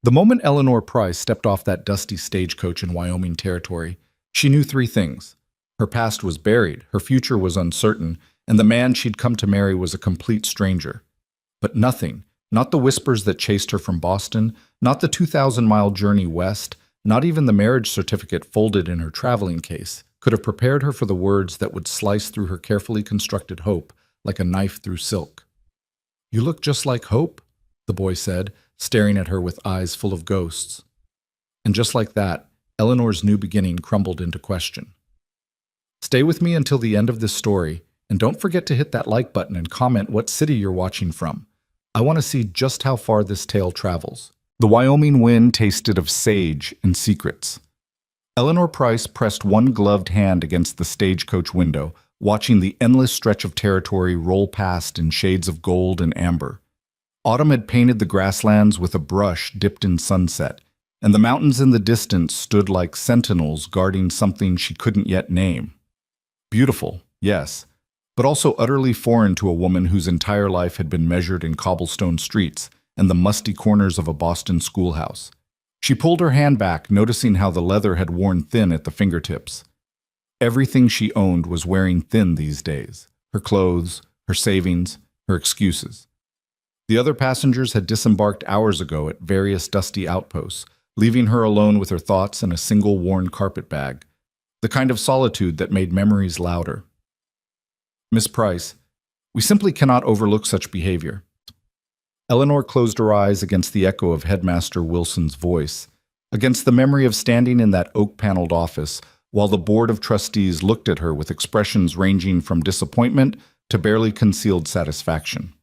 The moment Eleanor Price stepped off that dusty stagecoach in Wyoming territory, she knew three things. Her past was buried, her future was uncertain, and the man she'd come to marry was a complete stranger. But nothing, not the whispers that chased her from Boston, not the 2,000-mile journey west, not even the marriage certificate folded in her traveling case, could have prepared her for the words that would slice through her carefully constructed hope like a knife through silk. "You look just like Hope," the boy said, staring at her with eyes full of ghosts. And just like that, Eleanor's new beginning crumbled into question. Stay with me until the end of this story, and don't forget to hit that like button and comment what city you're watching from. I want to see just how far this tale travels. The Wyoming wind tasted of sage and secrets. Eleanor Price pressed one gloved hand against the stagecoach window, watching the endless stretch of territory roll past in shades of gold and amber. Autumn had painted the grasslands with a brush dipped in sunset, and the mountains in the distance stood like sentinels guarding something she couldn't yet name. Beautiful, yes, but also utterly foreign to a woman whose entire life had been measured in cobblestone streets and the musty corners of a Boston schoolhouse. She pulled her hand back, noticing how the leather had worn thin at the fingertips. Everything she owned was wearing thin these days. Her clothes, her savings, her excuses. The other passengers had disembarked hours ago at various dusty outposts, leaving her alone with her thoughts and a single worn carpet bag, the kind of solitude that made memories louder. "Miss Price, we simply cannot overlook such behavior." Eleanor closed her eyes against the echo of Headmaster Wilson's voice, against the memory of standing in that oak-paneled office while the Board of Trustees looked at her with expressions ranging from disappointment to barely concealed satisfaction.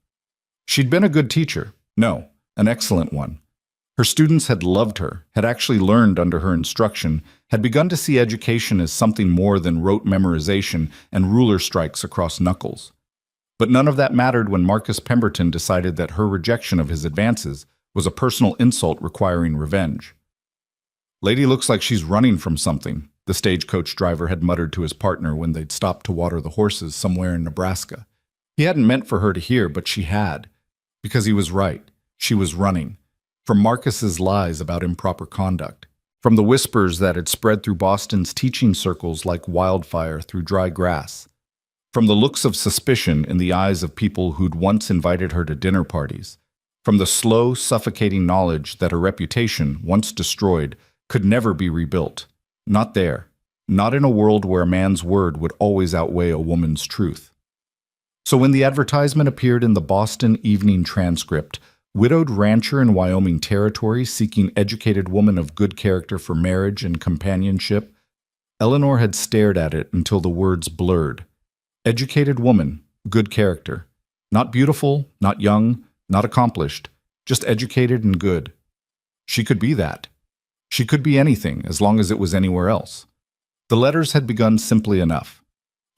She'd been a good teacher. No, an excellent one. Her students had loved her, had actually learned under her instruction, had begun to see education as something more than rote memorization and ruler strikes across knuckles. But none of that mattered when Marcus Pemberton decided that her rejection of his advances was a personal insult requiring revenge. "Lady looks like she's running from something," the stagecoach driver had muttered to his partner when they'd stopped to water the horses somewhere in Nebraska. He hadn't meant for her to hear, but she had. Because he was right. She was running. From Marcus's lies about improper conduct. From the whispers that had spread through Boston's teaching circles like wildfire through dry grass. From the looks of suspicion in the eyes of people who'd once invited her to dinner parties. From the slow, suffocating knowledge that her reputation, once destroyed, could never be rebuilt. Not there. Not in a world where a man's word would always outweigh a woman's truth. So when the advertisement appeared in the Boston Evening Transcript, widowed rancher in Wyoming territory seeking educated woman of good character for marriage and companionship, Eleanor had stared at it until the words blurred. Educated woman, good character. Not beautiful, not young, not accomplished, just educated and good. She could be that. She could be anything, as long as it was anywhere else. The letters had begun simply enough.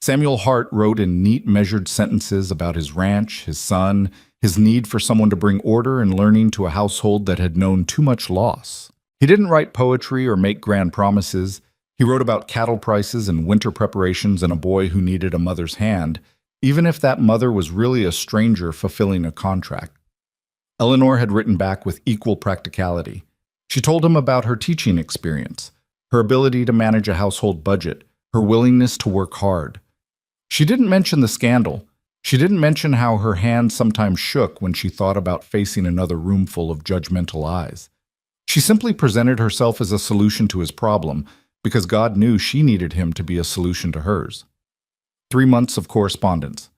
Samuel Hart wrote in neat, measured sentences about his ranch, his son, his need for someone to bring order and learning to a household that had known too much loss. He didn't write poetry or make grand promises. He wrote about cattle prices and winter preparations and a boy who needed a mother's hand, even if that mother was really a stranger fulfilling a contract. Eleanor had written back with equal practicality. She told him about her teaching experience, her ability to manage a household budget, her willingness to work hard. She didn't mention the scandal. She didn't mention how her hand sometimes shook when she thought about facing another roomful of judgmental eyes. She simply presented herself as a solution to his problem, because God knew she needed him to be a solution to hers. 3 months of correspondence.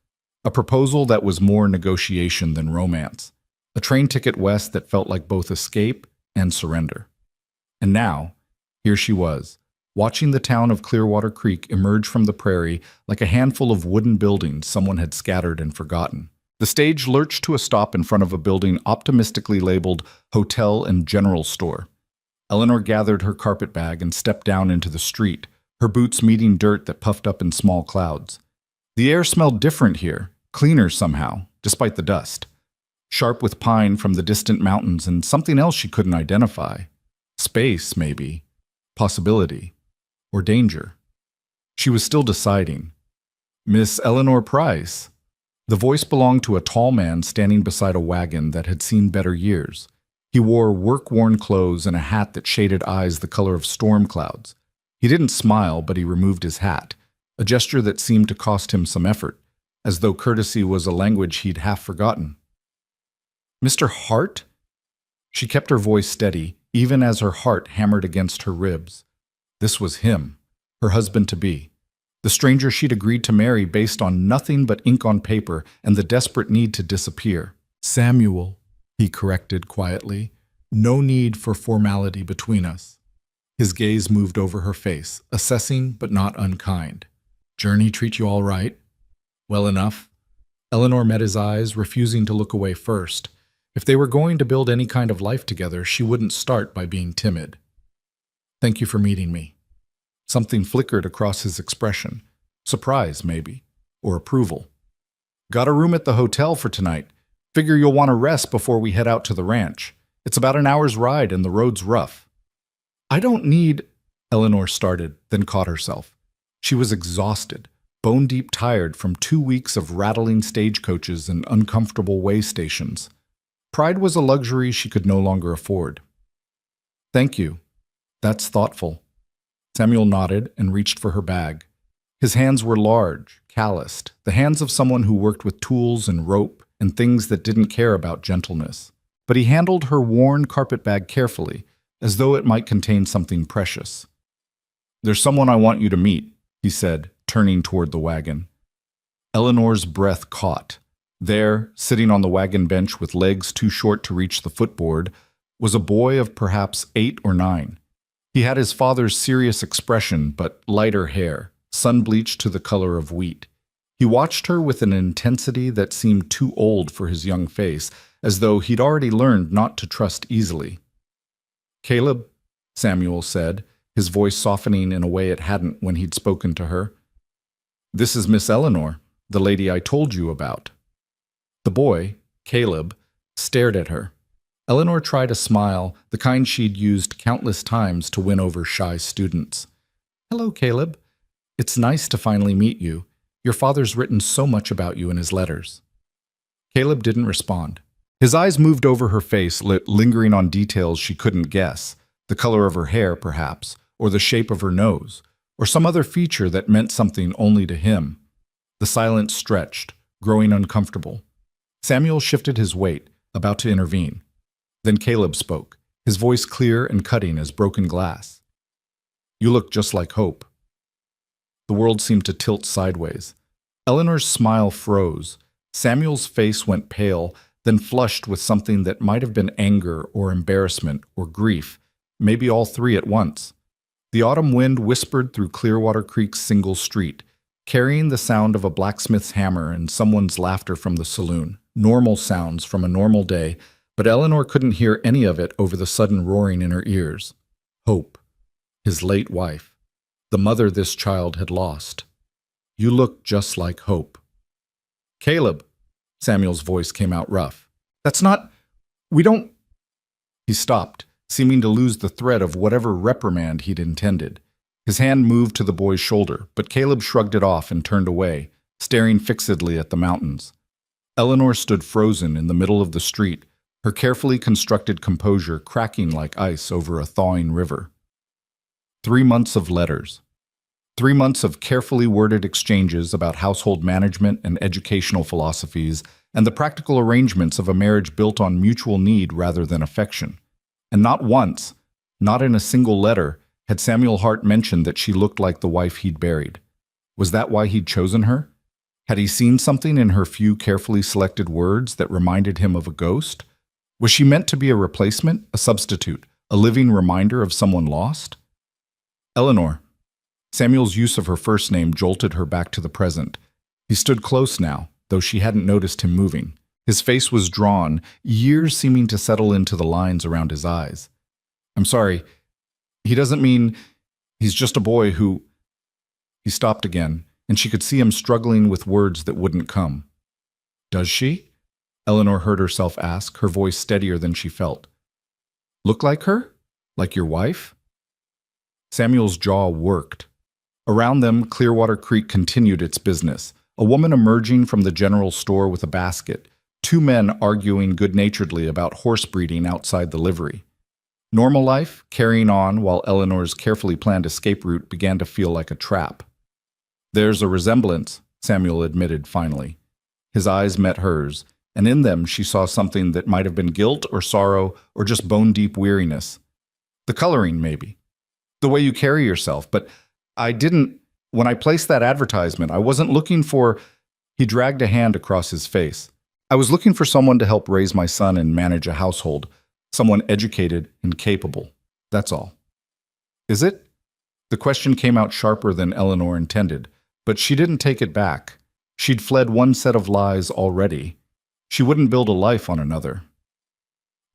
A proposal that was more negotiation than romance. A train ticket west that felt like both escape and surrender. And now, here she was, watching the town of Clearwater Creek emerge from the prairie like a handful of wooden buildings someone had scattered and forgotten. The stage lurched to a stop in front of a building optimistically labeled Hotel and General Store. Eleanor gathered her carpet bag and stepped down into the street, her boots meeting dirt that puffed up in small clouds. The air smelled different here, cleaner somehow, despite the dust. Sharp with pine from the distant mountains and something else she couldn't identify. Space, maybe. Possibility. Or danger. She was still deciding. "Miss Eleanor Price." The voice belonged to a tall man standing beside a wagon that had seen better years. He wore work-worn clothes and a hat that shaded eyes the color of storm clouds. He didn't smile, but he removed his hat, a gesture that seemed to cost him some effort, as though courtesy was a language he'd half forgotten. "Mr. Hart?" She kept her voice steady, even as her heart hammered against her ribs. This was him, her husband-to-be, the stranger she'd agreed to marry based on nothing but ink on paper and the desperate need to disappear. "Samuel," he corrected quietly, "no need for formality between us." His gaze moved over her face, assessing but not unkind. "Journey treat you all right?" "Well enough." Eleanor met his eyes, refusing to look away first. If they were going to build any kind of life together, she wouldn't start by being timid. "Thank you for meeting me." Something flickered across his expression. Surprise, maybe, or approval. "Got a room at the hotel for tonight. Figure you'll want to rest before we head out to the ranch. It's about an hour's ride and the road's rough." "I don't need—" Eleanor started, then caught herself. She was exhausted, bone-deep tired from 2 weeks of rattling stagecoaches and uncomfortable way stations. Pride was a luxury she could no longer afford. "Thank you. That's thoughtful." Samuel nodded and reached for her bag. His hands were large, calloused, the hands of someone who worked with tools and rope and things that didn't care about gentleness. But he handled her worn carpet bag carefully, as though it might contain something precious. "There's someone I want you to meet," he said, turning toward the wagon. Eleanor's breath caught. There, sitting on the wagon bench with legs too short to reach the footboard, was a boy of perhaps 8 or 9. He had his father's serious expression, but lighter hair, sun-bleached to the color of wheat. He watched her with an intensity that seemed too old for his young face, as though he'd already learned not to trust easily. "Caleb," Samuel said, his voice softening in a way it hadn't when he'd spoken to her. "This is Miss Eleanor, the lady I told you about." The boy, Caleb, stared at her. Eleanor tried a smile, the kind she'd used countless times to win over shy students. "Hello, Caleb. It's nice to finally meet you. Your father's written so much about you in his letters." Caleb didn't respond. His eyes moved over her face, lingering on details she couldn't guess, the color of her hair, perhaps, or the shape of her nose, or some other feature that meant something only to him. The silence stretched, growing uncomfortable. Samuel shifted his weight, about to intervene. Then Caleb spoke, his voice clear and cutting as broken glass. "You look just like Hope." The world seemed to tilt sideways. Eleanor's smile froze. Samuel's face went pale, then flushed with something that might have been anger or embarrassment or grief, maybe all three at once. The autumn wind whispered through Clearwater Creek's single street, carrying the sound of a blacksmith's hammer and someone's laughter from the saloon, normal sounds from a normal day, but Eleanor couldn't hear any of it over the sudden roaring in her ears. Hope, his late wife, the mother this child had lost. "You look just like Hope." "Caleb," Samuel's voice came out rough. "That's not... We don't..." He stopped, seeming to lose the thread of whatever reprimand he'd intended. His hand moved to the boy's shoulder, but Caleb shrugged it off and turned away, staring fixedly at the mountains. Eleanor stood frozen in the middle of the street, her carefully constructed composure cracking like ice over a thawing river. 3 months of letters. 3 months of carefully worded exchanges about household management and educational philosophies, and the practical arrangements of a marriage built on mutual need rather than affection. And not once, not in a single letter, had Samuel Hart mentioned that she looked like the wife he'd buried. Was that why he'd chosen her? Had he seen something in her few carefully selected words that reminded him of a ghost? Was she meant to be a replacement, a substitute, a living reminder of someone lost? Eleanor. Samuel's use of her first name jolted her back to the present. He stood close now, though she hadn't noticed him moving. His face was drawn, years seeming to settle into the lines around his eyes. "I'm sorry. He doesn't mean... He's just a boy who..." He stopped again, and she could see him struggling with words that wouldn't come. "Does she?" Eleanor heard herself ask, her voice steadier than she felt. "Look like her? Like your wife?" Samuel's jaw worked. Around them, Clearwater Creek continued its business, a woman emerging from the general store with a basket, Two men arguing good-naturedly about horse breeding outside the livery. Normal life, carrying on while Eleanor's carefully planned escape route began to feel like a trap. "There's a resemblance," Samuel admitted finally. His eyes met hers, and in them she saw something that might have been guilt or sorrow or just bone-deep weariness. The coloring, maybe. The way you carry yourself, but when I placed that advertisement, I wasn't looking for. He dragged a hand across his face. "I was looking for someone to help raise my son and manage a household, someone educated and capable. That's all." "Is it?" The question came out sharper than Eleanor intended, but she didn't take it back. She'd fled one set of lies already. She wouldn't build a life on another.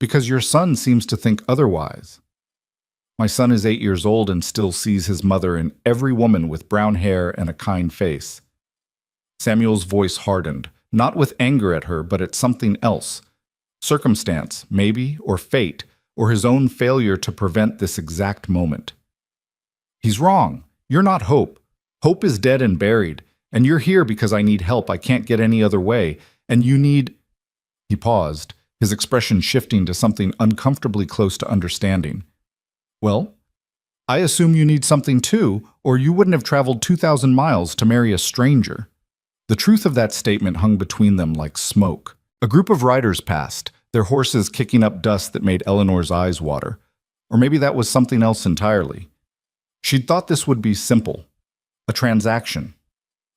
"Because your son seems to think otherwise." "My son is 8 years old and still sees his mother in every woman with brown hair and a kind face." Samuel's voice hardened, not with anger at her, but at something else. Circumstance, maybe, or fate, or his own failure to prevent this exact moment. "He's wrong. You're not Hope. Hope is dead and buried, and you're here because I need help. I can't get any other way, and you need—" He paused, his expression shifting to something uncomfortably close to understanding. "Well, I assume you need something too, or you wouldn't have traveled 2,000 miles to marry a stranger." The truth of that statement hung between them like smoke. A group of riders passed, their horses kicking up dust that made Eleanor's eyes water. Or maybe that was something else entirely. She'd thought this would be simple. A transaction.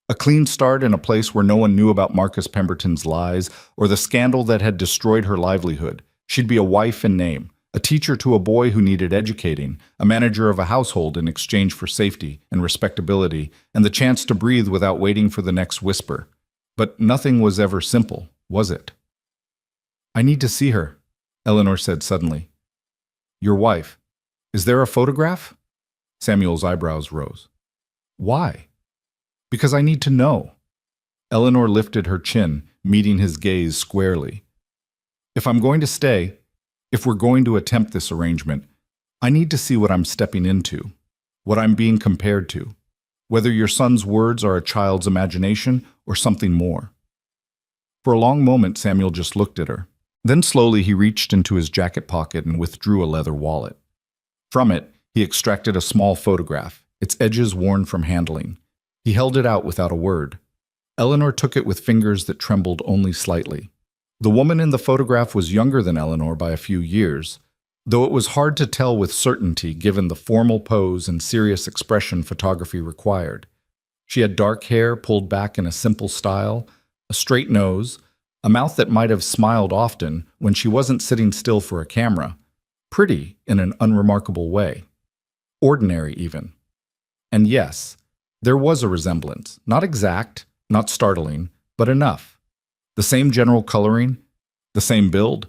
A clean start in a place where no one knew about Marcus Pemberton's lies or the scandal that had destroyed her livelihood. She'd be a wife in name, a teacher to a boy who needed educating, a manager of a household in exchange for safety and respectability, and the chance to breathe without waiting for the next whisper. But nothing was ever simple, was it? "I need to see her," Eleanor said suddenly. "Your wife. Is there a photograph?" Samuel's eyebrows rose. "Why?" "Because I need to know." Eleanor lifted her chin, meeting his gaze squarely. "If I'm going to stay, if we're going to attempt this arrangement, I need to see what I'm stepping into, what I'm being compared to, whether your son's words are a child's imagination or something more." For a long moment, Samuel just looked at her. Then slowly he reached into his jacket pocket and withdrew a leather wallet. From it, he extracted a small photograph, its edges worn from handling. He held it out without a word. Eleanor took it with fingers that trembled only slightly. The woman in the photograph was younger than Eleanor by a few years, though it was hard to tell with certainty given the formal pose and serious expression photography required. She had dark hair pulled back in a simple style, a straight nose, a mouth that might have smiled often when she wasn't sitting still for a camera, pretty in an unremarkable way. Ordinary, even. And yes, there was a resemblance, not exact, not startling, but enough. The same general coloring, the same build,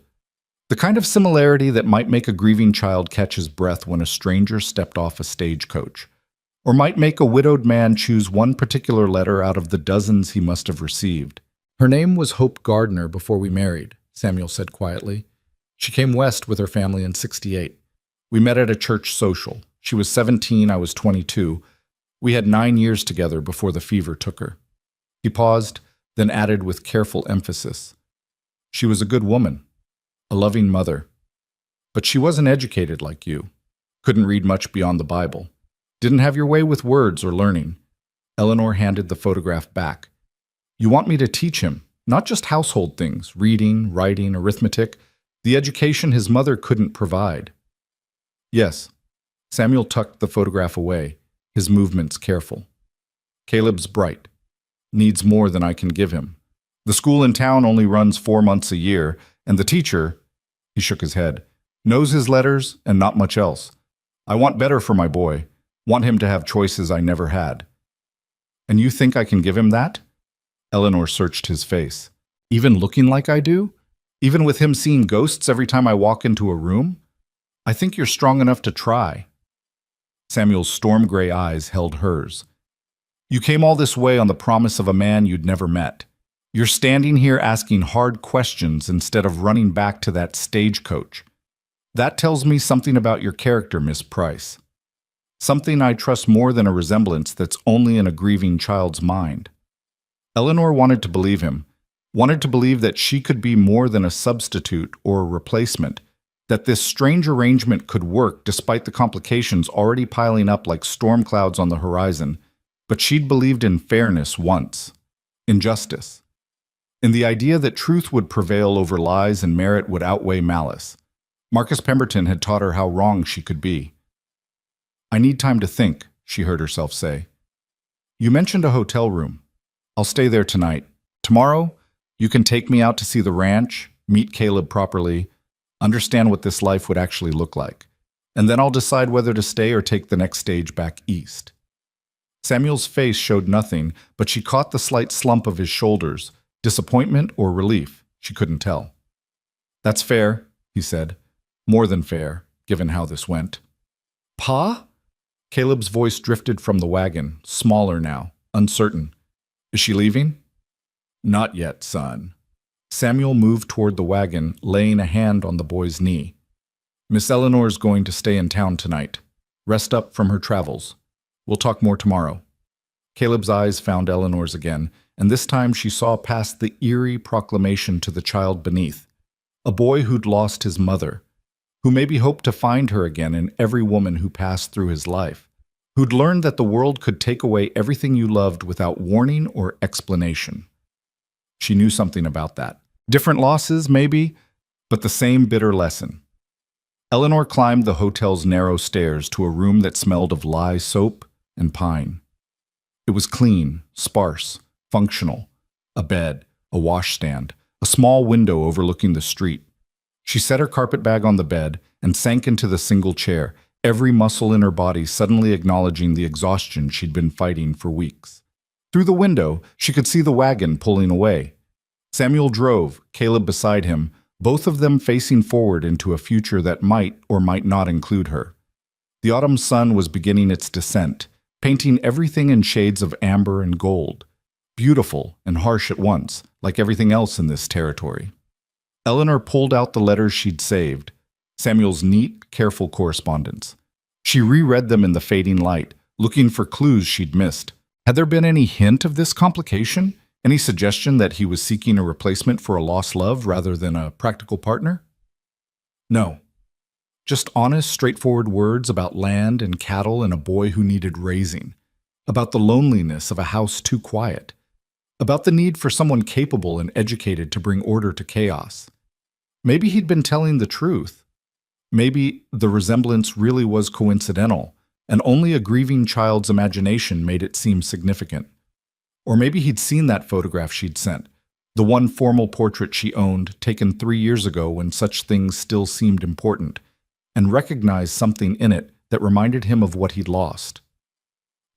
the kind of similarity that might make a grieving child catch his breath when a stranger stepped off a stagecoach, or might make a widowed man choose one particular letter out of the dozens he must have received. "Her name was Hope Gardner before we married," Samuel said quietly. "She came west with her family in '68. We met at a church social. She was 17, I was 22. We had 9 years together before the fever took her." He paused, then added with careful emphasis, "She was a good woman, a loving mother. But she wasn't educated like you. Couldn't read much beyond the Bible. Didn't have your way with words or learning." Eleanor handed the photograph back. "You want me to teach him, not just household things, reading, writing, arithmetic, the education his mother couldn't provide." "Yes." Samuel tucked the photograph away, his movements careful. "Caleb's bright. Needs more than I can give him. The school in town only runs 4 months a year, and the teacher," he shook his head, "knows his letters and not much else. I want better for my boy, want him to have choices I never had." "And you think I can give him that?" Eleanor searched his face. "Even looking like I do? Even with him seeing ghosts every time I walk into a room? I think you're strong enough to try." Samuel's storm-gray eyes held hers. "You came all this way on the promise of a man you'd never met. You're standing here asking hard questions instead of running back to that stagecoach. That tells me something about your character, Miss Price. Something I trust more than a resemblance that's only in a grieving child's mind." Eleanor wanted to believe him, wanted to believe that she could be more than a substitute or a replacement, that this strange arrangement could work despite the complications already piling up like storm clouds on the horizon. But she'd believed in fairness once, in justice, in the idea that truth would prevail over lies and merit would outweigh malice. Marcus Pemberton had taught her how wrong she could be. "I need time to think," she heard herself say. "You mentioned a hotel room. I'll stay there tonight. Tomorrow, you can take me out to see the ranch, meet Caleb properly, understand what this life would actually look like. And then I'll decide whether to stay or take the next stage back east." Samuel's face showed nothing, but she caught the slight slump of his shoulders, disappointment or relief, she couldn't tell. "That's fair," he said. "More than fair, given how this went." "Pa?" Caleb's voice drifted from the wagon, smaller now, uncertain. "Is she leaving?" "Not yet, son." Samuel moved toward the wagon, laying a hand on the boy's knee. "Miss Eleanor's going to stay in town tonight. Rest up from her travels. We'll talk more tomorrow." Caleb's eyes found Eleanor's again, and this time she saw past the eerie proclamation to the child beneath. A boy who'd lost his mother, who maybe hoped to find her again in every woman who passed through his life, who'd learned that the world could take away everything you loved without warning or explanation. She knew something about that. Different losses, maybe, but the same bitter lesson. Eleanor climbed the hotel's narrow stairs to a room that smelled of lye soap and pine. It was clean, sparse, functional. A bed, a washstand, a small window overlooking the street. She set her carpetbag on the bed and sank into the single chair, every muscle in her body suddenly acknowledging the exhaustion she'd been fighting for weeks. Through the window, she could see the wagon pulling away. Samuel drove, Caleb beside him, both of them facing forward into a future that might or might not include her. The autumn sun was beginning its descent, painting everything in shades of amber and gold, beautiful and harsh at once, like everything else in this territory. Eleanor pulled out the letters she'd saved, Samuel's neat, careful correspondence. She reread them in the fading light, looking for clues she'd missed. Had there been any hint of this complication? Any suggestion that he was seeking a replacement for a lost love rather than a practical partner? No. Just honest, straightforward words about land and cattle and a boy who needed raising. About the loneliness of a house too quiet. About the need for someone capable and educated to bring order to chaos. Maybe he'd been telling the truth. Maybe the resemblance really was coincidental, and only a grieving child's imagination made it seem significant. Or maybe he'd seen that photograph she'd sent, the one formal portrait she owned, taken 3 years ago when such things still seemed important, and recognized something in it that reminded him of what he'd lost.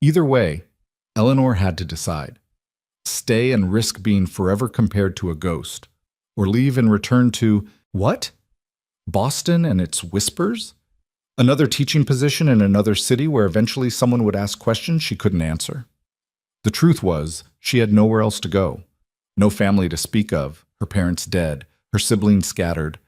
Either way, Eleanor had to decide. Stay and risk being forever compared to a ghost, or leave and return to, what? Boston and its whispers? Another teaching position in another city where eventually someone would ask questions she couldn't answer. The truth was, she had nowhere else to go. No family to speak of, her parents dead, her siblings scattered.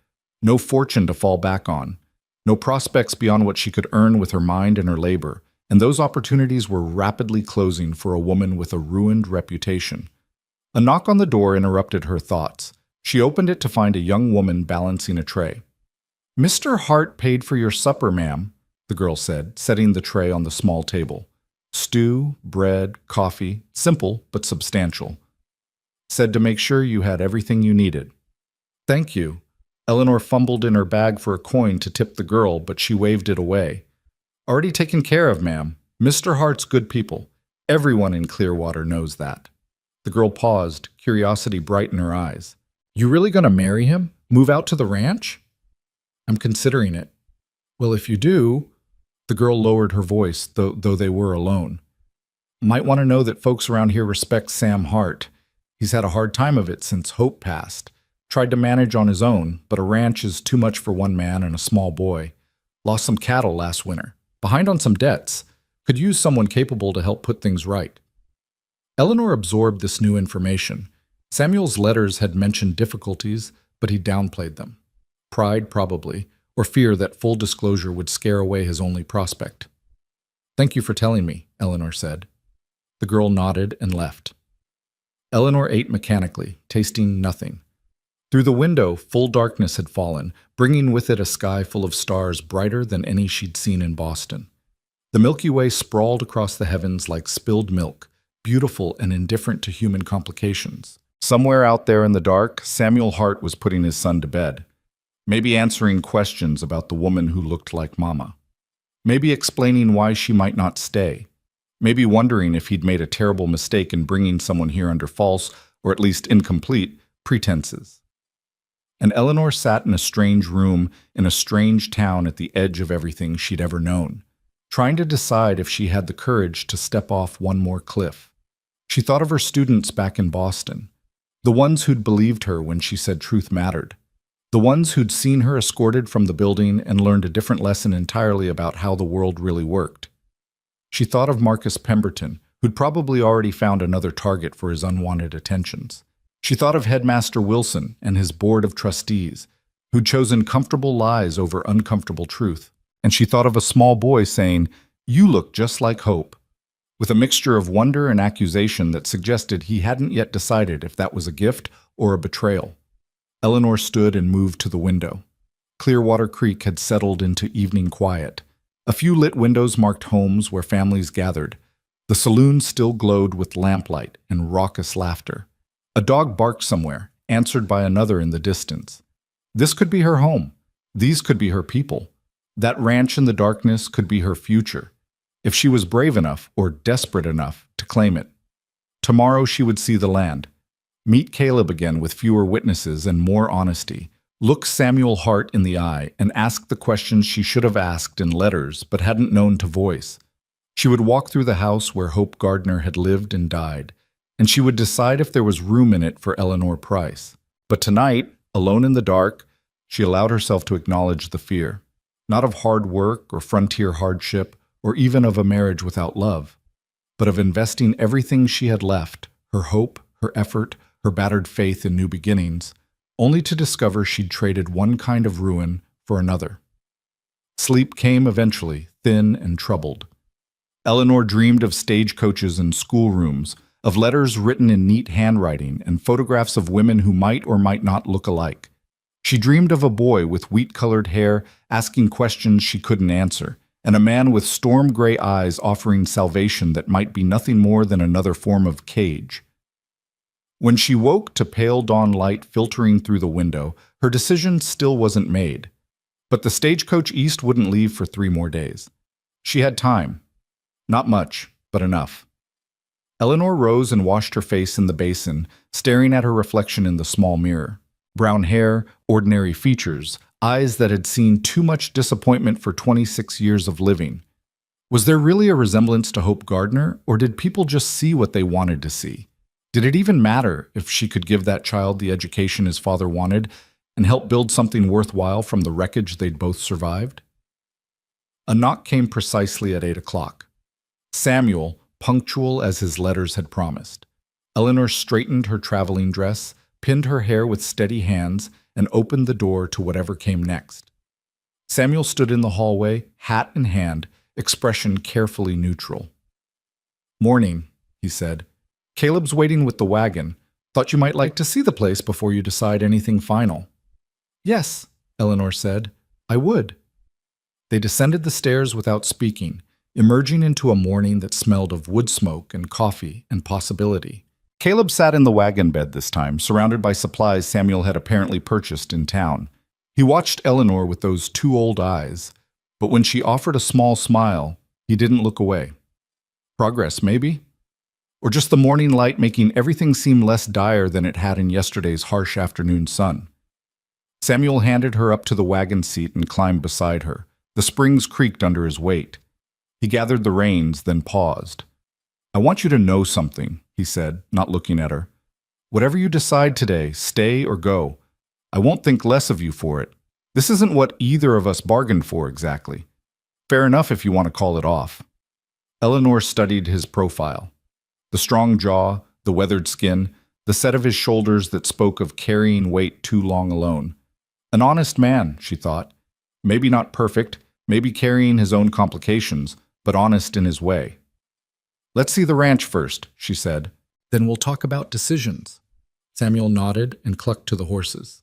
No fortune to fall back on. No prospects beyond what she could earn with her mind and her labor, and those opportunities were rapidly closing for a woman with a ruined reputation. A knock on the door interrupted her thoughts. She opened it to find a young woman balancing a tray. "Mr. Hart paid for your supper, ma'am," the girl said, setting the tray on the small table. Stew, bread, coffee, simple but substantial. Said to make sure you had everything you needed. "Thank you." Eleanor fumbled in her bag for a coin to tip the girl, but she waved it away. "Already taken care of, ma'am. Mr. Hart's good people. Everyone in Clearwater knows that." The girl paused, curiosity bright in her eyes. "You really gonna marry him? Move out to the ranch?" "I'm considering it." "Well, if you do..." The girl lowered her voice, though they were alone. "Might want to know that folks around here respect Sam Hart. He's had a hard time of it since Hope passed. Tried to manage on his own, but a ranch is too much for one man and a small boy. Lost some cattle last winter. Behind on some debts. Could use someone capable to help put things right." Eleanor absorbed this new information. Samuel's letters had mentioned difficulties, but he downplayed them. Pride, probably, or fear that full disclosure would scare away his only prospect. "Thank you for telling me," Eleanor said. The girl nodded and left. Eleanor ate mechanically, tasting nothing. Through the window, full darkness had fallen, bringing with it a sky full of stars brighter than any she'd seen in Boston. The Milky Way sprawled across the heavens like spilled milk, beautiful and indifferent to human complications. Somewhere out there in the dark, Samuel Hart was putting his son to bed. Maybe answering questions about the woman who looked like Mama. Maybe explaining why she might not stay. Maybe wondering if he'd made a terrible mistake in bringing someone here under false, or at least incomplete, pretenses. And Eleanor sat in a strange room in a strange town at the edge of everything she'd ever known, trying to decide if she had the courage to step off one more cliff. She thought of her students back in Boston, the ones who'd believed her when she said truth mattered, the ones who'd seen her escorted from the building and learned a different lesson entirely about how the world really worked. She thought of Marcus Pemberton, who'd probably already found another target for his unwanted attentions. She thought of Headmaster Wilson and his board of trustees, who'd chosen comfortable lies over uncomfortable truth. And she thought of a small boy saying, "You look just like Hope," with a mixture of wonder and accusation that suggested he hadn't yet decided if that was a gift or a betrayal. Eleanor stood and moved to the window. Clearwater Creek had settled into evening quiet. A few lit windows marked homes where families gathered. The saloon still glowed with lamplight and raucous laughter. A dog barked somewhere, answered by another in the distance. This could be her home. These could be her people. That ranch in the darkness could be her future, if she was brave enough or desperate enough to claim it. Tomorrow she would see the land, meet Caleb again with fewer witnesses and more honesty, look Samuel Hart in the eye and ask the questions she should have asked in letters but hadn't known to voice. She would walk through the house where Hope Gardner had lived and died, and she would decide if there was room in it for Eleanor Price. But tonight, alone in the dark, she allowed herself to acknowledge the fear. Not of hard work or frontier hardship, or even of a marriage without love, but of investing everything she had left, her hope, her effort, her battered faith in new beginnings, only to discover she'd traded one kind of ruin for another. Sleep came eventually, thin and troubled. Eleanor dreamed of stagecoaches and schoolrooms, of letters written in neat handwriting and photographs of women who might or might not look alike. She dreamed of a boy with wheat-colored hair asking questions she couldn't answer, and a man with storm-gray eyes offering salvation that might be nothing more than another form of cage. When she woke to pale dawn light filtering through the window, her decision still wasn't made. But the stagecoach east wouldn't leave for 3 more days. She had time. Not much, but enough. Eleanor rose and washed her face in the basin, staring at her reflection in the small mirror. Brown hair, ordinary features, eyes that had seen too much disappointment for 26 years of living. Was there really a resemblance to Hope Gardner, or did people just see what they wanted to see? Did it even matter if she could give that child the education his father wanted and help build something worthwhile from the wreckage they'd both survived? A knock came precisely at 8 o'clock. Samuel, punctual as his letters had promised. Eleanor straightened her traveling dress, pinned her hair with steady hands, and opened the door to whatever came next. Samuel stood in the hallway, hat in hand, expression carefully neutral. "Morning," he said. "Caleb's waiting with the wagon. Thought you might like to see the place before you decide anything final." "Yes," Eleanor said, "I would." They descended the stairs without speaking, emerging into a morning that smelled of wood smoke and coffee and possibility. Caleb sat in the wagon bed this time, surrounded by supplies Samuel had apparently purchased in town. He watched Eleanor with those 2 old eyes, but when she offered a small smile, he didn't look away. Progress, maybe? Or just the morning light making everything seem less dire than it had in yesterday's harsh afternoon sun. Samuel handed her up to the wagon seat and climbed beside her. The springs creaked under his weight. He gathered the reins, then paused. "I want you to know something," he said, not looking at her. "Whatever you decide today, stay or go. I won't think less of you for it. This isn't what either of us bargained for exactly. Fair enough if you want to call it off." Eleanor studied his profile. The strong jaw, the weathered skin, the set of his shoulders that spoke of carrying weight too long alone. An honest man, she thought. Maybe not perfect, maybe carrying his own complications, but honest in his way. "Let's see the ranch first," she said. Then we'll talk about decisions. Samuel nodded and clucked to the horses.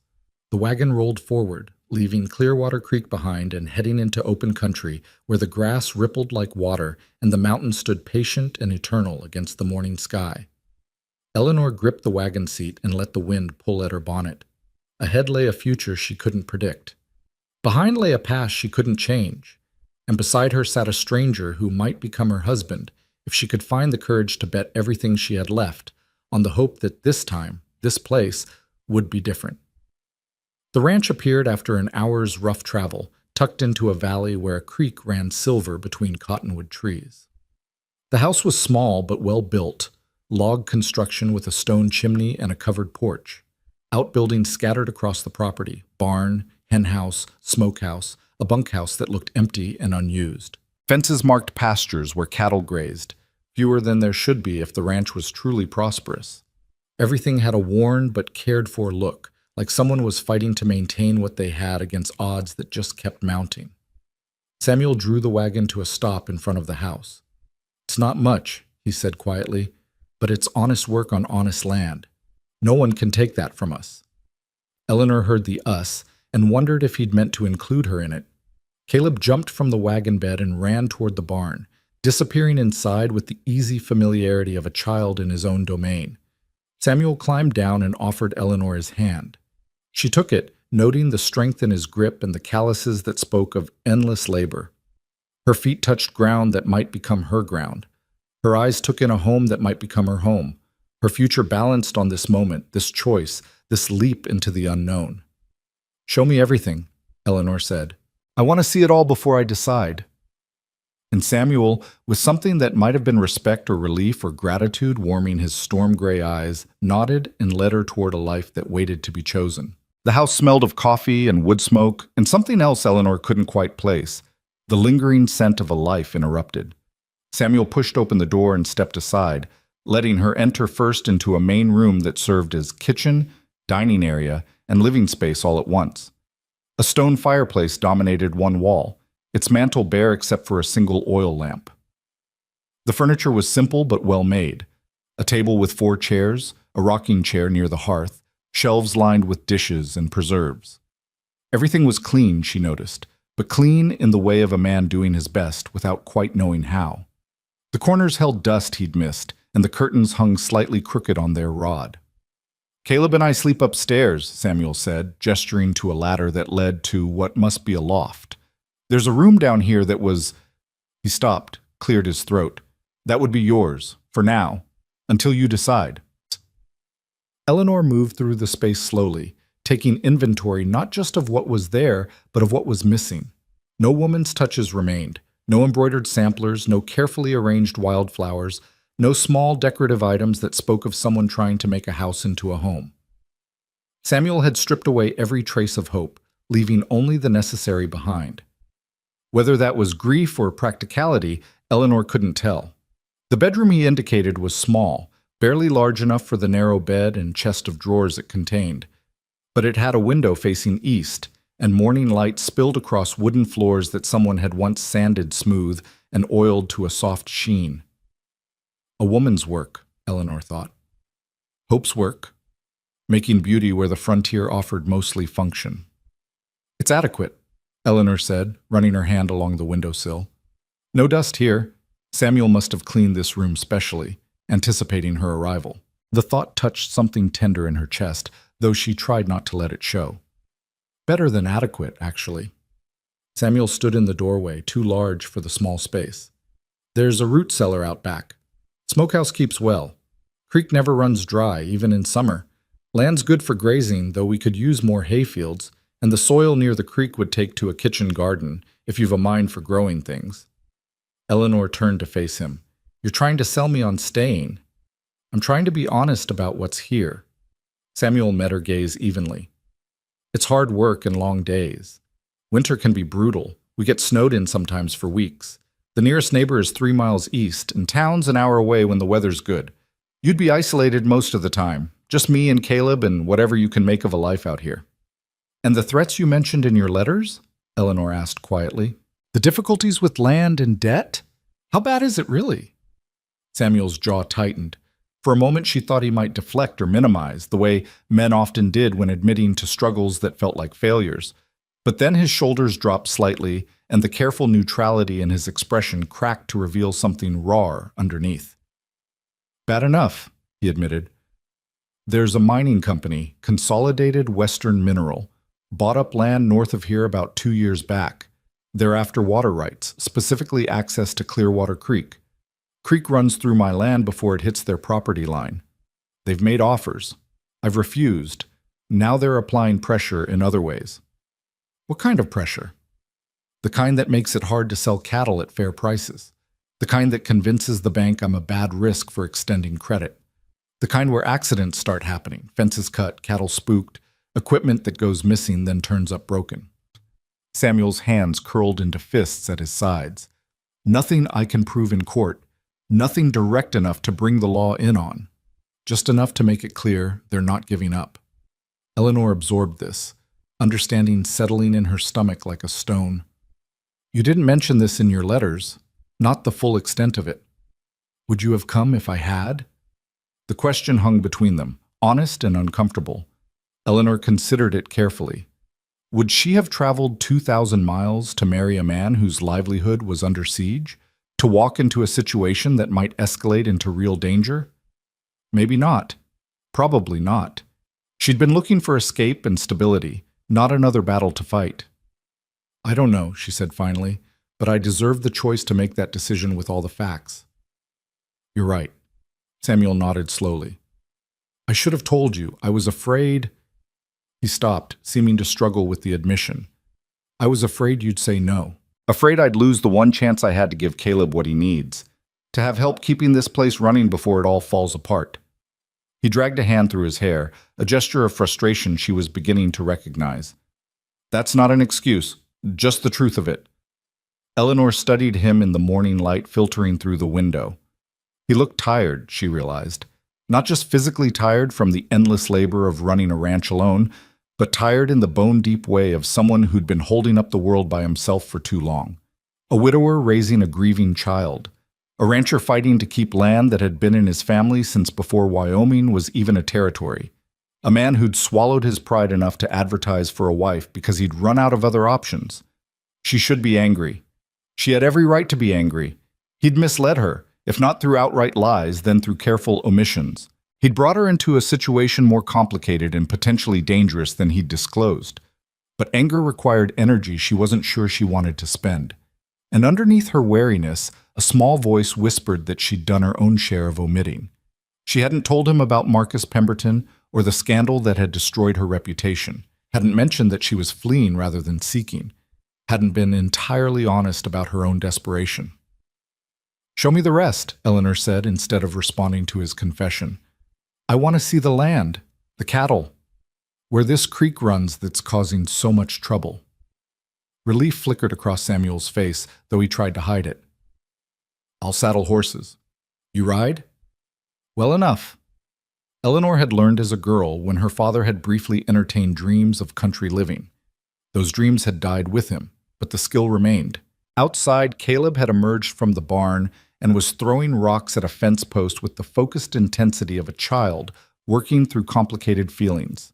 The wagon rolled forward, leaving Clearwater Creek behind and heading into open country where the grass rippled like water and the mountains stood patient and eternal against the morning sky. Eleanor gripped the wagon seat and let the wind pull at her bonnet. Ahead lay a future she couldn't predict. Behind lay a past she couldn't change, and beside her sat a stranger who might become her husband if she could find the courage to bet everything she had left on the hope that this time, this place, would be different. The ranch appeared after an hour's rough travel, tucked into a valley where a creek ran silver between cottonwood trees. The house was small but well built, log construction with a stone chimney and a covered porch. Outbuildings scattered across the property, barn, henhouse, smokehouse, a bunkhouse that looked empty and unused. Fences marked pastures where cattle grazed, fewer than there should be if the ranch was truly prosperous. Everything had a worn but cared-for look, like someone was fighting to maintain what they had against odds that just kept mounting. Samuel drew the wagon to a stop in front of the house. "It's not much," he said quietly, "but it's honest work on honest land. No one can take that from us." Eleanor heard the us and wondered if he'd meant to include her in it. Caleb jumped from the wagon bed and ran toward the barn, disappearing inside with the easy familiarity of a child in his own domain. Samuel climbed down and offered Eleanor his hand. She took it, noting the strength in his grip and the calluses that spoke of endless labor. Her feet touched ground that might become her ground. Her eyes took in a home that might become her home. Her future balanced on this moment, this choice, this leap into the unknown. "Show me everything," Eleanor said. "I want to see it all before I decide." And Samuel, with something that might have been respect or relief or gratitude warming his storm-gray eyes, nodded and led her toward a life that waited to be chosen. The house smelled of coffee and wood smoke, and something else Eleanor couldn't quite place, the lingering scent of a life interrupted. Samuel pushed open the door and stepped aside, letting her enter first into a main room that served as kitchen, dining area, and living space all at once. A stone fireplace dominated one wall, its mantel bare except for a single oil lamp. The furniture was simple but well made. A table with 4 chairs, a rocking chair near the hearth, shelves lined with dishes and preserves. Everything was clean, she noticed, but clean in the way of a man doing his best without quite knowing how. The corners held dust he'd missed, and the curtains hung slightly crooked on their rod. "Caleb and I sleep upstairs," Samuel said, gesturing to a ladder that led to what must be a loft. "There's a room down here that was—" He stopped, cleared his throat. "That would be yours, for now, until you decide." Eleanor moved through the space slowly, taking inventory not just of what was there, but of what was missing. No woman's touches remained, no embroidered samplers, no carefully arranged wildflowers, no small decorative items that spoke of someone trying to make a house into a home. Samuel had stripped away every trace of hope, leaving only the necessary behind. Whether that was grief or practicality, Eleanor couldn't tell. The bedroom he indicated was small, barely large enough for the narrow bed and chest of drawers it contained, but it had a window facing east, and morning light spilled across wooden floors that someone had once sanded smooth and oiled to a soft sheen. A woman's work, Eleanor thought. Hope's work, making beauty where the frontier offered mostly function. "It's adequate," Eleanor said, running her hand along the windowsill. "No dust here. Samuel must have cleaned this room specially, anticipating her arrival." The thought touched something tender in her chest, though she tried not to let it show. Better than adequate, actually. Samuel stood in the doorway, too large for the small space. "There's a root cellar out back. Smokehouse keeps well. Creek never runs dry, even in summer. Land's good for grazing, though we could use more hay fields, and the soil near the creek would take to a kitchen garden, if you've a mind for growing things." Eleanor turned to face him. "You're trying to sell me on staying." "I'm trying to be honest about what's here." Samuel met her gaze evenly. "It's hard work and long days. Winter can be brutal. We get snowed in sometimes for weeks. The nearest neighbor is 3 miles east, and town's an hour away when the weather's good. You'd be isolated most of the time, just me and Caleb and whatever you can make of a life out here." "And the threats you mentioned in your letters?" Eleanor asked quietly. "The difficulties with land and debt? How bad is it really?" Samuel's jaw tightened. For a moment, she thought he might deflect or minimize, the way men often did when admitting to struggles that felt like failures. But then his shoulders dropped slightly, and the careful neutrality in his expression cracked to reveal something raw underneath. "Bad enough," he admitted. "There's a mining company, Consolidated Western Mineral, bought up land north of here about 2 years back. They're after water rights, specifically access to Clearwater Creek. Creek runs through my land before it hits their property line. They've made offers. I've refused. Now they're applying pressure in other ways." "What kind of pressure?" "The kind that makes it hard to sell cattle at fair prices. The kind that convinces the bank I'm a bad risk for extending credit. The kind where accidents start happening, fences cut, cattle spooked, equipment that goes missing then turns up broken." Samuel's hands curled into fists at his sides. "Nothing I can prove in court. Nothing direct enough to bring the law in on. Just enough to make it clear they're not giving up." Eleanor absorbed this, understanding settling in her stomach like a stone. "You didn't mention this in your letters, not the full extent of it. Would you have come if I had?" The question hung between them, honest and uncomfortable. Eleanor considered it carefully. Would she have traveled 2,000 miles to marry a man whose livelihood was under siege? To walk into a situation that might escalate into real danger? Maybe not. Probably not. She'd been looking for escape and stability, not another battle to fight. "I don't know," she said finally, "but I deserve the choice to make that decision with all the facts." "You're right." Samuel nodded slowly. "I should have told you. I was afraid—" He stopped, seeming to struggle with the admission. "I was afraid you'd say no. Afraid I'd lose the one chance I had to give Caleb what he needs, to have help keeping this place running before it all falls apart." He dragged a hand through his hair, a gesture of frustration she was beginning to recognize. "That's not an excuse, just the truth of it." Eleanor studied him in the morning light filtering through the window. He looked tired, she realized. Not just physically tired from the endless labor of running a ranch alone, but tired in the bone-deep way of someone who'd been holding up the world by himself for too long. A widower raising a grieving child. A rancher fighting to keep land that had been in his family since before Wyoming was even a territory. A man who'd swallowed his pride enough to advertise for a wife because he'd run out of other options. She should be angry. She had every right to be angry. He'd misled her, if not through outright lies, then through careful omissions. He'd brought her into a situation more complicated and potentially dangerous than he'd disclosed. But anger required energy she wasn't sure she wanted to spend. And underneath her wariness, a small voice whispered that she'd done her own share of omitting. She hadn't told him about Marcus Pemberton or the scandal that had destroyed her reputation, hadn't mentioned that she was fleeing rather than seeking, hadn't been entirely honest about her own desperation. "Show me the rest," Eleanor said instead of responding to his confession. "I want to see the land, the cattle, where this creek runs that's causing so much trouble." Relief flickered across Samuel's face, though he tried to hide it. "I'll saddle horses. You ride?" "Well enough." Eleanor had learned as a girl when her father had briefly entertained dreams of country living. Those dreams had died with him, but the skill remained. Outside, Caleb had emerged from the barn and was throwing rocks at a fence post with the focused intensity of a child working through complicated feelings.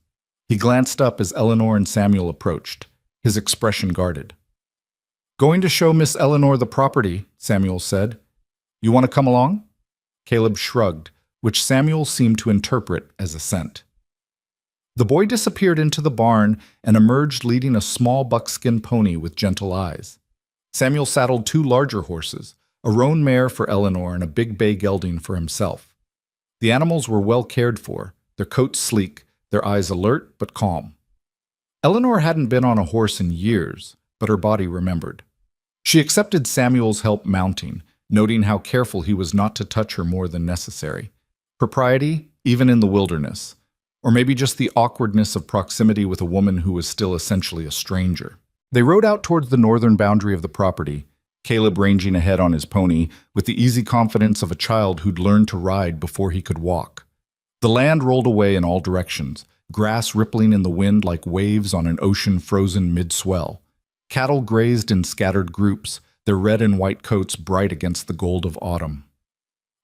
He glanced up as Eleanor and Samuel approached, his expression guarded. "Going to show Miss Eleanor the property," Samuel said. "You want to come along?" Caleb shrugged, which Samuel seemed to interpret as assent. The boy disappeared into the barn and emerged leading a small buckskin pony with gentle eyes. Samuel saddled 2 larger horses, a roan mare for Eleanor and a big bay gelding for himself. The animals were well cared for, their coats sleek, their eyes alert but calm. Eleanor hadn't been on a horse in years, but her body remembered. She accepted Samuel's help mounting, noting how careful he was not to touch her more than necessary. Propriety, even in the wilderness, or maybe just the awkwardness of proximity with a woman who was still essentially a stranger. They rode out towards the northern boundary of the property, Caleb ranging ahead on his pony with the easy confidence of a child who'd learned to ride before he could walk. The land rolled away in all directions, grass rippling in the wind like waves on an ocean frozen mid-swell. Cattle grazed in scattered groups, their red and white coats bright against the gold of autumn.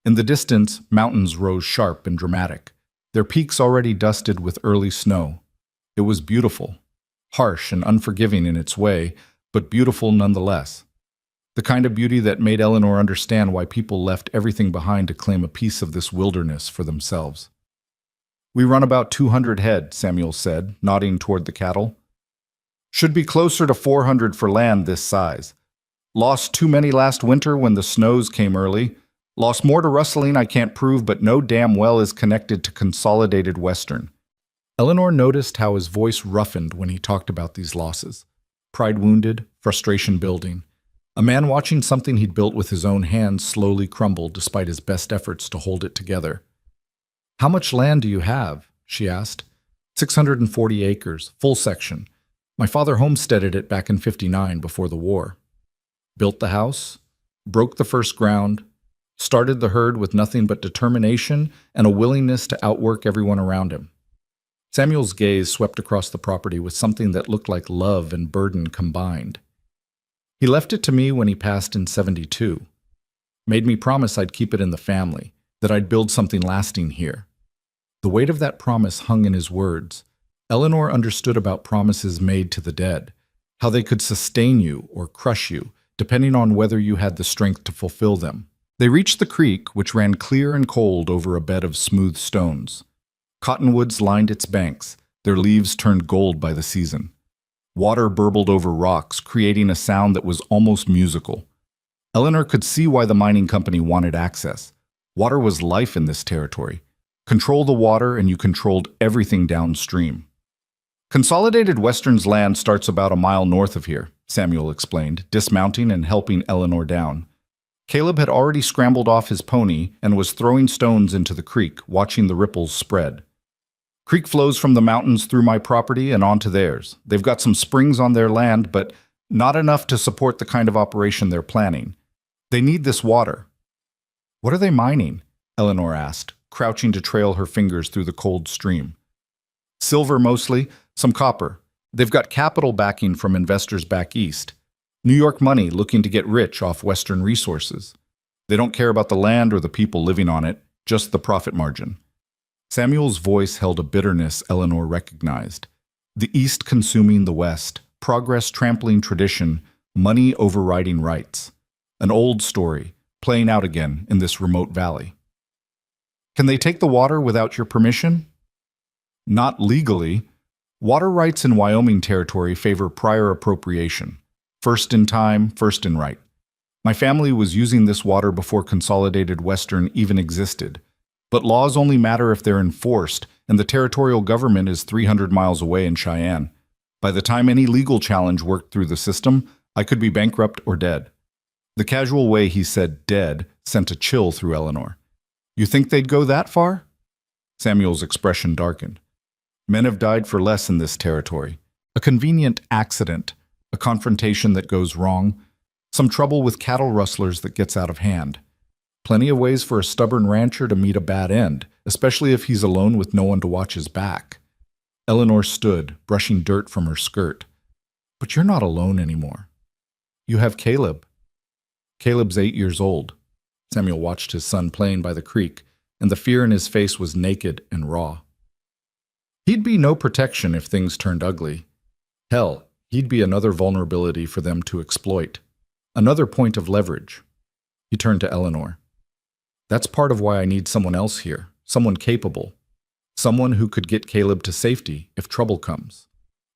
In the distance, mountains rose sharp and dramatic, their peaks already dusted with early snow. It was beautiful, harsh and unforgiving in its way, but beautiful nonetheless. The kind of beauty that made Eleanor understand why people left everything behind to claim a piece of this wilderness for themselves. "We run about 200 head," Samuel said, nodding toward the cattle. "Should be closer to 400 for land this size. Lost too many last winter when the snows came early. Lost more to rustling I can't prove, but no damn well is connected to Consolidated Western." Eleanor noticed how his voice roughened when he talked about these losses. Pride wounded, frustration building. A man watching something he'd built with his own hands slowly crumble despite his best efforts to hold it together. "How much land do you have?" she asked. 640 acres, full section. My father homesteaded it back in '59 before the war. Built the house, broke the first ground, started the herd with nothing but determination and a willingness to outwork everyone around him. Samuel's gaze swept across the property with something that looked like love and burden combined. "He left it to me when he passed in '72. Made me promise I'd keep it in the family, that I'd build something lasting here." The weight of that promise hung in his words. Eleanor understood about promises made to the dead, how they could sustain you or crush you, depending on whether you had the strength to fulfill them. They reached the creek, which ran clear and cold over a bed of smooth stones. Cottonwoods lined its banks, their leaves turned gold by the season. Water burbled over rocks, creating a sound that was almost musical. Eleanor could see why the mining company wanted access. Water was life in this territory. Control the water and you controlled everything downstream. "Consolidated Western's land starts about a mile north of here," Samuel explained, dismounting and helping Eleanor down. Caleb had already scrambled off his pony and was throwing stones into the creek, watching the ripples spread. "Creek flows from the mountains through my property and onto theirs. They've got some springs on their land, but not enough to support the kind of operation they're planning. They need this water." "What are they mining?" Eleanor asked, crouching to trail her fingers through the cold stream. "Silver mostly, some copper. They've got capital backing from investors back east. New York money looking to get rich off Western resources. They don't care about the land or the people living on it, just the profit margin." Samuel's voice held a bitterness Eleanor recognized. The East consuming the West, progress trampling tradition, money overriding rights. An old story, playing out again in this remote valley. "Can they take the water without your permission?" "Not legally. Water rights in Wyoming territory favor prior appropriation. First in time, first in right. My family was using this water before Consolidated Western even existed. But laws only matter if they're enforced, and the territorial government is 300 miles away in Cheyenne. By the time any legal challenge worked through the system, I could be bankrupt or dead." The casual way he said dead sent a chill through Eleanor. "You think they'd go that far?" Samuel's expression darkened. "Men have died for less in this territory. A convenient accident, a confrontation that goes wrong, some trouble with cattle rustlers that gets out of hand. Plenty of ways for a stubborn rancher to meet a bad end, especially if he's alone with no one to watch his back." Eleanor stood, brushing dirt from her skirt. "But you're not alone anymore. You have Caleb." "Caleb's 8 years old." Samuel watched his son playing by the creek, and the fear in his face was naked and raw. "He'd be no protection if things turned ugly. Hell, he'd be another vulnerability for them to exploit. Another point of leverage." He turned to Eleanor. "That's part of why I need someone else here, someone capable. Someone who could get Caleb to safety if trouble comes.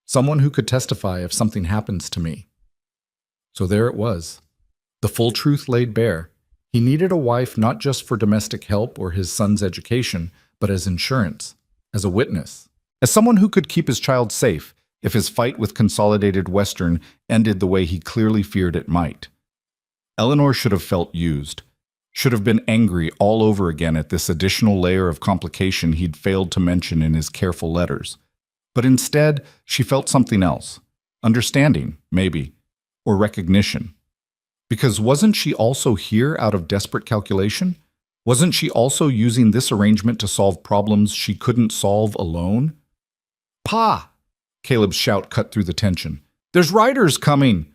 Someone who could testify if something happens to me." So there it was. The full truth laid bare. He needed a wife not just for domestic help or his son's education, but as insurance, as a witness, as someone who could keep his child safe if his fight with Consolidated Western ended the way he clearly feared it might. Eleanor should have felt used, should have been angry all over again at this additional layer of complication he'd failed to mention in his careful letters. But instead, she felt something else. Understanding, maybe, or recognition. Because wasn't she also here out of desperate calculation? Wasn't she also using this arrangement to solve problems she couldn't solve alone? "Pa!" Caleb's shout cut through the tension. "There's riders coming!"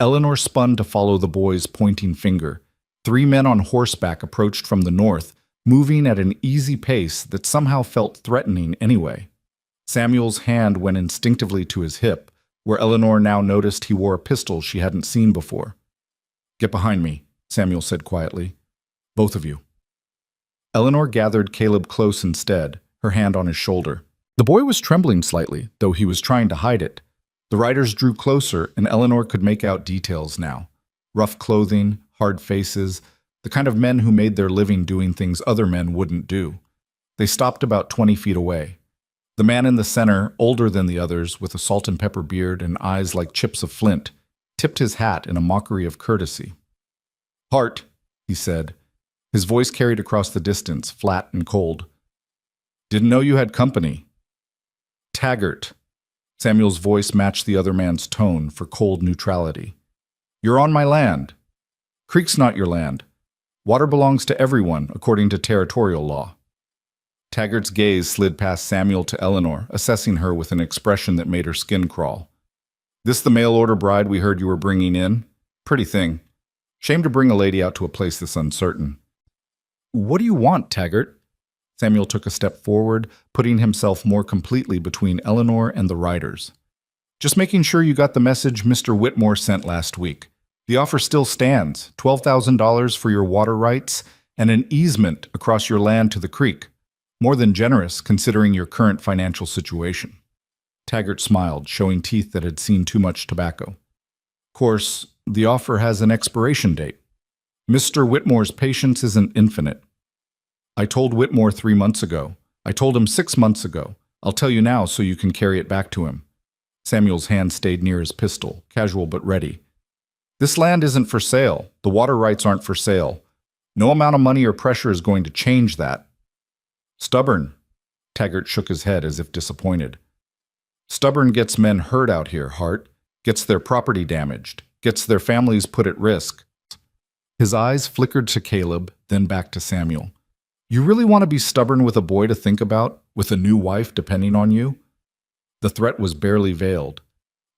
Eleanor spun to follow the boy's pointing finger. 3 men on horseback approached from the north, moving at an easy pace that somehow felt threatening anyway. Samuel's hand went instinctively to his hip, where Eleanor now noticed he wore a pistol she hadn't seen before. "Get behind me," Samuel said quietly. "Both of you." Eleanor gathered Caleb close instead, her hand on his shoulder. The boy was trembling slightly, though he was trying to hide it. The riders drew closer, and Eleanor could make out details now. Rough clothing, hard faces, the kind of men who made their living doing things other men wouldn't do. They stopped about 20 feet away. The man in the center, older than the others, with a salt and pepper beard and eyes like chips of flint, tipped his hat in a mockery of courtesy. "Hart," he said. His voice carried across the distance, flat and cold. "Didn't know you had company." "Taggart." Samuel's voice matched the other man's tone for cold neutrality. "You're on my land." "Creek's not your land. Water belongs to everyone, according to territorial law." Taggart's gaze slid past Samuel to Eleanor, assessing her with an expression that made her skin crawl. "This the mail-order bride we heard you were bringing in? Pretty thing. Shame to bring a lady out to a place this uncertain." "What do you want, Taggart?" Samuel took a step forward, putting himself more completely between Eleanor and the riders. "Just making sure you got the message Mr. Whitmore sent last week. The offer still stands, $12,000 for your water rights and an easement across your land to the creek. More than generous, considering your current financial situation." Taggart smiled, showing teeth that had seen too much tobacco. "Of course, the offer has an expiration date. Mr. Whitmore's patience isn't infinite. I told Whitmore 3 months ago. I told him 6 months ago. I'll tell you now so you can carry it back to him." Samuel's hand stayed near his pistol, casual but ready. "This land isn't for sale. The water rights aren't for sale. No amount of money or pressure is going to change that." "Stubborn." Taggart shook his head as if disappointed. "Stubborn gets men hurt out here, Hart. Gets their property damaged. Gets their families put at risk." His eyes flickered to Caleb, then back to Samuel. "You really want to be stubborn with a boy to think about, with a new wife depending on you?" The threat was barely veiled.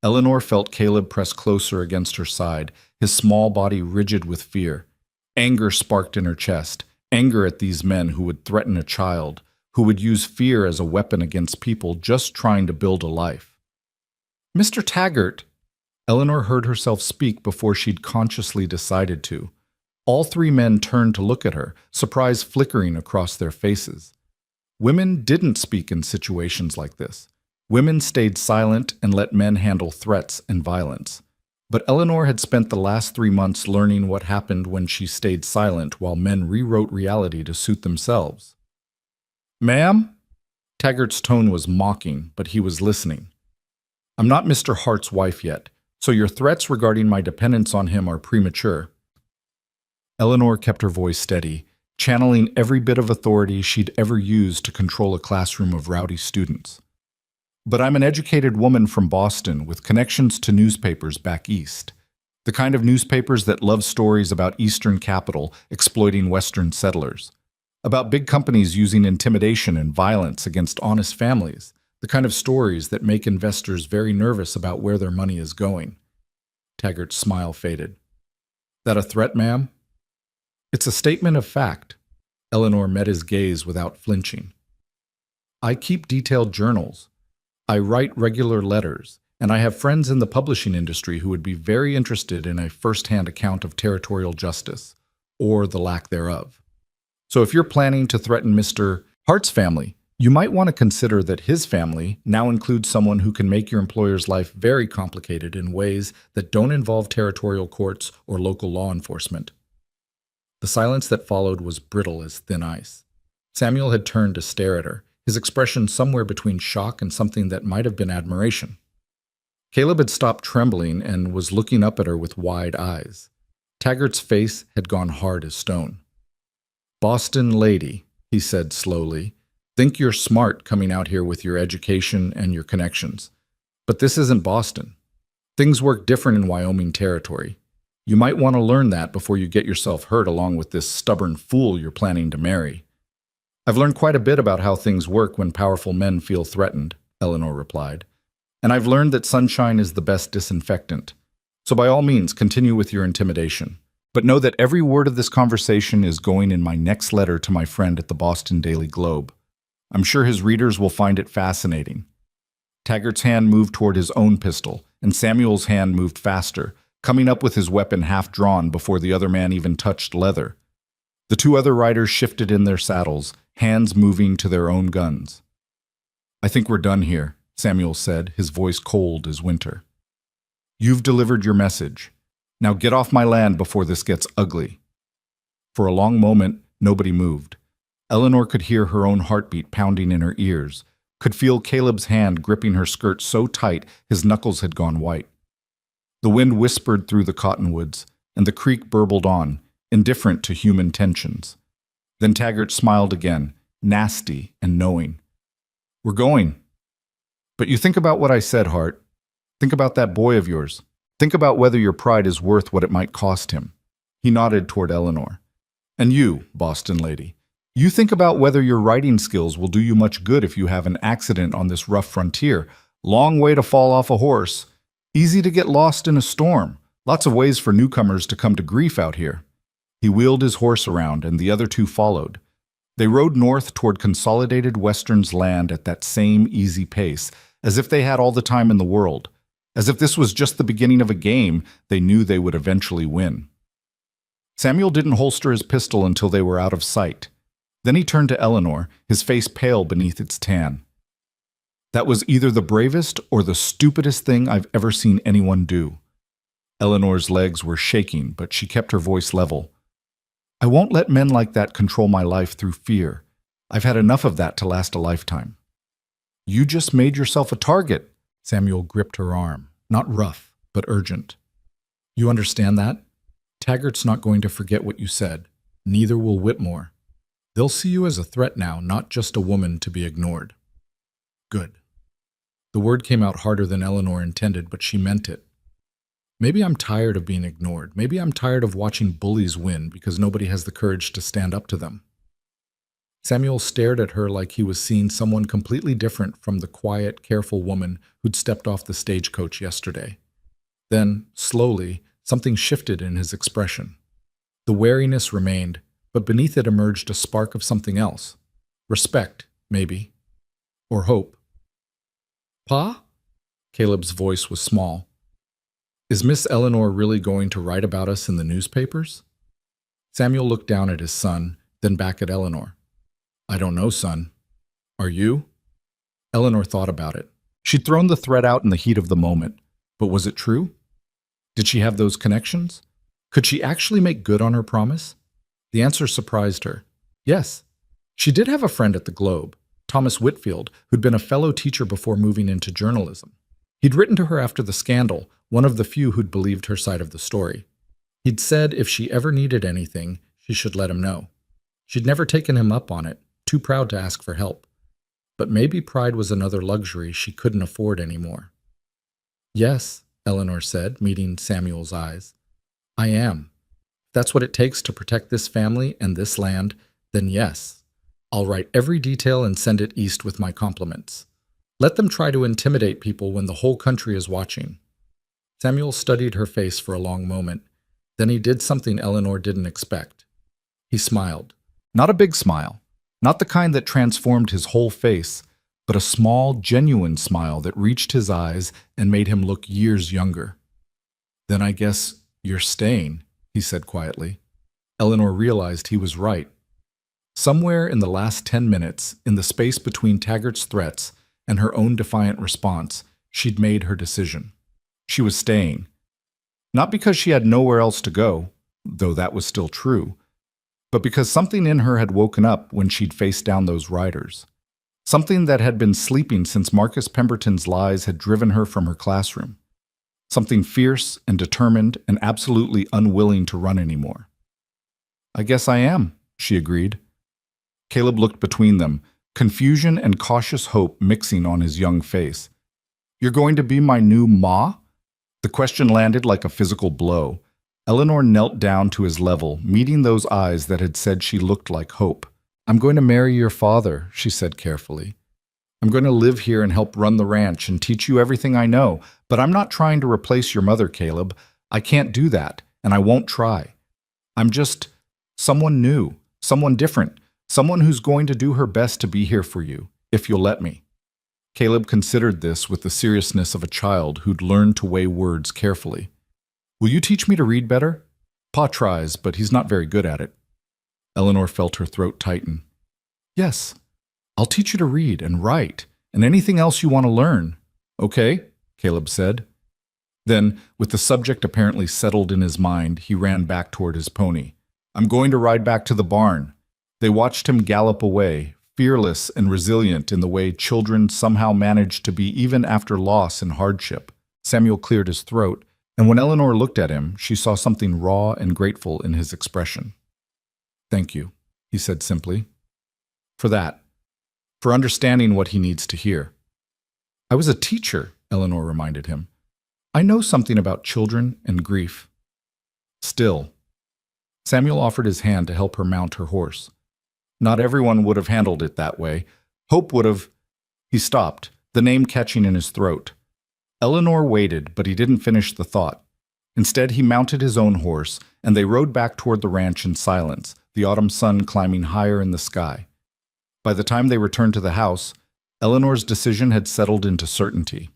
Eleanor felt Caleb press closer against her side, his small body rigid with fear. Anger sparked in her chest, anger at these men who would threaten a child, who would use fear as a weapon against people just trying to build a life. "Mr. Taggart," Eleanor heard herself speak before she'd consciously decided to. All 3 men turned to look at her, surprise flickering across their faces. Women didn't speak in situations like this. Women stayed silent and let men handle threats and violence. But Eleanor had spent the last 3 months learning what happened when she stayed silent while men rewrote reality to suit themselves. "Ma'am?" Taggart's tone was mocking, but he was listening. "I'm not Mr. Hart's wife yet, so your threats regarding my dependence on him are premature." Eleanor kept her voice steady, channeling every bit of authority she'd ever used to control a classroom of rowdy students. "But I'm an educated woman from Boston with connections to newspapers back east. The kind of newspapers that love stories about Eastern capital exploiting Western settlers. About big companies using intimidation and violence against honest families. The kind of stories that make investors very nervous about where their money is going." Taggart's smile faded. "That a threat, ma'am?" "It's a statement of fact." Eleanor met his gaze without flinching. "I keep detailed journals. I write regular letters, and I have friends in the publishing industry who would be very interested in a first-hand account of territorial justice, or the lack thereof. So if you're planning to threaten Mr. Hart's family, you might want to consider that his family now includes someone who can make your employer's life very complicated in ways that don't involve territorial courts or local law enforcement." The silence that followed was brittle as thin ice. Samuel had turned to stare at her, his expression somewhere between shock and something that might have been admiration. Caleb had stopped trembling and was looking up at her with wide eyes. Taggart's face had gone hard as stone. "Boston lady," he said slowly, "think you're smart coming out here with your education and your connections. But this isn't Boston. Things work different in Wyoming territory. You might want to learn that before you get yourself hurt along with this stubborn fool you're planning to marry." "I've learned quite a bit about how things work when powerful men feel threatened," Eleanor replied. "And I've learned that sunshine is the best disinfectant. So by all means, continue with your intimidation. But know that every word of this conversation is going in my next letter to my friend at the Boston Daily Globe. I'm sure his readers will find it fascinating. Taggart's hand moved toward his own pistol, and Samuel's hand moved faster, coming up with his weapon half drawn before the other man even touched leather. The two other riders shifted in their saddles, hands moving to their own guns. "I think we're done here," Samuel said, his voice cold as winter. "You've delivered your message. Now get off my land before this gets ugly." For a long moment, nobody moved. Eleanor could hear her own heartbeat pounding in her ears, could feel Caleb's hand gripping her skirt so tight his knuckles had gone white. The wind whispered through the cottonwoods, and the creek burbled on, indifferent to human tensions. Then Taggart smiled again, nasty and knowing. "We're going. But you think about what I said, Hart. Think about that boy of yours. Think about whether your pride is worth what it might cost him." He nodded toward Eleanor. "And you, Boston lady, you think about whether your riding skills will do you much good if you have an accident on this rough frontier. Long way to fall off a horse. Easy to get lost in a storm. Lots of ways for newcomers to come to grief out here." He wheeled his horse around, and the other two followed. They rode north toward Consolidated Western's land at that same easy pace, as if they had all the time in the world. As if this was just the beginning of a game they knew they would eventually win. Samuel didn't holster his pistol until they were out of sight. Then he turned to Eleanor, his face pale beneath its tan. "That was either the bravest or the stupidest thing I've ever seen anyone do." Eleanor's legs were shaking, but she kept her voice level. "I won't let men like that control my life through fear. I've had enough of that to last a lifetime." "You just made yourself a target." Samuel gripped her arm, not rough, but urgent. "You understand that? Taggart's not going to forget what you said. Neither will Whitmore. They'll see you as a threat now, not just a woman to be ignored." "Good." The word came out harder than Eleanor intended, but she meant it. "Maybe I'm tired of being ignored. Maybe I'm tired of watching bullies win because nobody has the courage to stand up to them." Samuel stared at her like he was seeing someone completely different from the quiet, careful woman who'd stepped off the stagecoach yesterday. Then, slowly, something shifted in his expression. The wariness remained, but beneath it emerged a spark of something else. Respect, maybe. Or hope. "Pa?" Caleb's voice was small. "Is Miss Eleanor really going to write about us in the newspapers?" Samuel looked down at his son, then back at Eleanor. "I don't know, son. Are you?" Eleanor thought about it. She'd thrown the threat out in the heat of the moment, but was it true? Did she have those connections? Could she actually make good on her promise? The answer surprised her. Yes. She did have a friend at the Globe, Thomas Whitfield, who'd been a fellow teacher before moving into journalism. He'd written to her after the scandal, one of the few who'd believed her side of the story. He'd said if she ever needed anything, she should let him know. She'd never taken him up on it, too proud to ask for help. But maybe pride was another luxury she couldn't afford anymore. "Yes," Eleanor said, meeting Samuel's eyes. "I am. If that's what it takes to protect this family and this land, then yes. I'll write every detail and send it east with my compliments. Let them try to intimidate people when the whole country is watching." Samuel studied her face for a long moment. Then he did something Eleanor didn't expect. He smiled. Not a big smile. Not the kind that transformed his whole face, but a small, genuine smile that reached his eyes and made him look years younger. "Then I guess you're staying," he said quietly. Eleanor realized he was right. Somewhere in the last 10 minutes, in the space between Taggart's threats and her own defiant response, she'd made her decision. She was staying. Not because she had nowhere else to go, though that was still true, but because something in her had woken up when she'd faced down those riders. Something that had been sleeping since Marcus Pemberton's lies had driven her from her classroom. Something fierce and determined and absolutely unwilling to run anymore. "I guess I am," she agreed. Caleb looked between them, confusion and cautious hope mixing on his young face. "You're going to be my new ma?" The question landed like a physical blow. Eleanor knelt down to his level, meeting those eyes that had said she looked like hope. "I'm going to marry your father," she said carefully. "I'm going to live here and help run the ranch and teach you everything I know, but I'm not trying to replace your mother, Caleb. I can't do that, and I won't try. I'm just someone new, someone different, someone who's going to do her best to be here for you, if you'll let me." Caleb considered this with the seriousness of a child who'd learned to weigh words carefully. "Will you teach me to read better? Pa tries, but he's not very good at it." Eleanor felt her throat tighten. "Yes, I'll teach you to read and write, and anything else you want to learn." "Okay," Caleb said. Then, with the subject apparently settled in his mind, he ran back toward his pony. "I'm going to ride back to the barn." They watched him gallop away, fearless and resilient in the way children somehow manage to be even after loss and hardship. Samuel cleared his throat, and when Eleanor looked at him, she saw something raw and grateful in his expression. "Thank you," he said simply. "For that. For understanding what he needs to hear." "I was a teacher," Eleanor reminded him. "I know something about children and grief." "Still." Samuel offered his hand to help her mount her horse. Not everyone would have handled it that way. Hope would have. He stopped, the name catching in his throat. Eleanor waited, but he didn't finish the thought. Instead, he mounted his own horse, and they rode back toward the ranch in silence, the autumn sun climbing higher in the sky. By the time they returned to the house, Eleanor's decision had settled into certainty.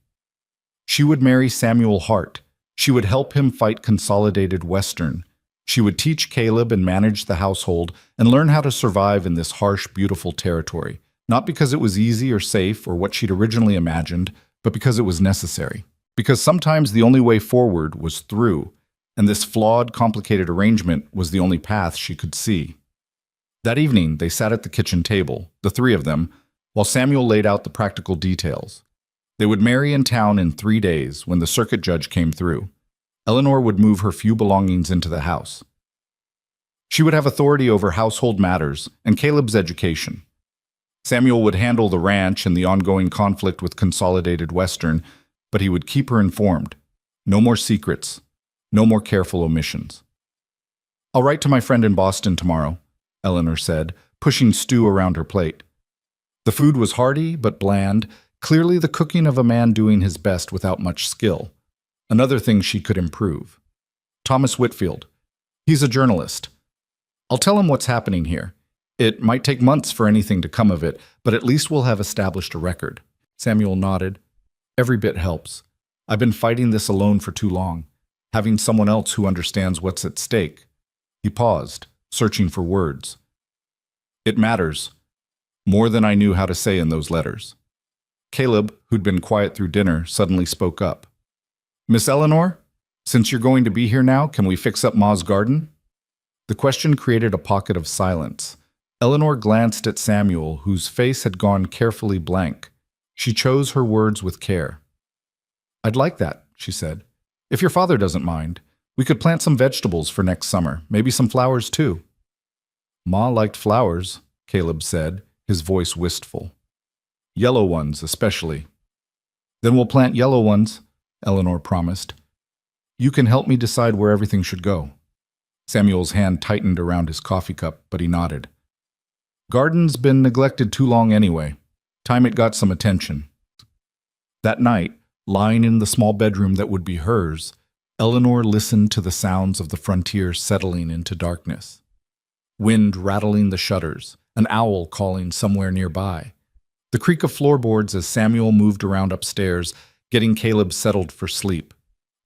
She would marry Samuel Hart. She would help him fight Consolidated Western. She would teach Caleb and manage the household and learn how to survive in this harsh, beautiful territory, not because it was easy or safe or what she'd originally imagined, but because it was necessary. Because sometimes the only way forward was through, and this flawed, complicated arrangement was the only path she could see. That evening, they sat at the kitchen table, the three of them, while Samuel laid out the practical details. They would marry in town in 3 days when the circuit judge came through. Eleanor would move her few belongings into the house. She would have authority over household matters and Caleb's education. Samuel would handle the ranch and the ongoing conflict with Consolidated Western, but he would keep her informed. No more secrets. No more careful omissions. "I'll write to my friend in Boston tomorrow," Eleanor said, pushing stew around her plate. The food was hearty but bland, clearly the cooking of a man doing his best without much skill. Another thing she could improve. "Thomas Whitfield. He's a journalist. I'll tell him what's happening here. It might take months for anything to come of it, but at least we'll have established a record." Samuel nodded. "Every bit helps. I've been fighting this alone for too long. Having someone else who understands what's at stake." He paused, searching for words. "It matters. More than I knew how to say in those letters." Caleb, who'd been quiet through dinner, suddenly spoke up. "Miss Eleanor, since you're going to be here now, can we fix up Ma's garden?" The question created a pocket of silence. Eleanor glanced at Samuel, whose face had gone carefully blank. She chose her words with care. "I'd like that," she said. "If your father doesn't mind, we could plant some vegetables for next summer, maybe some flowers too." "Ma liked flowers," Caleb said, his voice wistful. "Yellow ones, especially." "Then we'll plant yellow ones," Eleanor promised. "You can help me decide where everything should go." Samuel's hand tightened around his coffee cup, but he nodded. "Garden's been neglected too long anyway. Time it got some attention." That night, lying in the small bedroom that would be hers, Eleanor listened to the sounds of the frontier settling into darkness. Wind rattling the shutters, an owl calling somewhere nearby. The creak of floorboards as Samuel moved around upstairs, getting Caleb settled for sleep.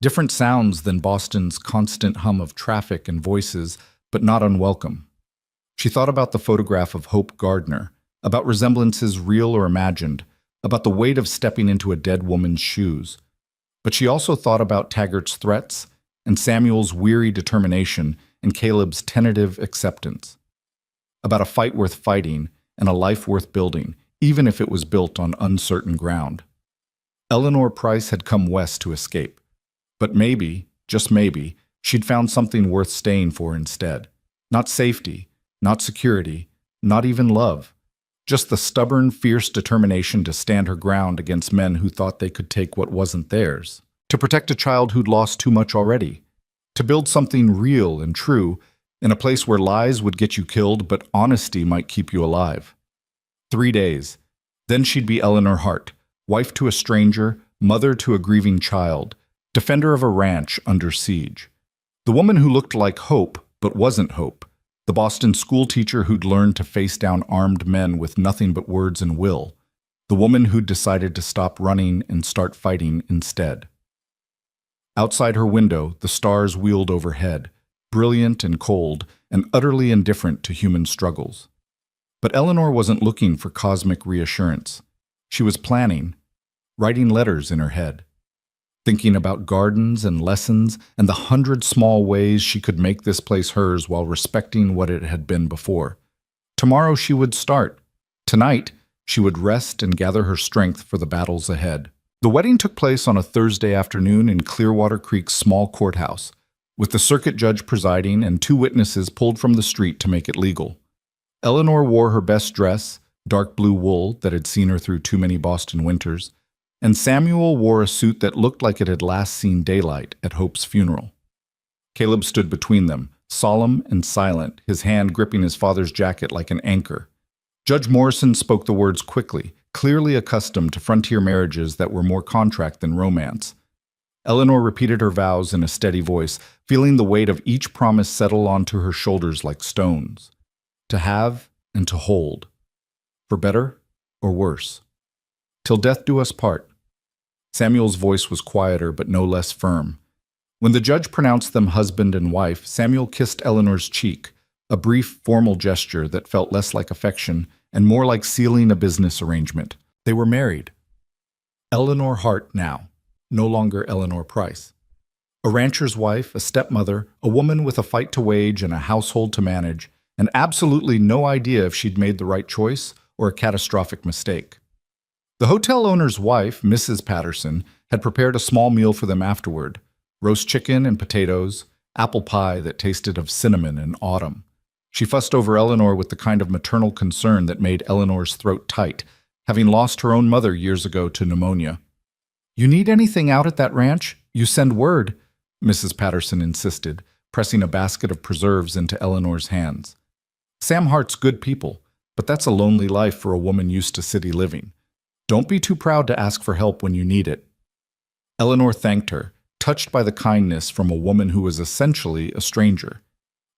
Different sounds than Boston's constant hum of traffic and voices, but not unwelcome. She thought about the photograph of Hope Gardner, about resemblances real or imagined, about the weight of stepping into a dead woman's shoes. But she also thought about Taggart's threats and Samuel's weary determination and Caleb's tentative acceptance. About a fight worth fighting and a life worth building, even if it was built on uncertain ground. Eleanor Price had come west to escape. But maybe, just maybe, she'd found something worth staying for instead. Not safety, not security, not even love. Just the stubborn, fierce determination to stand her ground against men who thought they could take what wasn't theirs. To protect a child who'd lost too much already. To build something real and true in a place where lies would get you killed, but honesty might keep you alive. 3 days. Then she'd be Eleanor Hart, wife to a stranger, mother to a grieving child, defender of a ranch under siege. The woman who looked like hope, but wasn't Hope, the Boston schoolteacher who'd learned to face down armed men with nothing but words and will, the woman who'd decided to stop running and start fighting instead. Outside her window, the stars wheeled overhead, brilliant and cold and utterly indifferent to human struggles. But Eleanor wasn't looking for cosmic reassurance. She was planning, writing letters in her head, thinking about gardens and lessons and the 100 small ways she could make this place hers while respecting what it had been before. Tomorrow she would start. Tonight, she would rest and gather her strength for the battles ahead. The wedding took place on a Thursday afternoon in Clearwater Creek's small courthouse, with the circuit judge presiding and 2 witnesses pulled from the street to make it legal. Eleanor wore her best dress, dark blue wool that had seen her through too many Boston winters, and Samuel wore a suit that looked like it had last seen daylight at Hope's funeral. Caleb stood between them, solemn and silent, his hand gripping his father's jacket like an anchor. Judge Morrison spoke the words quickly, clearly accustomed to frontier marriages that were more contract than romance. Eleanor repeated her vows in a steady voice, feeling the weight of each promise settle onto her shoulders like stones. To have and to hold, for better or worse. Till death do us part. Samuel's voice was quieter but no less firm. When the judge pronounced them husband and wife, Samuel kissed Eleanor's cheek, a brief, formal gesture that felt less like affection and more like sealing a business arrangement. They were married. Eleanor Hart now, no longer Eleanor Price. A rancher's wife, a stepmother, a woman with a fight to wage and a household to manage, and absolutely no idea if she'd made the right choice or a catastrophic mistake. The hotel owner's wife, Mrs. Patterson, had prepared a small meal for them afterward: roast chicken and potatoes, apple pie that tasted of cinnamon and autumn. She fussed over Eleanor with the kind of maternal concern that made Eleanor's throat tight, having lost her own mother years ago to pneumonia. "You need anything out at that ranch? You send word," Mrs. Patterson insisted, pressing a basket of preserves into Eleanor's hands. "Sam Hart's good people, but that's a lonely life for a woman used to city living. Don't be too proud to ask for help when you need it." Eleanor thanked her, touched by the kindness from a woman who was essentially a stranger.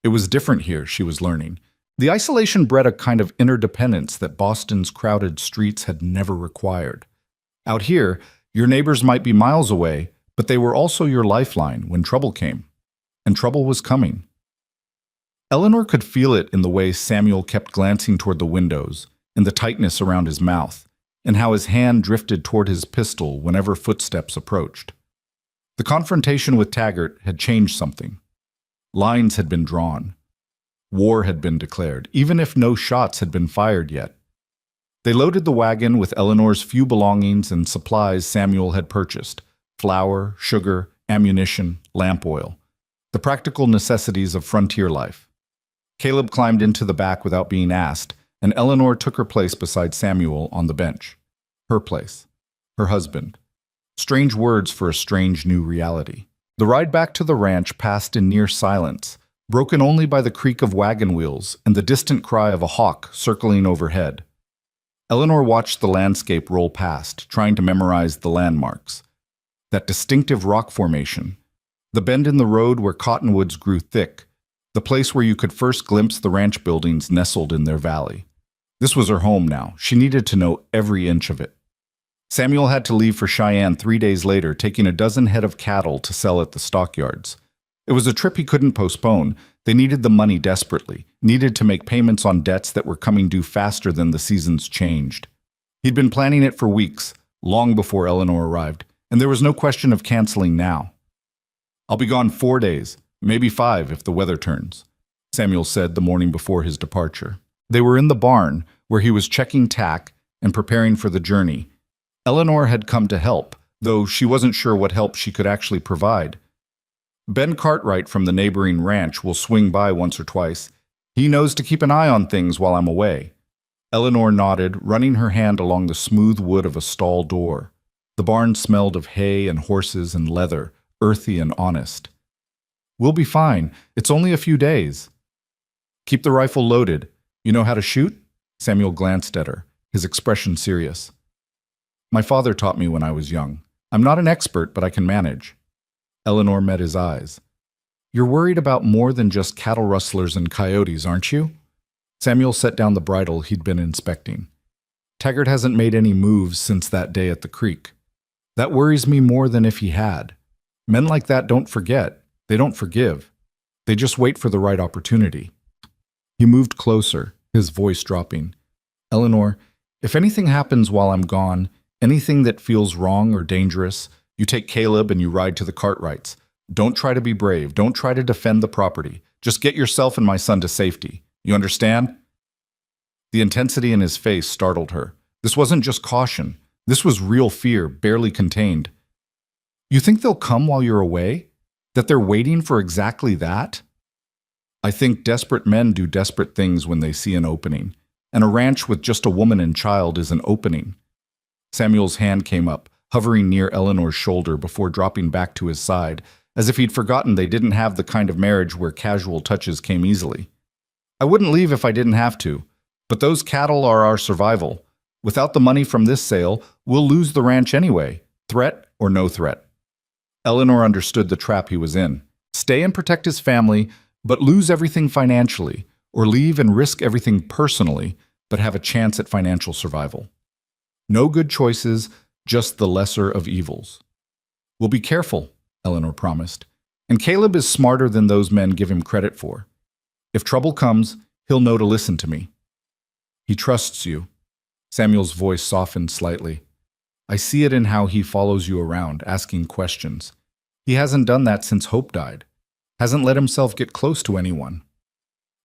It was different here, she was learning. The isolation bred a kind of interdependence that Boston's crowded streets had never required. Out here, your neighbors might be miles away, but they were also your lifeline when trouble came. And trouble was coming. Eleanor could feel it in the way Samuel kept glancing toward the windows, in the tightness around his mouth, and how his hand drifted toward his pistol whenever footsteps approached. The confrontation with Taggart had changed something. Lines had been drawn. War had been declared, even if no shots had been fired yet. They loaded the wagon with Eleanor's few belongings and supplies Samuel had purchased: flour, sugar, ammunition, lamp oil, the practical necessities of frontier life. Caleb climbed into the back without being asked, and Eleanor took her place beside Samuel on the bench. Her place. Her husband. Strange words for a strange new reality. The ride back to the ranch passed in near silence, broken only by the creak of wagon wheels and the distant cry of a hawk circling overhead. Eleanor watched the landscape roll past, trying to memorize the landmarks. That distinctive rock formation, the bend in the road where cottonwoods grew thick, the place where you could first glimpse the ranch buildings nestled in their valley. This was her home now. She needed to know every inch of it. Samuel had to leave for Cheyenne 3 days later, taking a dozen head of cattle to sell at the stockyards. It was a trip he couldn't postpone. They needed the money desperately, needed to make payments on debts that were coming due faster than the seasons changed. He'd been planning it for weeks, long before Eleanor arrived, and there was no question of canceling now. "I'll be gone 4 days, maybe 5 if the weather turns," Samuel said the morning before his departure. They were in the barn, where he was checking tack and preparing for the journey. Eleanor had come to help, though she wasn't sure what help she could actually provide. "Ben Cartwright from the neighboring ranch will swing by once or twice. He knows to keep an eye on things while I'm away." Eleanor nodded, running her hand along the smooth wood of a stall door. The barn smelled of hay and horses and leather, earthy and honest. "We'll be fine. It's only a few days." "Keep the rifle loaded. You know how to shoot?" Samuel glanced at her, his expression serious. "My father taught me when I was young. I'm not an expert, but I can manage." Eleanor met his eyes. You're worried about more than just cattle rustlers and coyotes, aren't you? Samuel set down the bridle he'd been inspecting. Taggart hasn't made any moves since that day at the creek. That worries me more than if he had. Men like that don't forget. They don't forgive. They just wait for the right opportunity. He moved closer, his voice dropping. Eleanor, if anything happens while I'm gone, anything that feels wrong or dangerous, you take Caleb and you ride to the Cartwrights. Don't try to be brave. Don't try to defend the property. Just get yourself and my son to safety. You understand? The intensity in his face startled her. This wasn't just caution. This was real fear, barely contained. You think they'll come while you're away? That they're waiting for exactly that? I think desperate men do desperate things when they see an opening. And a ranch with just a woman and child is an opening. Samuel's hand came up, hovering near Eleanor's shoulder before dropping back to his side, as if he'd forgotten they didn't have the kind of marriage where casual touches came easily. I wouldn't leave if I didn't have to, but those cattle are our survival. Without the money from this sale, we'll lose the ranch anyway, threat or no threat. Eleanor understood the trap he was in. Stay and protect his family, but lose everything financially, or leave and risk everything personally, but have a chance at financial survival. No good choices, just the lesser of evils. We'll be careful, Eleanor promised, and Caleb is smarter than those men give him credit for. If trouble comes, he'll know to listen to me. He trusts you. Samuel's voice softened slightly. I see it in how he follows you around, asking questions. He hasn't done that since Hope died. Hasn't let himself get close to anyone.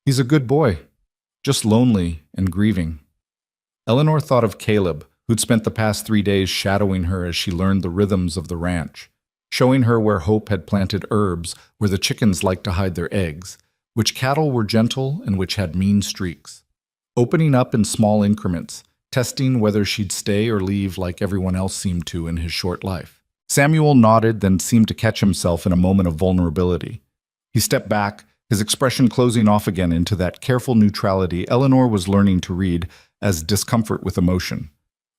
He's a good boy, just lonely and grieving. Eleanor thought of Caleb, who'd spent the past 3 days shadowing her as she learned the rhythms of the ranch, showing her where Hope had planted herbs where the chickens liked to hide their eggs, which cattle were gentle and which had mean streaks. Opening up in small increments, testing whether she'd stay or leave like everyone else seemed to in his short life. Samuel nodded, then seemed to catch himself in a moment of vulnerability. He stepped back, his expression closing off again into that careful neutrality Eleanor was learning to read as discomfort with emotion.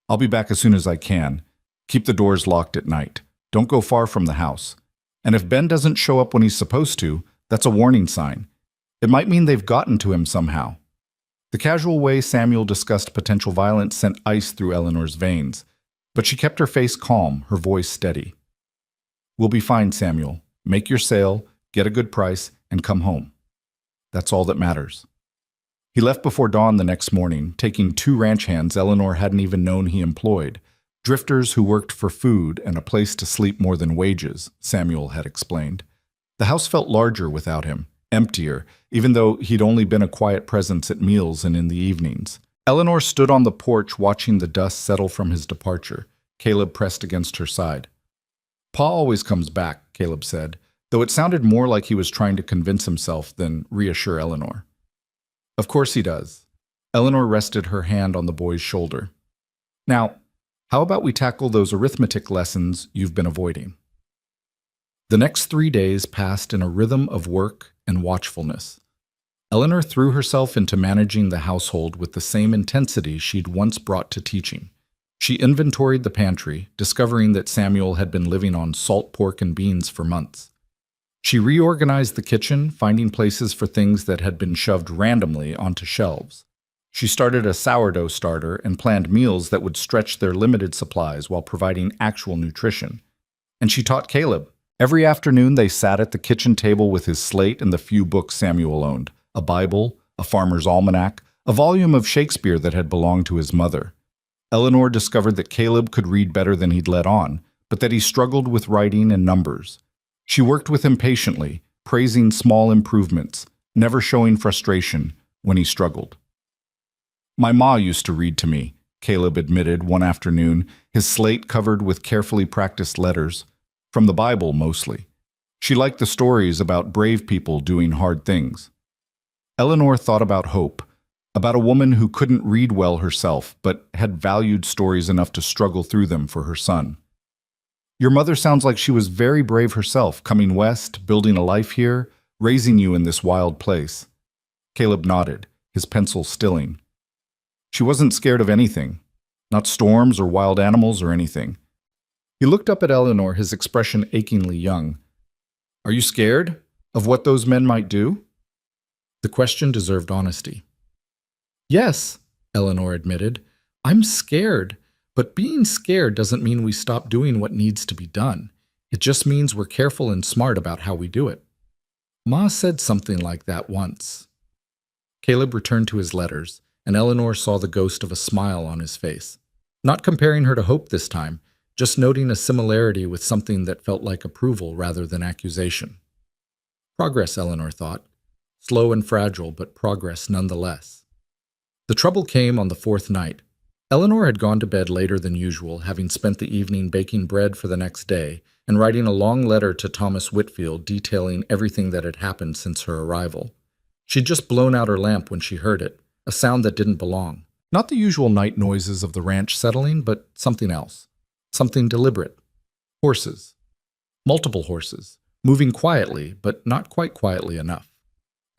I'll be back as soon as I can. Keep the doors locked at night. Don't go far from the house. And if Ben doesn't show up when he's supposed to, that's a warning sign. It might mean they've gotten to him somehow. The casual way Samuel discussed potential violence sent ice through Eleanor's veins, but she kept her face calm, her voice steady. We'll be fine, Samuel. Make your sale, get a good price, and come home. That's all that matters. He left before dawn the next morning, taking 2 ranch hands Eleanor hadn't even known he employed, drifters who worked for food and a place to sleep more than wages, Samuel had explained. The house felt larger without him, emptier, even though he'd only been a quiet presence at meals and in the evenings. Eleanor stood on the porch watching the dust settle from his departure, Caleb pressed against her side. Pa always comes back, Caleb said, though it sounded more like he was trying to convince himself than reassure Eleanor. Of course he does. Eleanor rested her hand on the boy's shoulder. Now, how about we tackle those arithmetic lessons you've been avoiding? The next 3 days passed in a rhythm of work and watchfulness. Eleanor threw herself into managing the household with the same intensity she'd once brought to teaching. She inventoried the pantry, discovering that Samuel had been living on salt pork and beans for months. She reorganized the kitchen, finding places for things that had been shoved randomly onto shelves. She started a sourdough starter and planned meals that would stretch their limited supplies while providing actual nutrition. And she taught Caleb. Every afternoon they sat at the kitchen table with his slate and the few books Samuel owned, a Bible, a farmer's almanac, a volume of Shakespeare that had belonged to his mother. Eleanor discovered that Caleb could read better than he'd let on, but that he struggled with writing and numbers. She worked with him patiently, praising small improvements, never showing frustration when he struggled. My ma used to read to me, Caleb admitted one afternoon, his slate covered with carefully practiced letters, from the Bible mostly. She liked the stories about brave people doing hard things. Eleanor thought about Hope, about a woman who couldn't read well herself but had valued stories enough to struggle through them for her son. Your mother sounds like she was very brave herself, coming west, building a life here, raising you in this wild place. Caleb nodded, his pencil stilling. She wasn't scared of anything, not storms or wild animals or anything. He looked up at Eleanor, his expression achingly young. Are you scared? Of what those men might do? The question deserved honesty. Yes, Eleanor admitted. I'm scared, but being scared doesn't mean we stop doing what needs to be done. It just means we're careful and smart about how we do it. Ma said something like that once. Caleb returned to his letters, and Eleanor saw the ghost of a smile on his face. Not comparing her to Hope this time, just noting a similarity with something that felt like approval rather than accusation. Progress, Eleanor thought. Slow and fragile, but progress nonetheless. The trouble came on the fourth night. Eleanor had gone to bed later than usual, having spent the evening baking bread for the next day and writing a long letter to Thomas Whitfield detailing everything that had happened since her arrival. She'd just blown out her lamp when she heard it, a sound that didn't belong. Not the usual night noises of the ranch settling, but something else. Something deliberate. Horses. Multiple horses, moving quietly, but not quite quietly enough.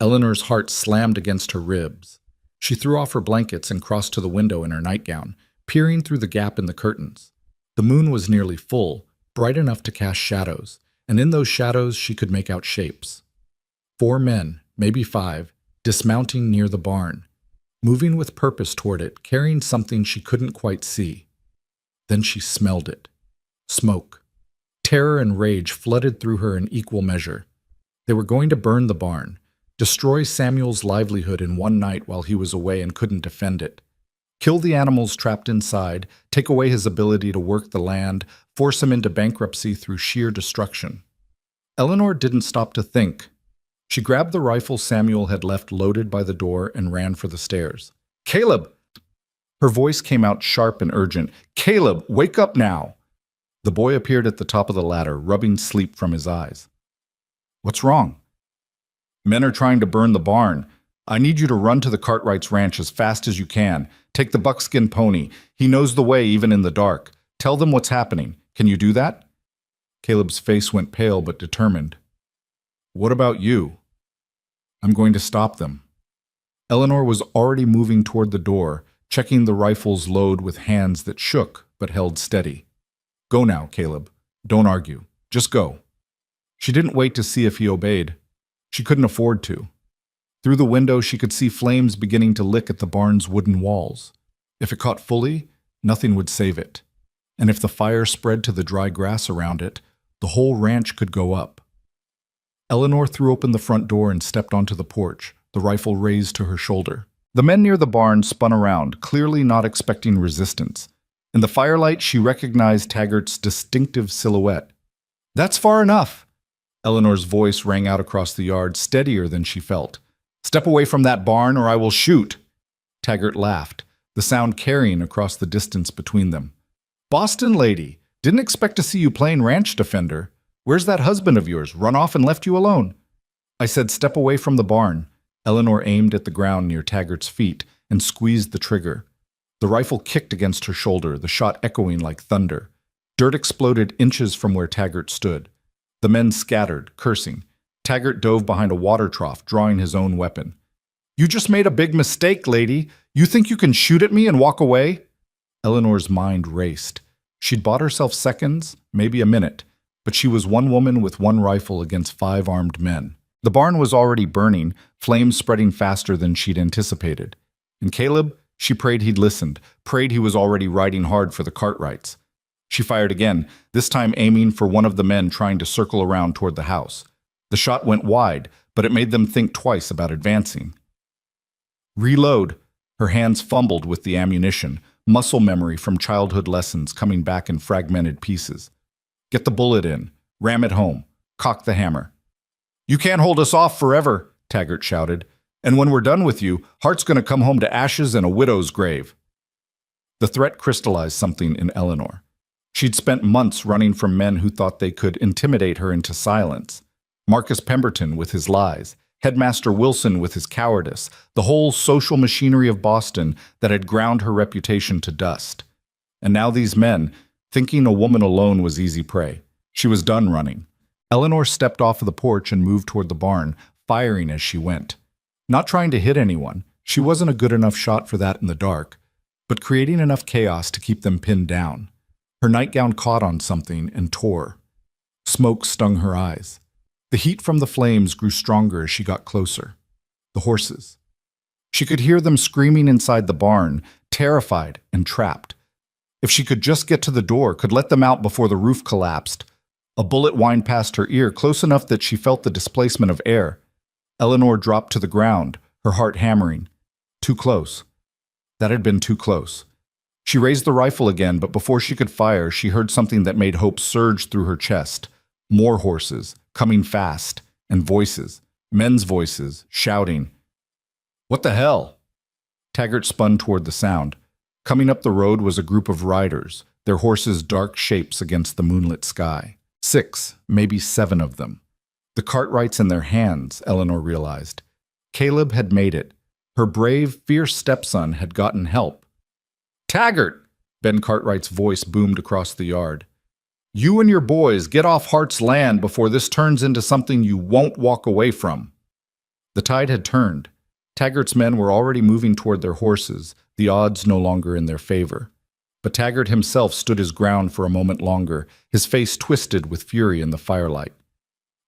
Eleanor's heart slammed against her ribs. She threw off her blankets and crossed to the window in her nightgown, peering through the gap in the curtains. The moon was nearly full, bright enough to cast shadows, and in those shadows she could make out shapes. 4 men, maybe 5, dismounting near the barn, moving with purpose toward it, carrying something she couldn't quite see. Then she smelled it. Smoke. Terror and rage flooded through her in equal measure. They were going to burn the barn, destroy Samuel's livelihood in one night while he was away and couldn't defend it. Kill the animals trapped inside, take away his ability to work the land, force him into bankruptcy through sheer destruction. Eleanor didn't stop to think. She grabbed the rifle Samuel had left loaded by the door and ran for the stairs. "Caleb!" Her voice came out sharp and urgent. "Caleb, wake up now!" The boy appeared at the top of the ladder, rubbing sleep from his eyes. "What's wrong?" "Men are trying to burn the barn. I need you to run to the Cartwright's ranch as fast as you can. Take the buckskin pony. He knows the way even in the dark. Tell them what's happening. Can you do that?" Caleb's face went pale but determined. "What about you?" "I'm going to stop them." Eleanor was already moving toward the door, checking the rifle's load with hands that shook but held steady. "Go now, Caleb. Don't argue. Just go." She didn't wait to see if he obeyed. She couldn't afford to. Through the window, she could see flames beginning to lick at the barn's wooden walls. If it caught fully, nothing would save it. And if the fire spread to the dry grass around it, the whole ranch could go up. Eleanor threw open the front door and stepped onto the porch, the rifle raised to her shoulder. The men near the barn spun around, clearly not expecting resistance. In the firelight, she recognized Taggart's distinctive silhouette. "That's far enough!" Eleanor's voice rang out across the yard, steadier than she felt. "Step away from that barn or I will shoot!" Taggart laughed, the sound carrying across the distance between them. "Boston lady! Didn't expect to see you playing ranch defender. Where's that husband of yours? Run off and left you alone?" "I said step away from the barn." Eleanor aimed at the ground near Taggart's feet and squeezed the trigger. The rifle kicked against her shoulder, the shot echoing like thunder. Dirt exploded inches from where Taggart stood. The men scattered, cursing. Taggart dove behind a water trough, drawing his own weapon. "You just made a big mistake, lady. You think you can shoot at me and walk away?" Eleanor's mind raced. She'd bought herself seconds, maybe a minute, but she was one woman with one rifle against 5 armed men. The barn was already burning, flames spreading faster than she'd anticipated. And Caleb, she prayed he'd listened, prayed he was already riding hard for the Cartwrights. She fired again, this time aiming for one of the men trying to circle around toward the house. The shot went wide, but it made them think twice about advancing. "Reload." Her hands fumbled with the ammunition, muscle memory from childhood lessons coming back in fragmented pieces. "Get the bullet in. Ram it home. Cock the hammer." "You can't hold us off forever," Taggart shouted. "And when we're done with you, Hart's going to come home to ashes and a widow's grave." The threat crystallized something in Eleanor. She'd spent months running from men who thought they could intimidate her into silence. Marcus Pemberton with his lies, Headmaster Wilson with his cowardice, the whole social machinery of Boston that had ground her reputation to dust. And now these men, thinking a woman alone was easy prey. She was done running. Eleanor stepped off of the porch and moved toward the barn, firing as she went. Not trying to hit anyone, she wasn't a good enough shot for that in the dark, but creating enough chaos to keep them pinned down. Her nightgown caught on something and tore. Smoke stung her eyes. The heat from the flames grew stronger as she got closer. The horses. She could hear them screaming inside the barn, terrified and trapped. If she could just get to the door, could let them out before the roof collapsed. A bullet whined past her ear, close enough that she felt the displacement of air. Eleanor dropped to the ground, her heart hammering. Too close. That had been too close. She raised the rifle again, but before she could fire, she heard something that made hope surge through her chest. More horses, coming fast, and voices, men's voices, shouting. What the hell? Taggart spun toward the sound. Coming up the road was a group of riders, their horses dark shapes against the moonlit sky. 6, maybe 7 of them. The Cartwrights in their hands, Eleanor realized. Caleb had made it. Her brave, fierce stepson had gotten help. Taggart! Ben Cartwright's voice boomed across the yard. You and your boys get off Hart's land before this turns into something you won't walk away from. The tide had turned. Taggart's men were already moving toward their horses, the odds no longer in their favor. But Taggart himself stood his ground for a moment longer, his face twisted with fury in the firelight.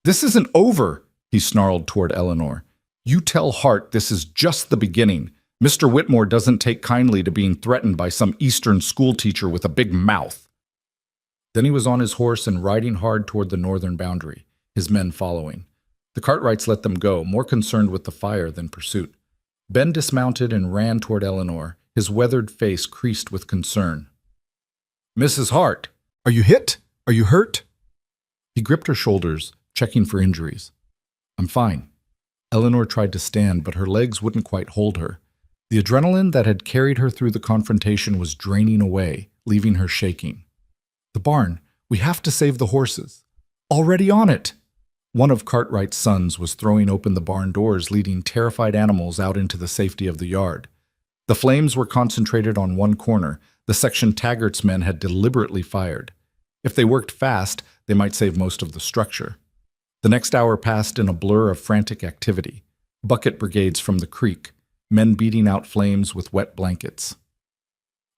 This isn't over, he snarled toward Eleanor. You tell Hart this is just the beginning. Mr. Whitmore doesn't take kindly to being threatened by some Eastern schoolteacher with a big mouth. Then he was on his horse and riding hard toward the northern boundary, his men following. The Cartwrights let them go, more concerned with the fire than pursuit. Ben dismounted and ran toward Eleanor, his weathered face creased with concern. Mrs. Hart, are you hit? Are you hurt? He gripped her shoulders, checking for injuries. I'm fine. Eleanor tried to stand, but her legs wouldn't quite hold her. The adrenaline that had carried her through the confrontation was draining away, leaving her shaking. The barn. We have to save the horses. Already on it. One of Cartwright's sons was throwing open the barn doors, leading terrified animals out into the safety of the yard. The flames were concentrated on one corner, the section Taggart's men had deliberately fired. If they worked fast, they might save most of the structure. The next hour passed in a blur of frantic activity. Bucket brigades from the creek, men beating out flames with wet blankets.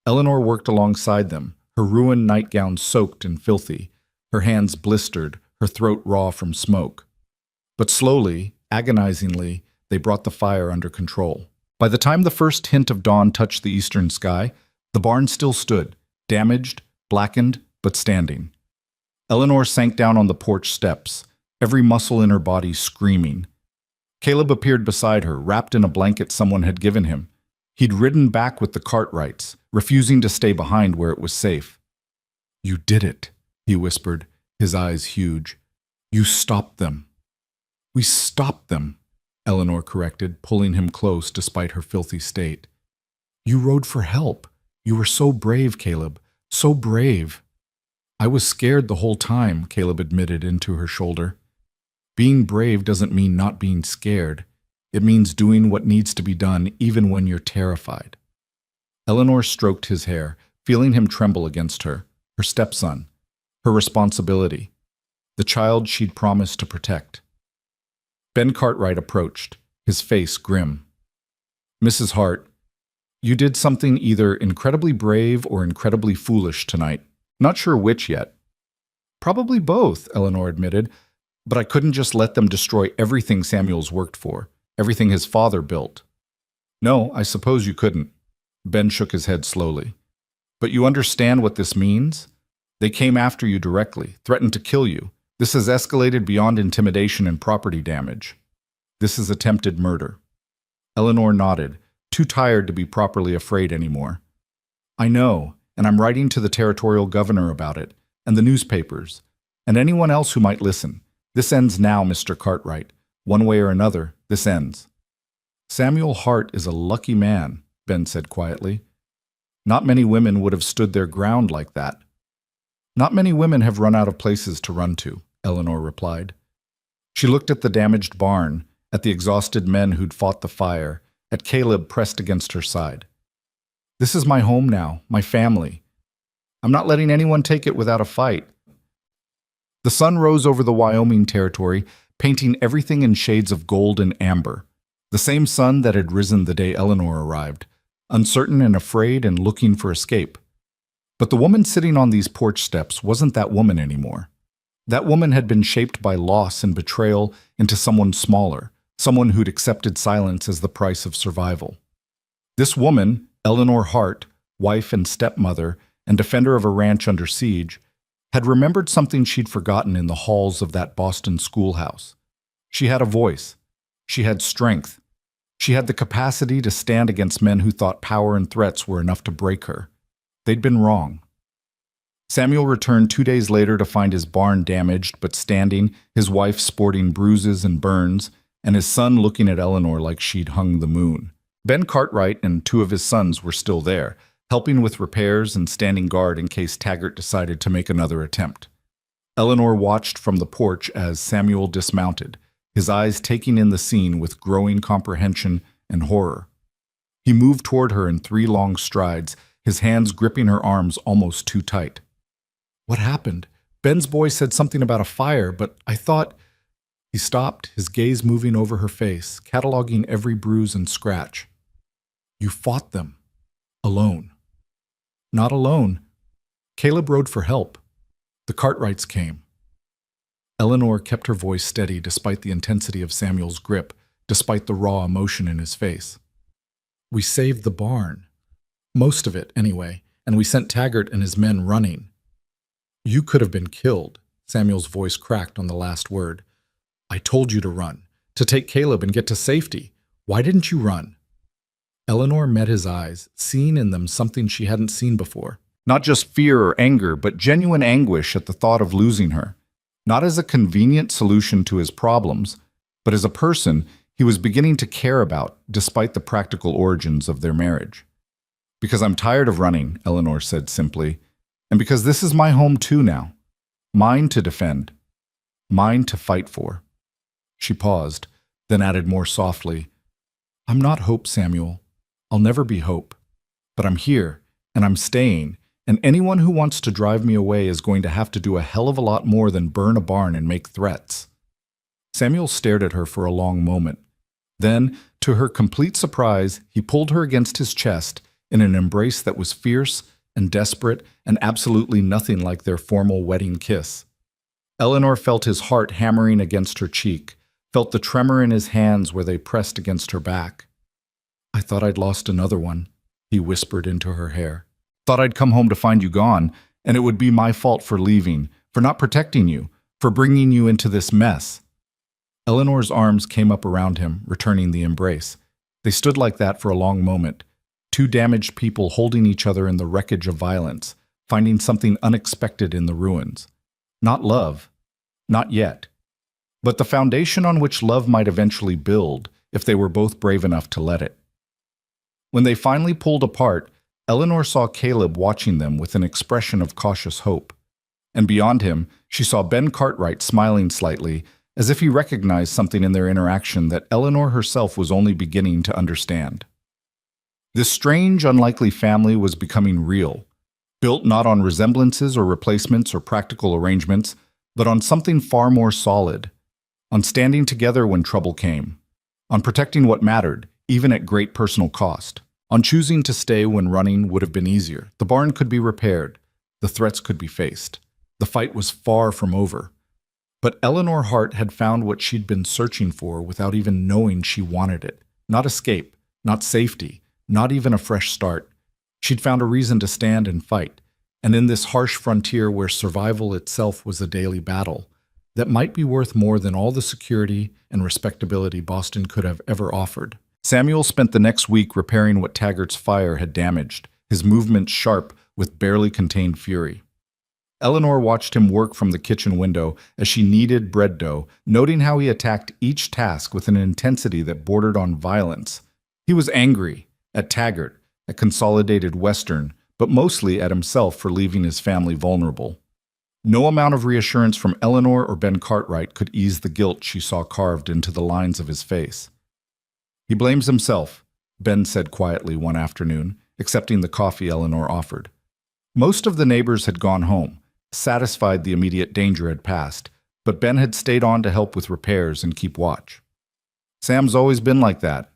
Eleanor worked alongside them, her ruined nightgown soaked and filthy, her hands blistered, her throat raw from smoke. But slowly, agonizingly, they brought the fire under control. By the time the first hint of dawn touched the eastern sky, the barn still stood, damaged, blackened, but standing. Eleanor sank down on the porch steps, every muscle in her body screaming. Caleb appeared beside her, wrapped in a blanket someone had given him. He'd ridden back with the Cartwrights, refusing to stay behind where it was safe. You did it, he whispered, his eyes huge. You stopped them. We stopped them, Eleanor corrected, pulling him close despite her filthy state. You rode for help. You were so brave, Caleb, so brave. I was scared the whole time, Caleb admitted into her shoulder. Being brave doesn't mean not being scared. It means doing what needs to be done even when you're terrified. Eleanor stroked his hair, feeling him tremble against her stepson, her responsibility, the child she'd promised to protect. Ben Cartwright approached, his face grim. Mrs. Hart, you did something either incredibly brave or incredibly foolish tonight. Not sure which yet. Probably both, Eleanor admitted, but I couldn't just let them destroy everything Samuel's worked for, everything his father built. No, I suppose you couldn't. Ben shook his head slowly. But you understand what this means? They came after you directly, threatened to kill you. This has escalated beyond intimidation and property damage. This is attempted murder. Eleanor nodded, too tired to be properly afraid anymore. I know, and I'm writing to the territorial governor about it, and the newspapers, and anyone else who might listen. This ends now, Mr. Cartwright. One way or another, this ends. Samuel Hart is a lucky man, Ben said quietly. Not many women would have stood their ground like that. Not many women have run out of places to run to, Eleanor replied. She looked at the damaged barn, at the exhausted men who'd fought the fire, at Caleb pressed against her side. This is my home now, my family. I'm not letting anyone take it without a fight. The sun rose over the Wyoming territory, painting everything in shades of gold and amber, the same sun that had risen the day Eleanor arrived, uncertain and afraid and looking for escape. But the woman sitting on these porch steps wasn't that woman anymore. That woman had been shaped by loss and betrayal into someone smaller, someone who'd accepted silence as the price of survival. This woman, Eleanor Hart, wife and stepmother, and defender of a ranch under siege, had remembered something she'd forgotten in the halls of that Boston schoolhouse. She had a voice. She had strength. She had the capacity to stand against men who thought power and threats were enough to break her. They'd been wrong. Samuel returned 2 days later to find his barn damaged but standing, his wife sporting bruises and burns, and his son looking at Eleanor like she'd hung the moon. Ben Cartwright and 2 of his sons were still there, helping with repairs and standing guard in case Taggart decided to make another attempt. Eleanor watched from the porch as Samuel dismounted, his eyes taking in the scene with growing comprehension and horror. He moved toward her in 3 long strides, his hands gripping her arms almost too tight. "What happened? Ben's boy said something about a fire, but I thought—" He stopped, his gaze moving over her face, cataloging every bruise and scratch. "You fought them. Alone." "Not alone. Caleb rode for help. The Cartwrights came." Eleanor kept her voice steady despite the intensity of Samuel's grip, despite the raw emotion in his face. "We saved the barn. Most of it, anyway, and we sent Taggart and his men running." "You could have been killed," Samuel's voice cracked on the last word. "I told you to run, to take Caleb and get to safety. Why didn't you run?" Eleanor met his eyes, seeing in them something she hadn't seen before. Not just fear or anger, but genuine anguish at the thought of losing her. Not as a convenient solution to his problems, but as a person he was beginning to care about, despite the practical origins of their marriage. "Because I'm tired of running," Eleanor said simply, "and because this is my home too now. Mine to defend. Mine to fight for." She paused, then added more softly, "I'm not Hope, Samuel. I'll never be Hope. But I'm here, and I'm staying, and anyone who wants to drive me away is going to have to do a hell of a lot more than burn a barn and make threats." Samuel stared at her for a long moment. Then, to her complete surprise, he pulled her against his chest in an embrace that was fierce and desperate and absolutely nothing like their formal wedding kiss. Eleanor felt his heart hammering against her cheek, felt the tremor in his hands where they pressed against her back. "I thought I'd lost another one," he whispered into her hair. "Thought I'd come home to find you gone, and it would be my fault for leaving, for not protecting you, for bringing you into this mess." Eleanor's arms came up around him, returning the embrace. They stood like that for a long moment, 2 damaged people holding each other in the wreckage of violence, finding something unexpected in the ruins. Not love. Not yet. But the foundation on which love might eventually build, if they were both brave enough to let it. When they finally pulled apart, Eleanor saw Caleb watching them with an expression of cautious hope. And beyond him, she saw Ben Cartwright smiling slightly, as if he recognized something in their interaction that Eleanor herself was only beginning to understand. This strange, unlikely family was becoming real, built not on resemblances or replacements or practical arrangements, but on something far more solid, on standing together when trouble came, on protecting what mattered, even at great personal cost, on choosing to stay when running would have been easier. The barn could be repaired, the threats could be faced. The fight was far from over. But Eleanor Hart had found what she'd been searching for without even knowing she wanted it. Not escape, not safety, not even a fresh start. She'd found a reason to stand and fight, and in this harsh frontier where survival itself was a daily battle, that might be worth more than all the security and respectability Boston could have ever offered. Samuel spent the next week repairing what Taggart's fire had damaged, his movements sharp with barely contained fury. Eleanor watched him work from the kitchen window as she kneaded bread dough, noting how he attacked each task with an intensity that bordered on violence. He was angry at Taggart, at Consolidated Western, but mostly at himself for leaving his family vulnerable. No amount of reassurance from Eleanor or Ben Cartwright could ease the guilt she saw carved into the lines of his face. "He blames himself," Ben said quietly one afternoon, accepting the coffee Eleanor offered. Most of the neighbors had gone home, satisfied the immediate danger had passed, but Ben had stayed on to help with repairs and keep watch. "Sam's always been like that.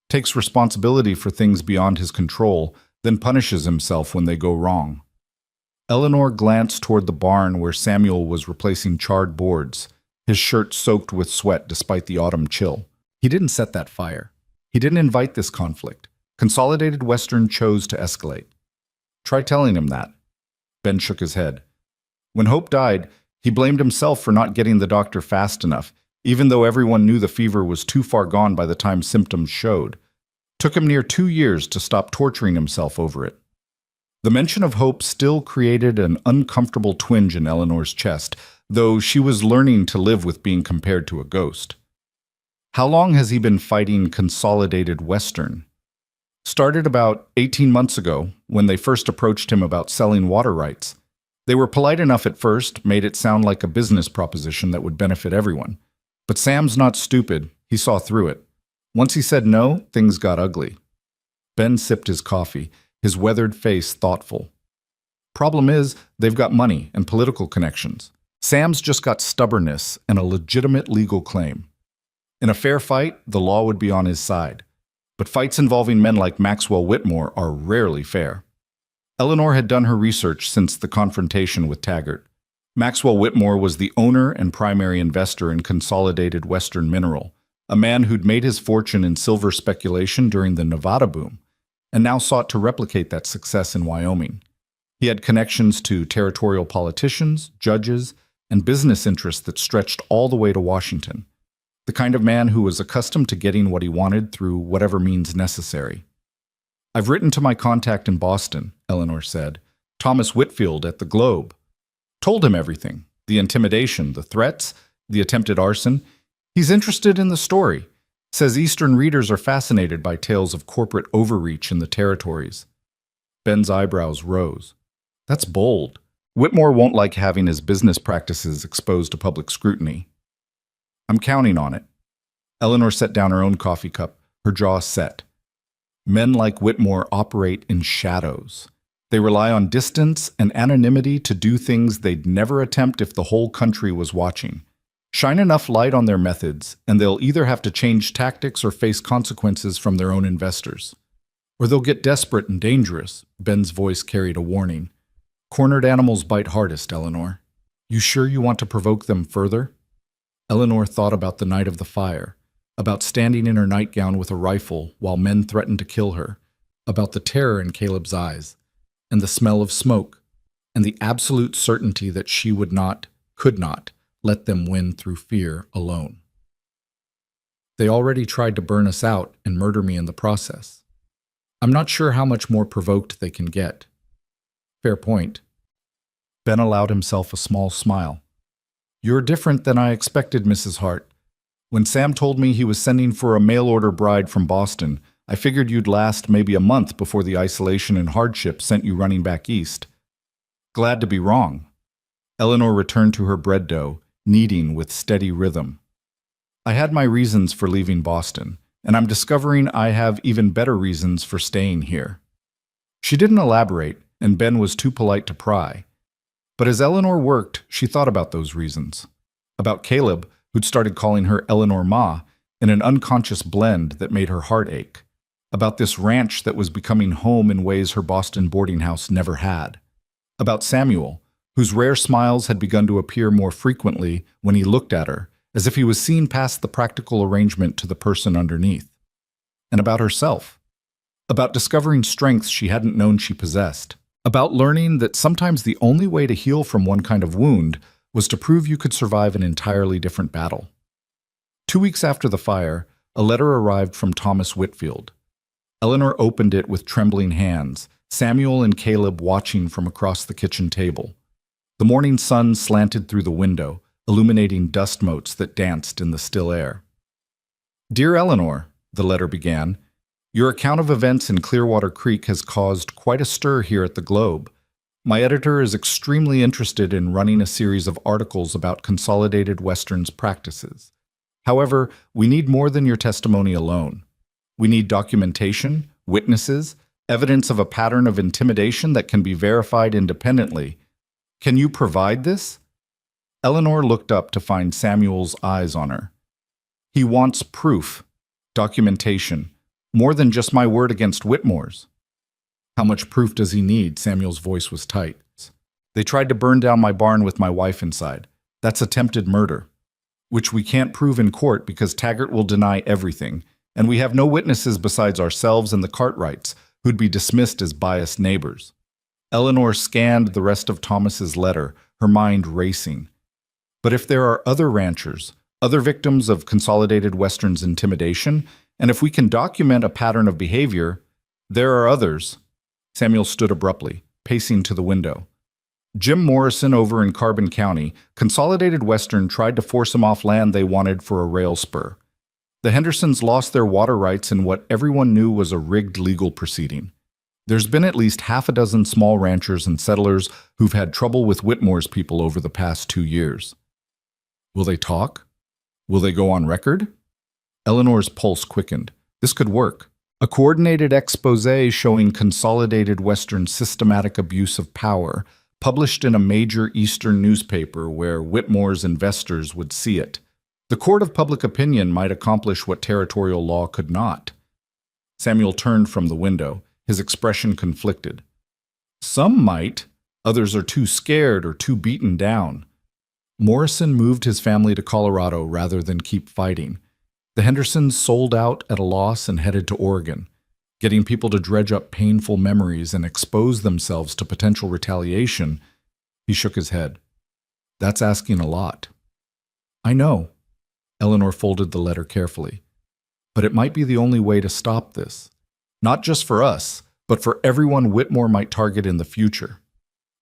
Takes responsibility for things beyond his control, then punishes himself when they go wrong." Eleanor glanced toward the barn where Samuel was replacing charred boards, his shirt soaked with sweat despite the autumn chill. He didn't set that fire. He didn't invite this conflict. Consolidated Western chose to escalate. Try telling him that. Ben shook his head. When Hope died, he blamed himself for not getting the doctor fast enough, even though everyone knew the fever was too far gone by the time symptoms showed. Took him near 2 years to stop torturing himself over it. The mention of Hope still created an uncomfortable twinge in Eleanor's chest, though she was learning to live with being compared to a ghost. How long has he been fighting Consolidated Western? Started about 18 months ago, when they first approached him about selling water rights. They were polite enough at first, made it sound like a business proposition that would benefit everyone. But Sam's not stupid. He saw through it. Once he said no, things got ugly. Ben sipped his coffee, his weathered face thoughtful. Problem is, they've got money and political connections. Sam's just got stubbornness and a legitimate legal claim. In a fair fight, the law would be on his side. But fights involving men like Maxwell Whitmore are rarely fair. Eleanor had done her research since the confrontation with Taggart. Maxwell Whitmore was the owner and primary investor in Consolidated Western Mineral, a man who'd made his fortune in silver speculation during the Nevada boom, and now sought to replicate that success in Wyoming. He had connections to territorial politicians, judges, and business interests that stretched all the way to Washington. The kind of man who was accustomed to getting what he wanted through whatever means necessary. I've written to my contact in Boston, Eleanor said, Thomas Whitfield at the Globe. Told him everything, the intimidation, the threats, the attempted arson. He's interested in the story. Says Eastern readers are fascinated by tales of corporate overreach in the territories. Ben's eyebrows rose. That's bold. Whitmore won't like having his business practices exposed to public scrutiny. I'm counting on it. Eleanor set down her own coffee cup, her jaw set. Men like Whitmore operate in shadows. They rely on distance and anonymity to do things they'd never attempt if the whole country was watching. Shine enough light on their methods, and they'll either have to change tactics or face consequences from their own investors. Or they'll get desperate and dangerous, Ben's voice carried a warning. Cornered animals bite hardest, Eleanor. You sure you want to provoke them further? Eleanor thought about the night of the fire, about standing in her nightgown with a rifle while men threatened to kill her, about the terror in Caleb's eyes, and the smell of smoke, and the absolute certainty that she would not, could not, let them win through fear alone. They already tried to burn us out and murder me in the process. I'm not sure how much more provoked they can get. Fair point. Ben allowed himself a small smile. You're different than I expected, Mrs. Hart. When Sam told me he was sending for a mail-order bride from Boston, I figured you'd last maybe a month before the isolation and hardship sent you running back east. Glad to be wrong. Eleanor returned to her bread dough, kneading with steady rhythm. I had my reasons for leaving Boston, and I'm discovering I have even better reasons for staying here. She didn't elaborate, and Ben was too polite to pry. But as Eleanor worked, she thought about those reasons. About Caleb, who'd started calling her Eleanor Ma, in an unconscious blend that made her heart ache. About this ranch that was becoming home in ways her Boston boarding house never had. About Samuel, whose rare smiles had begun to appear more frequently when he looked at her, as if he was seeing past the practical arrangement to the person underneath. And about herself. About discovering strengths she hadn't known she possessed. About learning that sometimes the only way to heal from one kind of wound was to prove you could survive an entirely different battle. 2 weeks after the fire, a letter arrived from Thomas Whitfield. Eleanor opened it with trembling hands, Samuel and Caleb watching from across the kitchen table. The morning sun slanted through the window, illuminating dust motes that danced in the still air. Dear Eleanor, the letter began, your account of events in Clearwater Creek has caused quite a stir here at the Globe. My editor is extremely interested in running a series of articles about Consolidated Western's practices. However, we need more than your testimony alone. We need documentation, witnesses, evidence of a pattern of intimidation that can be verified independently. Can you provide this? Eleanor looked up to find Samuel's eyes on her. He wants proof, documentation, more than just my word against Whitmore's. How much proof does he need? Samuel's voice was tight. They tried to burn down my barn with my wife inside. That's attempted murder, which we can't prove in court because Taggart will deny everything, and we have no witnesses besides ourselves and the Cartwrights, who'd be dismissed as biased neighbors. Eleanor scanned the rest of Thomas's letter, her mind racing. But if there are other ranchers, other victims of Consolidated Western's intimidation, and if we can document a pattern of behavior, there are others. Samuel stood abruptly, pacing to the window. Jim Morrison over in Carbon County, Consolidated Western tried to force him off land they wanted for a rail spur. The Hendersons lost their water rights in what everyone knew was a rigged legal proceeding. There's been at least half a dozen small ranchers and settlers who've had trouble with Whitmore's people over the past 2 years. Will they talk? Will they go on record? Eleanor's pulse quickened. This could work. A coordinated exposé showing Consolidated Western's systematic abuse of power, published in a major Eastern newspaper where Whitmore's investors would see it. The court of public opinion might accomplish what territorial law could not. Samuel turned from the window, his expression conflicted. Some might, others are too scared or too beaten down. Morrison moved his family to Colorado rather than keep fighting. The Hendersons sold out at a loss and headed to Oregon, getting people to dredge up painful memories and expose themselves to potential retaliation. He shook his head. That's asking a lot. I know. Eleanor folded the letter carefully. But it might be the only way to stop this. Not just for us, but for everyone Whitmore might target in the future.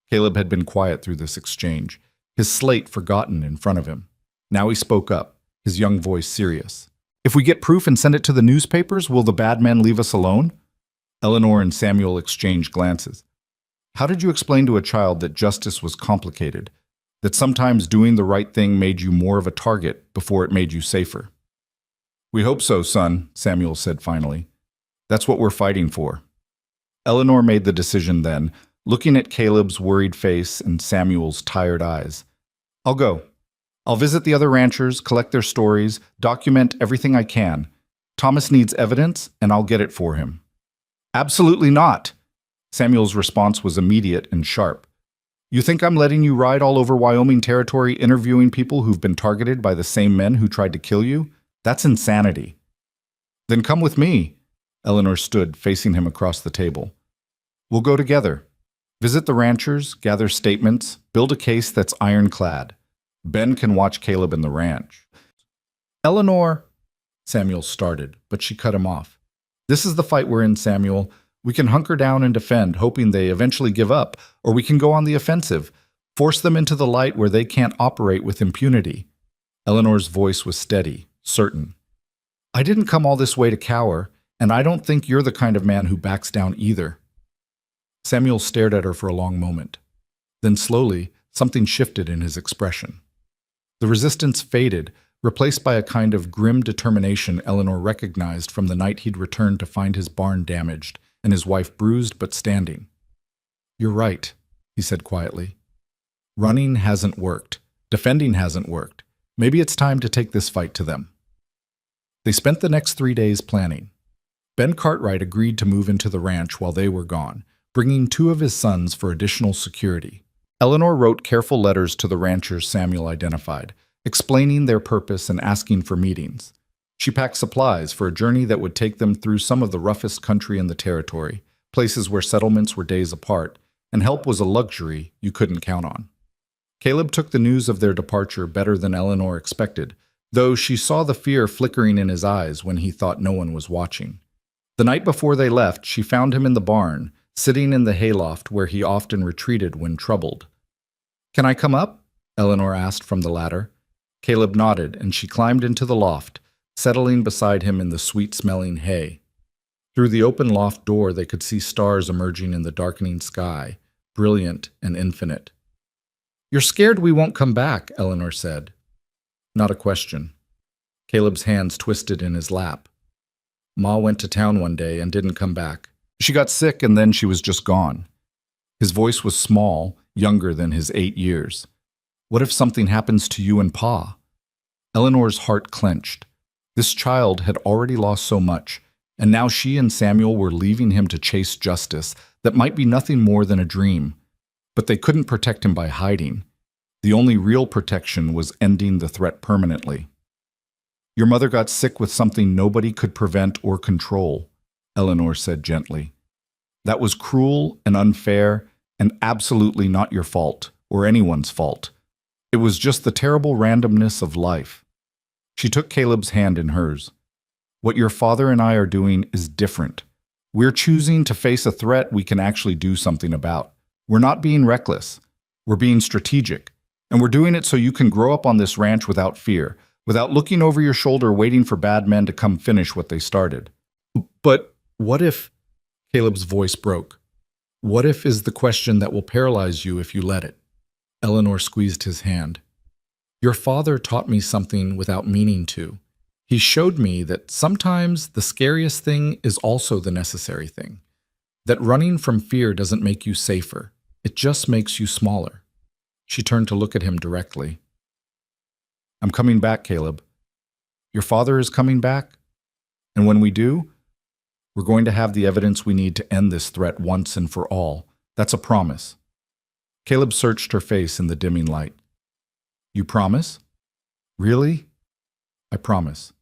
Caleb had been quiet through this exchange, his slate forgotten in front of him. Now he spoke up, his young voice serious. If we get proof and send it to the newspapers, will the bad men leave us alone? Eleanor and Samuel exchanged glances. How did you explain to a child that justice was complicated, that sometimes doing the right thing made you more of a target before it made you safer? We hope so, son, Samuel said finally. That's what we're fighting for. Eleanor made the decision then, looking at Caleb's worried face and Samuel's tired eyes. I'll go. I'll visit the other ranchers, collect their stories, document everything I can. Thomas needs evidence, and I'll get it for him. Absolutely not. Samuel's response was immediate and sharp. You think I'm letting you ride all over Wyoming territory interviewing people who've been targeted by the same men who tried to kill you? That's insanity. Then come with me. Eleanor stood, facing him across the table. We'll go together. Visit the ranchers, gather statements, build a case that's ironclad. Ben can watch Caleb in the ranch. Eleanor, Samuel started, but she cut him off. This is the fight we're in, Samuel. We can hunker down and defend, hoping they eventually give up, or we can go on the offensive, force them into the light where they can't operate with impunity. Eleanor's voice was steady, certain. I didn't come all this way to cower, and I don't think you're the kind of man who backs down either. Samuel stared at her for a long moment. Then slowly, something shifted in his expression. The resistance faded, replaced by a kind of grim determination Eleanor recognized from the night he'd returned to find his barn damaged and his wife bruised but standing. You're right, he said quietly. Running hasn't worked. Defending hasn't worked. Maybe it's time to take this fight to them. They spent the next 3 days planning. Ben Cartwright agreed to move into the ranch while they were gone, bringing 2 of his sons for additional security. Eleanor wrote careful letters to the ranchers Samuel identified, explaining their purpose and asking for meetings. She packed supplies for a journey that would take them through some of the roughest country in the territory, places where settlements were days apart, and help was a luxury you couldn't count on. Caleb took the news of their departure better than Eleanor expected, though she saw the fear flickering in his eyes when he thought no one was watching. The night before they left, she found him in the barn, sitting in the hayloft where he often retreated when troubled. Can I come up? Eleanor asked from the ladder. Caleb nodded, and she climbed into the loft, settling beside him in the sweet-smelling hay. Through the open loft door they could see stars emerging in the darkening sky, brilliant and infinite. You're scared we won't come back, Eleanor said. Not a question. Caleb's hands twisted in his lap. Ma went to town one day and didn't come back. She got sick and then she was just gone. His voice was small, younger than his 8 years. What if something happens to you and Pa? Eleanor's heart clenched. This child had already lost so much, and now she and Samuel were leaving him to chase justice that might be nothing more than a dream. But they couldn't protect him by hiding. The only real protection was ending the threat permanently. Your mother got sick with something nobody could prevent or control, Eleanor said gently. That was cruel and unfair and absolutely not your fault or anyone's fault. It was just the terrible randomness of life. She took Caleb's hand in hers. What your father and I are doing is different. We're choosing to face a threat we can actually do something about. We're not being reckless. We're being strategic. And we're doing it so you can grow up on this ranch without fear, without looking over your shoulder waiting for bad men to come finish what they started. But what if... Caleb's voice broke. What if is the question that will paralyze you if you let it. Eleanor squeezed his hand. Your father taught me something without meaning to. He showed me that sometimes the scariest thing is also the necessary thing. That running from fear doesn't make you safer. It just makes you smaller. She turned to look at him directly. I'm coming back, Caleb. Your father is coming back. And when we do, we're going to have the evidence we need to end this threat once and for all. That's a promise. Caleb searched her face in the dimming light. You promise? Really? I promise.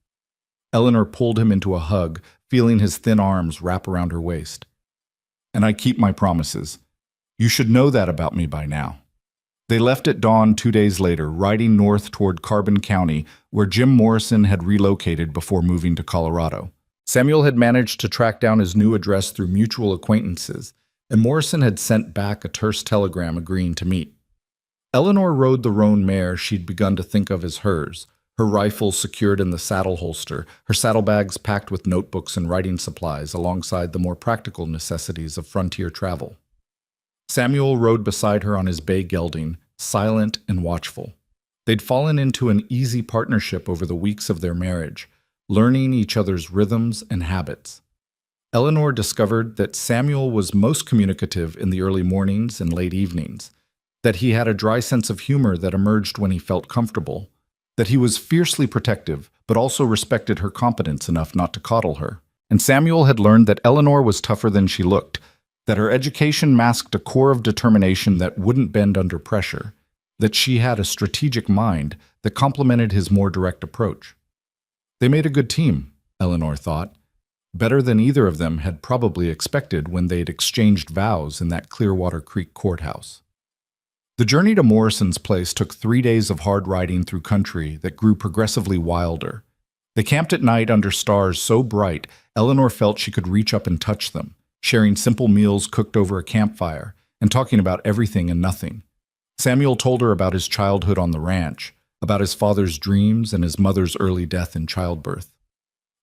Eleanor pulled him into a hug, feeling his thin arms wrap around her waist. And I keep my promises. You should know that about me by now. They left at dawn 2 days later, riding north toward Carbon County, where Jim Morrison had relocated before moving to Colorado. Samuel had managed to track down his new address through mutual acquaintances, and Morrison had sent back a terse telegram agreeing to meet. Eleanor rode the roan mare she'd begun to think of as hers, her rifle secured in the saddle holster, her saddlebags packed with notebooks and writing supplies alongside the more practical necessities of frontier travel. Samuel rode beside her on his bay gelding, silent and watchful. They'd fallen into an easy partnership over the weeks of their marriage, learning each other's rhythms and habits. Eleanor discovered that Samuel was most communicative in the early mornings and late evenings, that he had a dry sense of humor that emerged when he felt comfortable, that he was fiercely protective but also respected her competence enough not to coddle her. And Samuel had learned that Eleanor was tougher than she looked, that her education masked a core of determination that wouldn't bend under pressure, that she had a strategic mind that complemented his more direct approach. They made a good team, Eleanor thought, better than either of them had probably expected when they'd exchanged vows in that Clearwater Creek courthouse. The journey to Morrison's place took 3 days of hard riding through country that grew progressively wilder. They camped at night under stars so bright, Eleanor felt she could reach up and touch them, sharing simple meals cooked over a campfire and talking about everything and nothing. Samuel told her about his childhood on the ranch, about his father's dreams and his mother's early death in childbirth.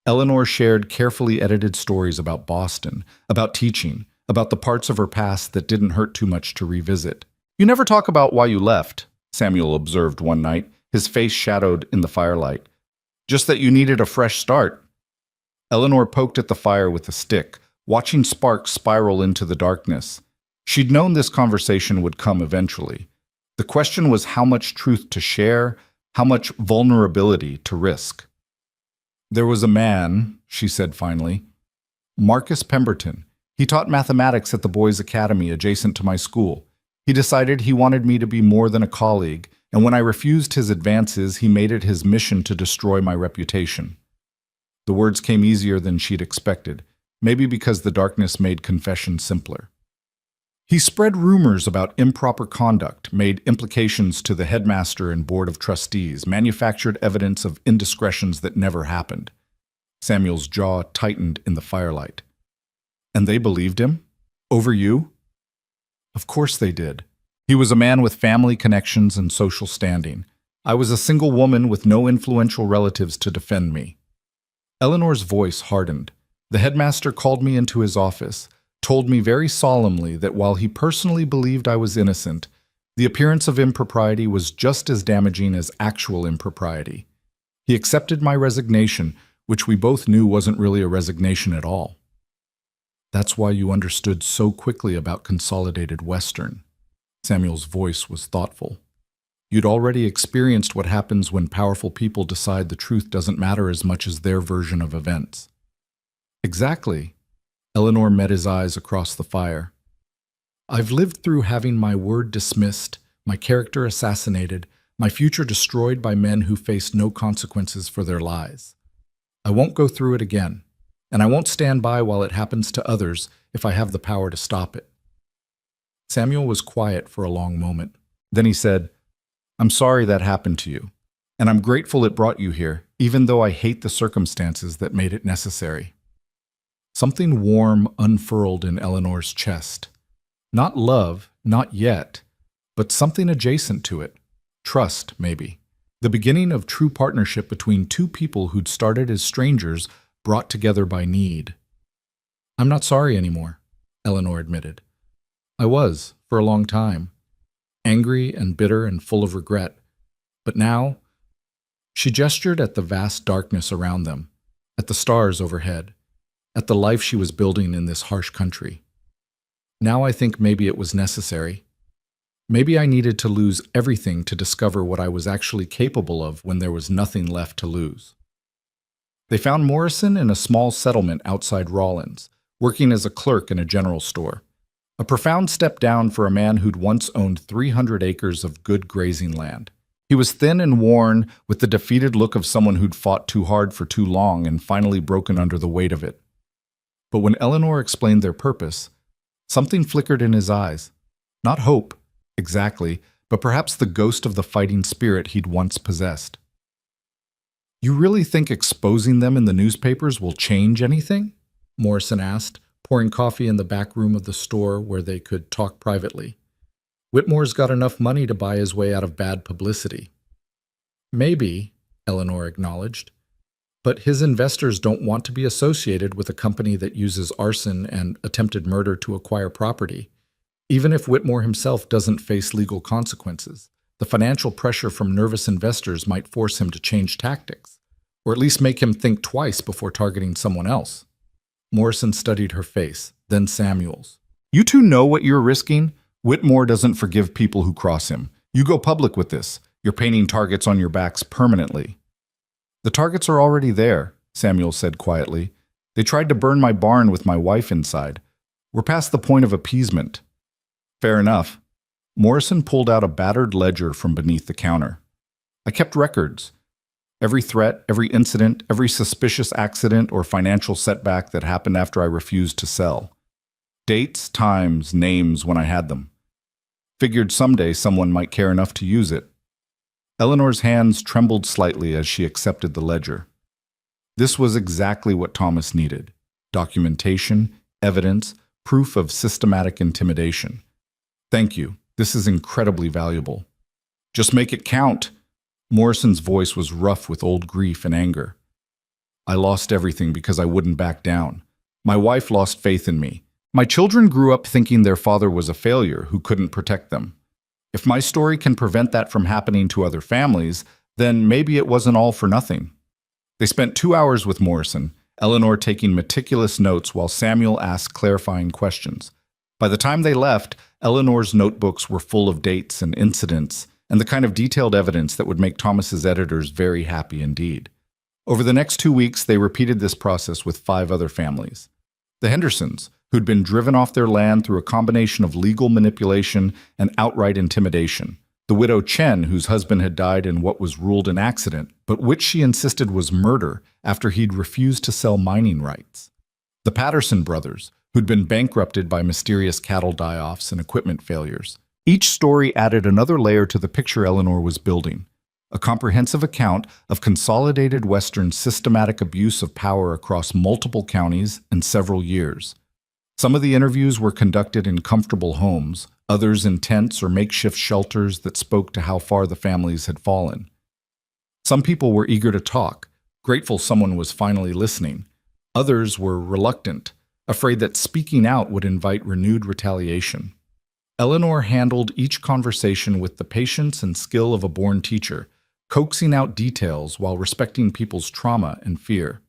Eleanor shared carefully edited stories about Boston, about teaching, about the parts of her past that didn't hurt too much to revisit. You never talk about why you left, Samuel observed one night, his face shadowed in the firelight. Just that you needed a fresh start. Eleanor poked at the fire with a stick, watching sparks spiral into the darkness. She'd known this conversation would come eventually. The question was how much truth to share, how much vulnerability to risk. There was a man, she said finally, Marcus Pemberton. He taught mathematics at the boys' academy adjacent to my school. He decided he wanted me to be more than a colleague, and when I refused his advances, he made it his mission to destroy my reputation. The words came easier than she'd expected, maybe because the darkness made confession simpler. He spread rumors about improper conduct, made implications to the headmaster and board of trustees, manufactured evidence of indiscretions that never happened. Samuel's jaw tightened in the firelight. And they believed him? Over you? Of course they did. He was a man with family connections and social standing. I was a single woman with no influential relatives to defend me. Eleanor's voice hardened. The headmaster called me into his office, told me very solemnly that while he personally believed I was innocent, the appearance of impropriety was just as damaging as actual impropriety. He accepted my resignation, which we both knew wasn't really a resignation at all. That's why you understood so quickly about Consolidated Western. Samuel's voice was thoughtful. You'd already experienced what happens when powerful people decide the truth doesn't matter as much as their version of events. Exactly. Eleanor met his eyes across the fire. I've lived through having my word dismissed, my character assassinated, my future destroyed by men who faced no consequences for their lies. I won't go through it again, and I won't stand by while it happens to others if I have the power to stop it." Samuel was quiet for a long moment. Then he said, "I'm sorry that happened to you, and I'm grateful it brought you here, even though I hate the circumstances that made it necessary." Something warm unfurled in Eleanor's chest. Not love, not yet, but something adjacent to it. Trust, maybe. The beginning of true partnership between two people who'd started as strangers, brought together by need. "I'm not sorry anymore," Eleanor admitted. "I was, for a long time. Angry and bitter and full of regret. But now—" She gestured at the vast darkness around them, at the stars overhead, at the life she was building in this harsh country. "Now I think maybe it was necessary. Maybe I needed to lose everything to discover what I was actually capable of when there was nothing left to lose." They found Morrison in a small settlement outside Rawlins, working as a clerk in a general store. A profound step down for a man who'd once owned 300 acres of good grazing land. He was thin and worn, with the defeated look of someone who'd fought too hard for too long and finally broken under the weight of it. But when Eleanor explained their purpose, something flickered in his eyes. Not hope, exactly, but perhaps the ghost of the fighting spirit he'd once possessed. "You really think exposing them in the newspapers will change anything?" Morrison asked, pouring coffee in the back room of the store where they could talk privately. "Whitmore's got enough money to buy his way out of bad publicity." "Maybe," Eleanor acknowledged, "but his investors don't want to be associated with a company that uses arson and attempted murder to acquire property. Even if Whitmore himself doesn't face legal consequences, the financial pressure from nervous investors might force him to change tactics, or at least make him think twice before targeting someone else." Morrison studied her face, then Samuel's. "You two know what you're risking? Whitmore doesn't forgive people who cross him. You go public with this. You're painting targets on your backs permanently." "The targets are already there," Samuel said quietly. "They tried to burn my barn with my wife inside. We're past the point of appeasement." "Fair enough." Morrison pulled out a battered ledger from beneath the counter. "I kept records. Every threat, every incident, every suspicious accident or financial setback that happened after I refused to sell. Dates, times, names when I had them. Figured someday someone might care enough to use it." Eleanor's hands trembled slightly as she accepted the ledger. This was exactly what Thomas needed: documentation, evidence, proof of systematic intimidation. "Thank you. This is incredibly valuable." "Just make it count." Morrison's voice was rough with old grief and anger. "I lost everything because I wouldn't back down. My wife lost faith in me. My children grew up thinking their father was a failure who couldn't protect them. If my story can prevent that from happening to other families, then maybe it wasn't all for nothing." They spent 2 hours with Morrison, Eleanor taking meticulous notes while Samuel asked clarifying questions. By the time they left, Eleanor's notebooks were full of dates and incidents, and the kind of detailed evidence that would make Thomas's editors very happy indeed. Over the next 2 weeks, they repeated this process with 5 other families. The Hendersons, who'd been driven off their land through a combination of legal manipulation and outright intimidation. The widow Chen, whose husband had died in what was ruled an accident, but which she insisted was murder after he'd refused to sell mining rights. The Patterson brothers, who'd been bankrupted by mysterious cattle die-offs and equipment failures. Each story added another layer to the picture Eleanor was building, a comprehensive account of consolidated Western's systematic abuse of power across multiple counties and several years. Some of the interviews were conducted in comfortable homes, others in tents or makeshift shelters that spoke to how far the families had fallen. Some people were eager to talk, grateful someone was finally listening. Others were reluctant, afraid that speaking out would invite renewed retaliation. Eleanor handled each conversation with the patience and skill of a born teacher, coaxing out details while respecting people's trauma and fear.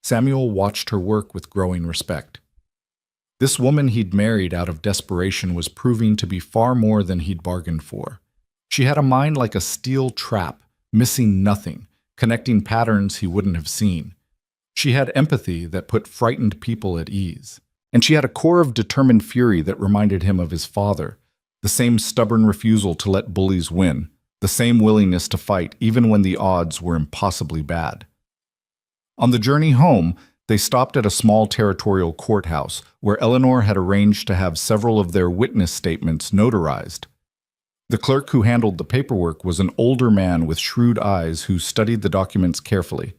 Samuel watched her work with growing respect. This woman he'd married out of desperation was proving to be far more than he'd bargained for. She had a mind like a steel trap, missing nothing, connecting patterns he wouldn't have seen. She had empathy that put frightened people at ease. and she had a core of determined fury that reminded him of his father, the same stubborn refusal to let bullies win, the same willingness to fight even when the odds were impossibly bad. On the journey home, they stopped at a small territorial courthouse where Eleanor had arranged to have several of their witness statements notarized. The clerk who handled the paperwork was an older man with shrewd eyes who studied the documents carefully.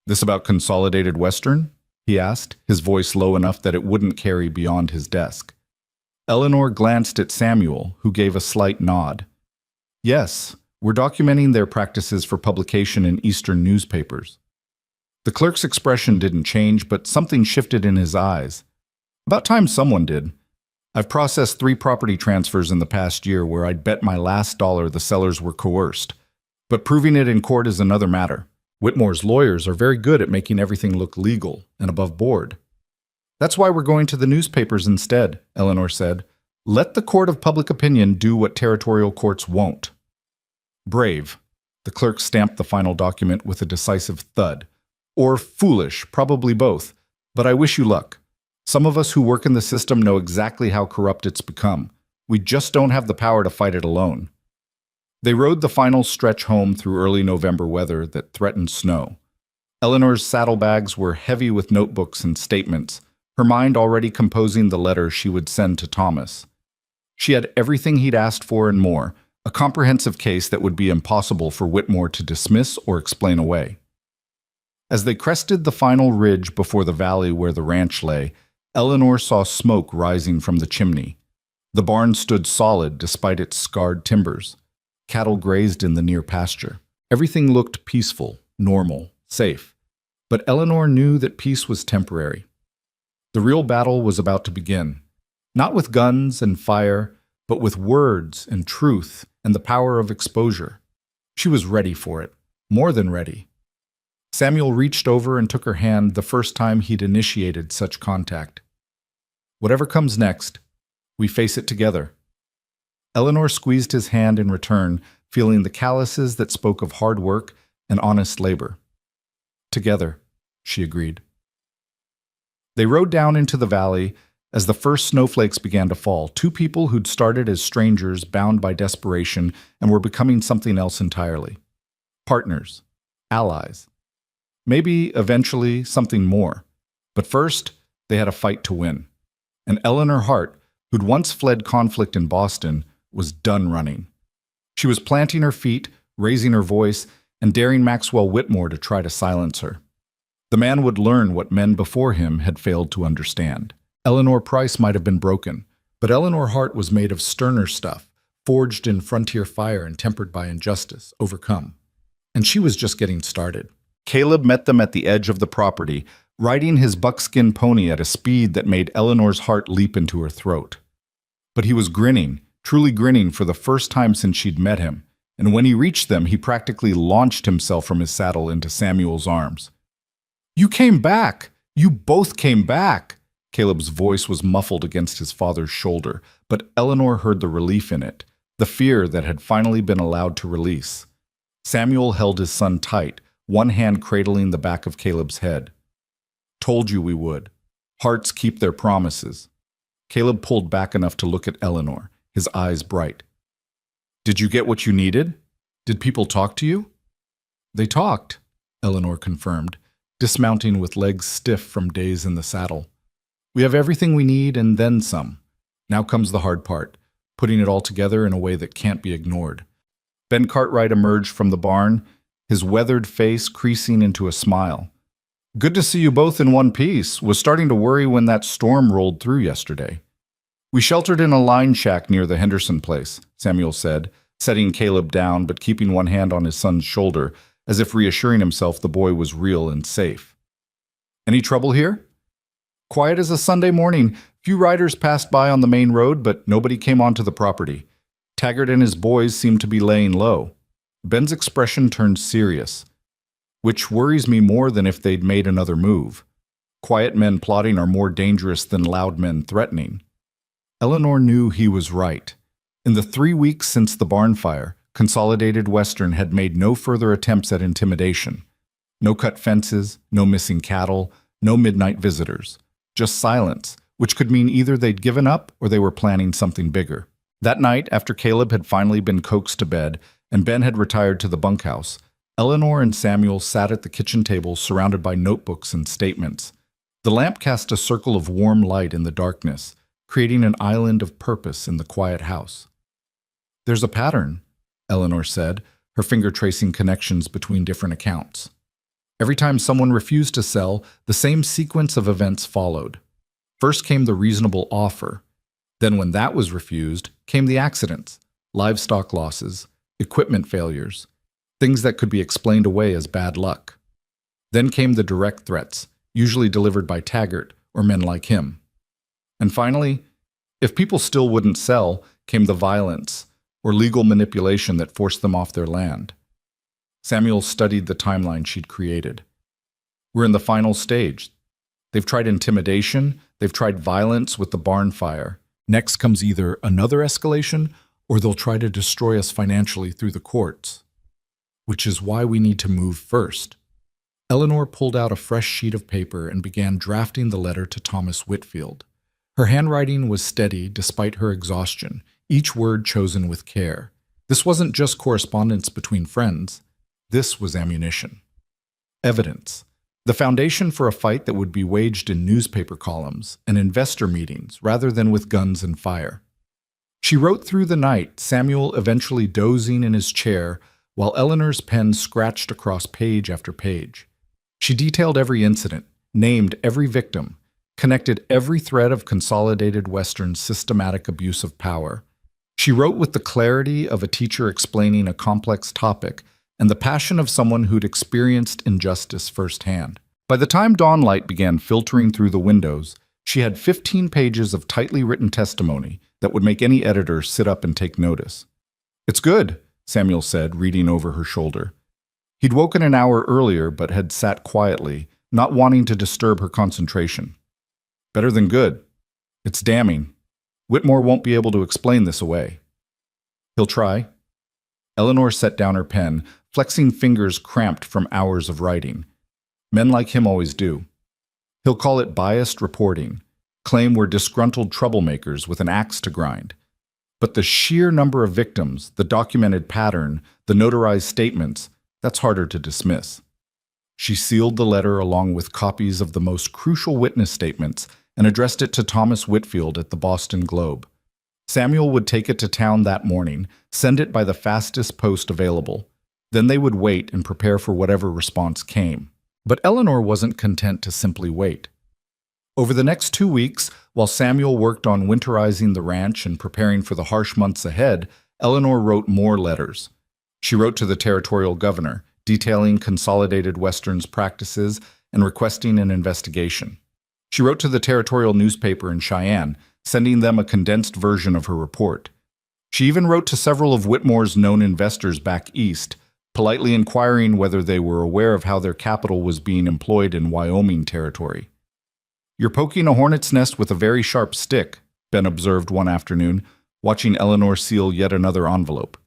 "This about Consolidated Western?" he asked, his voice low enough that it wouldn't carry beyond his desk. Eleanor glanced at Samuel, who gave a slight nod. "Yes, we're documenting their practices for publication in Eastern newspapers." The clerk's expression didn't change, but something shifted in his eyes. "About time someone did. I've processed 3 property transfers in the past year where I'd bet my last dollar the sellers were coerced. But proving it in court is another matter. Whitmore's lawyers are very good at making everything look legal and above board." "That's why we're going to the newspapers instead," Eleanor said. "Let the court of public opinion do what territorial courts won't." "Brave." The clerk stamped the final document with a decisive thud. "Or foolish, probably both. But I wish you luck. Some of us who work in the system know exactly how corrupt it's become. We just don't have the power to fight it alone." They rode the final stretch home through early November weather that threatened snow. Eleanor's saddlebags were heavy with notebooks and statements, her mind already composing the letter she would send to Thomas. She had everything he'd asked for and more, a comprehensive case that would be impossible for Whitmore to dismiss or explain away. As they crested the final ridge before the valley where the ranch lay, Eleanor saw smoke rising from the chimney. The barn stood solid despite its scarred timbers. Cattle grazed in the near pasture. Everything looked peaceful, normal, safe. But Eleanor knew that peace was temporary. The real battle was about to begin. Not with guns and fire, but with words and truth and the power of exposure. She was ready for it, more than ready. Samuel reached over and took her hand the first time he'd initiated such contact. "Whatever comes next, we face it together." Eleanor squeezed his hand in return, feeling the calluses that spoke of hard work and honest labor. "Together," she agreed. They rode down into the valley. As the first snowflakes began to fall, 2 people who'd started as strangers bound by desperation and were becoming something else entirely. Partners, allies. Maybe, eventually, something more. But first, they had a fight to win. And Eleanor Hart, who'd once fled conflict in Boston, was done running. She was planting her feet, raising her voice, and daring Maxwell Whitmore to try to silence her. The man would learn what men before him had failed to understand. Eleanor Price might have been broken, but Eleanor Hart was made of sterner stuff, forged in frontier fire and tempered by injustice, overcome. And she was just getting started. Caleb met them at the edge of the property, riding his buckskin pony at a speed that made Eleanor's heart leap into her throat. But he was grinning, truly grinning for the first time since she'd met him, and when he reached them, he practically launched himself from his saddle into Samuel's arms. "You came back! You both came back!" Caleb's voice was muffled against his father's shoulder, but Eleanor heard the relief in it, the fear that had finally been allowed to release. Samuel held his son tight, one hand cradling the back of Caleb's head. "Told you we would. Hearts keep their promises." Caleb pulled back enough to look at Eleanor, his eyes bright. "Did you get what you needed? Did people talk to you?" "They talked," Eleanor confirmed, dismounting with legs stiff from days in the saddle. "We have everything we need and then some. Now comes the hard part, putting it all together in a way that can't be ignored." Ben Cartwright emerged from the barn, his weathered face creasing into a smile. "Good to see you both in one piece. Was starting to worry when that storm rolled through yesterday." "We sheltered in a line shack near the Henderson place," Samuel said, setting Caleb down but keeping one hand on his son's shoulder, as if reassuring himself the boy was real and safe. "Any trouble here?" "Quiet as a Sunday morning. Few riders passed by on the main road, but nobody came onto the property. Taggart and his boys seemed to be laying low." Ben's expression turned serious. "Which worries me more than if they'd made another move. Quiet men plotting are more dangerous than loud men threatening." Eleanor knew he was right. In the 3 weeks since the barn fire, Consolidated Western had made no further attempts at intimidation. No cut fences, no missing cattle, no midnight visitors. Just silence, which could mean either they'd given up or they were planning something bigger. That night, after Caleb had finally been coaxed to bed and Ben had retired to the bunkhouse, Eleanor and Samuel sat at the kitchen table surrounded by notebooks and statements. The lamp cast a circle of warm light in the darkness, creating an island of purpose in the quiet house. "There's a pattern," Eleanor said, her finger tracing connections between different accounts. Every time someone refused to sell, the same sequence of events followed. First came the reasonable offer. Then when that was refused, came the accidents, livestock losses, equipment failures, things that could be explained away as bad luck. Then came the direct threats, usually delivered by Taggart or men like him. And finally, if people still wouldn't sell, came the violence or legal manipulation that forced them off their land. Samuel studied the timeline she'd created. We're in the final stage. They've tried intimidation, they've tried violence with the barn fire. Next comes either another escalation or they'll try to destroy us financially through the courts. Which is why we need to move first. Eleanor pulled out a fresh sheet of paper and began drafting the letter to Thomas Whitfield. Her handwriting was steady despite her exhaustion, each word chosen with care. This wasn't just correspondence between friends. This was ammunition. Evidence. The foundation for a fight that would be waged in newspaper columns and investor meetings rather than with guns and fire. She wrote through the night, Samuel eventually dozing in his chair while Eleanor's pen scratched across page after page. She detailed every incident, named every victim, connected every thread of Consolidated Western's systematic abuse of power. She wrote with the clarity of a teacher explaining a complex topic and the passion of someone who'd experienced injustice firsthand. By the time dawnlight began filtering through the windows, she had 15 pages of tightly written testimony that would make any editor sit up and take notice. "It's good," Samuel said, reading over her shoulder. He'd woken an hour earlier but had sat quietly, not wanting to disturb her concentration. "Better than good. It's damning. Whitmore won't be able to explain this away." "He'll try." Eleanor set down her pen, flexing fingers cramped from hours of writing. Men like him always do. He'll call it biased reporting, claim we're disgruntled troublemakers with an axe to grind. But the sheer number of victims, the documented pattern, the notarized statements, that's harder to dismiss. She sealed the letter along with copies of the most crucial witness statements and addressed it to Thomas Whitfield at the Boston Globe. Samuel would take it to town that morning, send it by the fastest post available. Then they would wait and prepare for whatever response came. But Eleanor wasn't content to simply wait. Over the next 2 weeks, while Samuel worked on winterizing the ranch and preparing for the harsh months ahead, Eleanor wrote more letters. She wrote to the territorial governor, detailing Consolidated Western's practices and requesting an investigation. She wrote to the territorial newspaper in Cheyenne, sending them a condensed version of her report. She even wrote to several of Whitmore's known investors back east, politely inquiring whether they were aware of how their capital was being employed in Wyoming territory. "You're poking a hornet's nest with a very sharp stick," Ben observed one afternoon, watching Eleanor seal yet another envelope.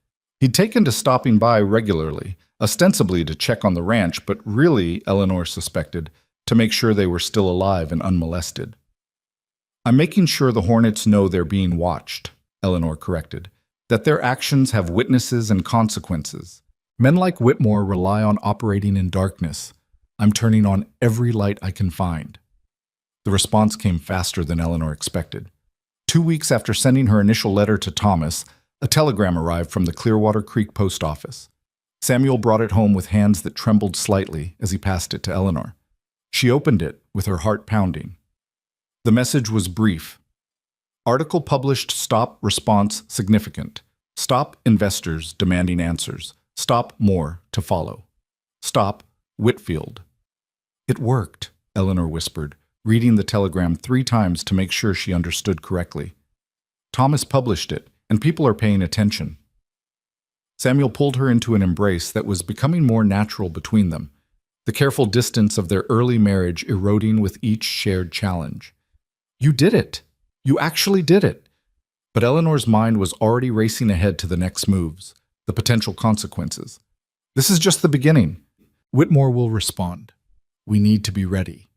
He'd taken to stopping by regularly, ostensibly to check on the ranch, but really, Eleanor suspected, to make sure they were still alive and unmolested. "I'm making sure the hornets know they're being watched," Eleanor corrected, "that their actions have witnesses and consequences. Men like Whitmore rely on operating in darkness. I'm turning on every light I can find." The response came faster than Eleanor expected. 2 weeks after sending her initial letter to Thomas, a telegram arrived from the Clearwater Creek post office. Samuel brought it home with hands that trembled slightly as he passed it to Eleanor. She opened it with her heart pounding. The message was brief. Article published, stop response significant. Stop investors demanding answers. Stop more to follow. Stop Whitfield. "It worked," Eleanor whispered, reading the telegram 3 times to make sure she understood correctly. "Thomas published it, and people are paying attention." Samuel pulled her into an embrace that was becoming more natural between them, the careful distance of their early marriage eroding with each shared challenge. "You did it! You actually did it!" But Eleanor's mind was already racing ahead to the next moves, the potential consequences. "This is just the beginning. Whitmore will respond. We need to be ready."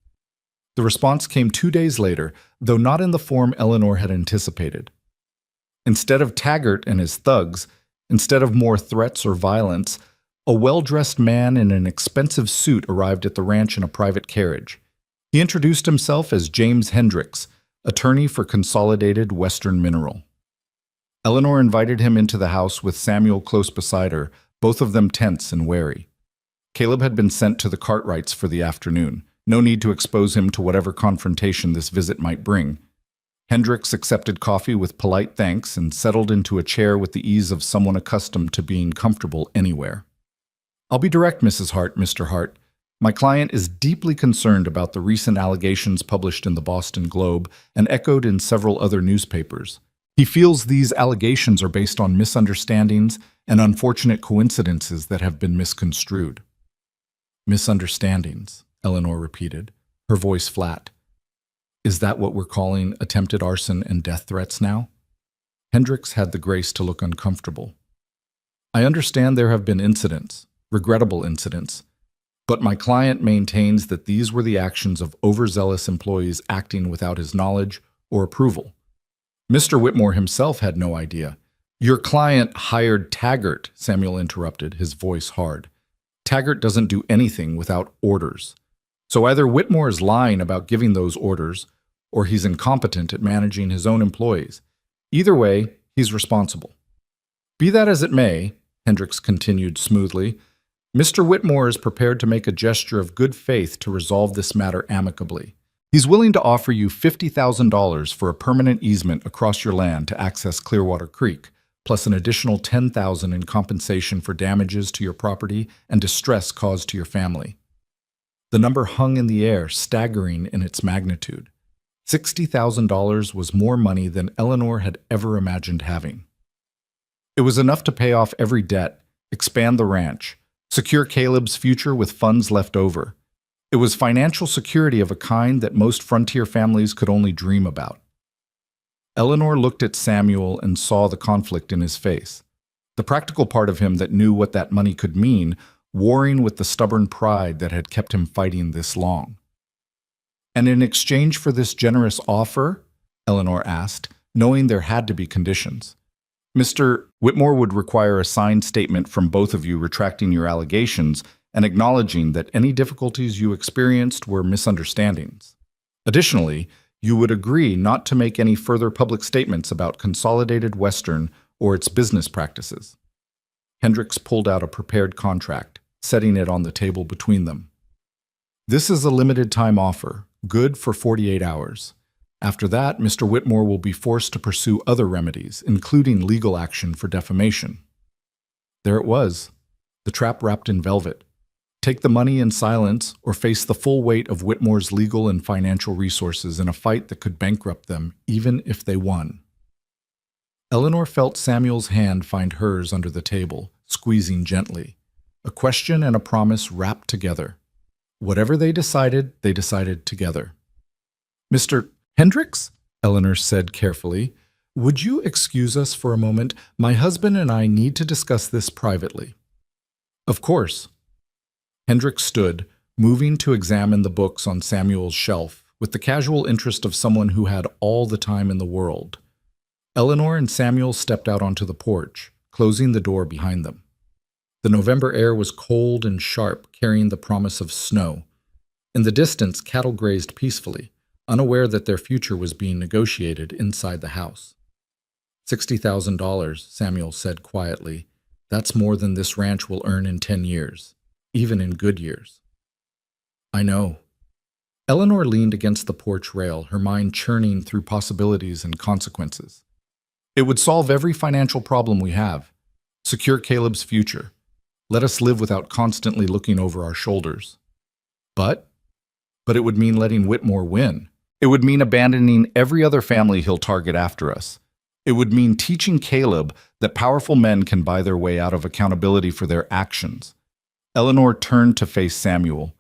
The response came 2 days later, though not in the form Eleanor had anticipated. Instead of Taggart and his thugs, instead of more threats or violence, a well-dressed man in an expensive suit arrived at the ranch in a private carriage. He introduced himself as James Hendricks, attorney for Consolidated Western Mineral. Eleanor invited him into the house with Samuel close beside her, both of them tense and wary. Caleb had been sent to the Cartwrights for the afternoon. No need to expose him to whatever confrontation this visit might bring. Hendricks accepted coffee with polite thanks and settled into a chair with the ease of someone accustomed to being comfortable anywhere. "I'll be direct, Mrs. Hart, Mr. Hart. My client is deeply concerned about the recent allegations published in the Boston Globe and echoed in several other newspapers. He feels these allegations are based on misunderstandings and unfortunate coincidences that have been misconstrued." "Misunderstandings," Eleanor repeated, her voice flat. "Is that what we're calling attempted arson and death threats now?" Hendricks had the grace to look uncomfortable. "I understand there have been incidents, regrettable incidents, but my client maintains that these were the actions of overzealous employees acting without his knowledge or approval. Mr. Whitmore himself had no idea." "Your client hired Taggart," Samuel interrupted, his voice hard. "Taggart doesn't do anything without orders. So either Whitmore is lying about giving those orders, or he's incompetent at managing his own employees. Either way, he's responsible." "Be that as it may," Hendricks continued smoothly, "Mr. Whitmore is prepared to make a gesture of good faith to resolve this matter amicably. He's willing to offer you $50,000 for a permanent easement across your land to access Clearwater Creek, plus an additional $10,000 in compensation for damages to your property and distress caused to your family." The number hung in the air, staggering in its magnitude. $60,000 was more money than Eleanor had ever imagined having. It was enough to pay off every debt, expand the ranch, secure Caleb's future with funds left over. It was financial security of a kind that most frontier families could only dream about. Eleanor looked at Samuel and saw the conflict in his face. The practical part of him that knew what that money could mean, warring with the stubborn pride that had kept him fighting this long. "And in exchange for this generous offer?" Eleanor asked, knowing there had to be conditions. "Mr. Whitmore would require a signed statement from both of you retracting your allegations and acknowledging that any difficulties you experienced were misunderstandings. Additionally, you would agree not to make any further public statements about Consolidated Western or its business practices." Hendricks pulled out a prepared contract, setting it on the table between them. "This is a limited-time offer, good for 48 hours. After that, Mr. Whitmore will be forced to pursue other remedies, including legal action for defamation." There it was, the trap wrapped in velvet. Take the money in silence or face the full weight of Whitmore's legal and financial resources in a fight that could bankrupt them, even if they won. Eleanor felt Samuel's hand find hers under the table, squeezing gently. A question and a promise wrapped together. Whatever they decided together. "Mr. Hendricks?" Eleanor said carefully. "Would you excuse us for a moment? My husband and I need to discuss this privately." "Of course." Hendricks stood, moving to examine the books on Samuel's shelf, with the casual interest of someone who had all the time in the world. Eleanor and Samuel stepped out onto the porch, closing the door behind them. The November air was cold and sharp, carrying the promise of snow. In the distance, cattle grazed peacefully, unaware that their future was being negotiated inside the house. $60,000, Samuel said quietly. "That's more than this ranch will earn in 10 years, even in good years." "I know." Eleanor leaned against the porch rail, her mind churning through possibilities and consequences. "It would solve every financial problem we have. Secure Caleb's future. Let us live without constantly looking over our shoulders. But it would mean letting Whitmore win. It would mean abandoning every other family he'll target after us. It would mean teaching Caleb that powerful men can buy their way out of accountability for their actions." Eleanor turned to face Samuel.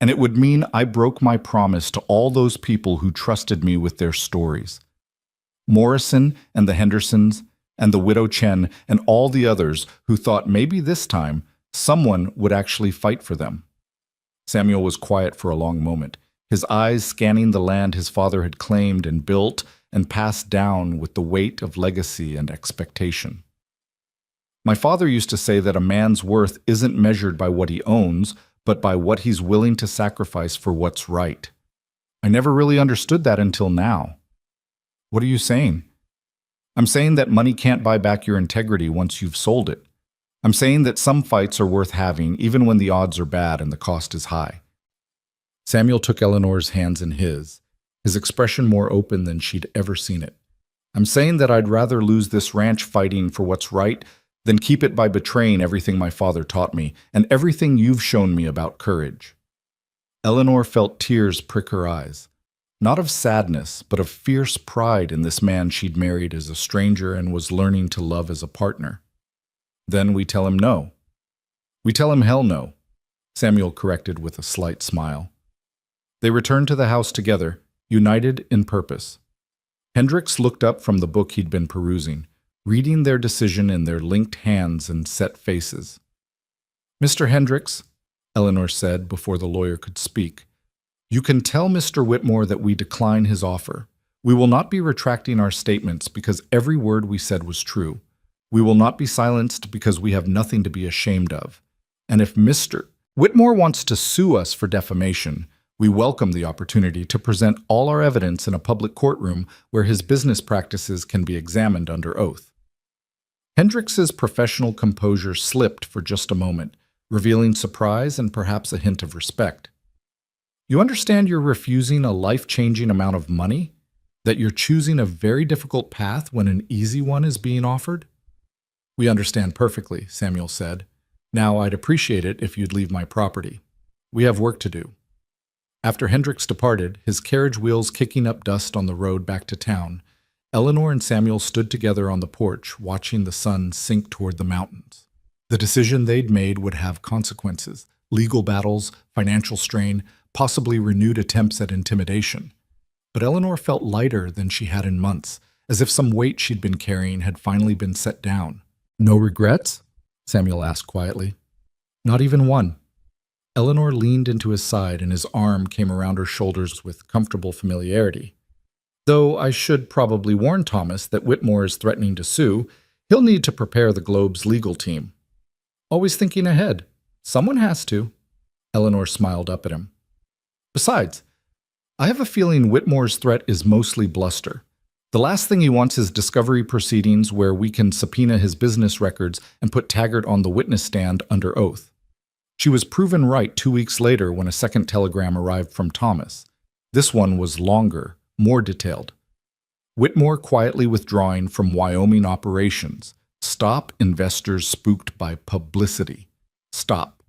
"And it would mean I broke my promise to all those people who trusted me with their stories. Morrison and the Hendersons and the widow Chen and all the others who thought maybe this time someone would actually fight for them." Samuel was quiet for a long moment. his eyes scanning the land his father had claimed and built and passed down with the weight of legacy and expectation. My father used to say that a man's worth isn't measured by what he owns, but by what he's willing to sacrifice for what's right. I never really understood that until now. What are you saying? I'm saying that money can't buy back your integrity once you've sold it. I'm saying that some fights are worth having even when the odds are bad and the cost is high. Samuel took Eleanor's hands in his expression more open than she'd ever seen it. I'm saying that I'd rather lose this ranch fighting for what's right than keep it by betraying everything my father taught me and everything you've shown me about courage. Eleanor felt tears prick her eyes, not of sadness, but of fierce pride in this man she'd married as a stranger and was learning to love as a partner. Then we tell him no. We tell him hell no, Samuel corrected with a slight smile. They returned to the house together, united in purpose. Hendricks looked up from the book he'd been perusing, reading their decision in their linked hands and set faces. Mr. Hendricks, Eleanor said before the lawyer could speak, you can tell Mr. Whitmore that we decline his offer. We will not be retracting our statements because every word we said was true. We will not be silenced because we have nothing to be ashamed of. And if Mr. Whitmore wants to sue us for defamation, we welcome the opportunity to present all our evidence in a public courtroom where his business practices can be examined under oath. Hendricks's professional composure slipped for just a moment, revealing surprise and perhaps a hint of respect. You understand you're refusing a life-changing amount of money? That you're choosing a very difficult path when an easy one is being offered? We understand perfectly, Samuel said. Now I'd appreciate it if you'd leave my property. We have work to do. After Hendricks departed, his carriage wheels kicking up dust on the road back to town, Eleanor and Samuel stood together on the porch, watching the sun sink toward the mountains. The decision they'd made would have consequences, legal battles, financial strain, possibly renewed attempts at intimidation. But Eleanor felt lighter than she had in months, as if some weight she'd been carrying had finally been set down. No regrets? Samuel asked quietly. Not even one. Eleanor leaned into his side and his arm came around her shoulders with comfortable familiarity. Though I should probably warn Thomas that Whitmore is threatening to sue, he'll need to prepare the Globe's legal team. Always thinking ahead. Someone has to. Eleanor smiled up at him. Besides, I have a feeling Whitmore's threat is mostly bluster. The last thing he wants is discovery proceedings where we can subpoena his business records and put Taggart on the witness stand under oath. She was proven right 2 weeks later when a second telegram arrived from Thomas. This one was longer, more detailed. Whitmore quietly withdrawing from Wyoming operations. Stop investors spooked by publicity. Stop.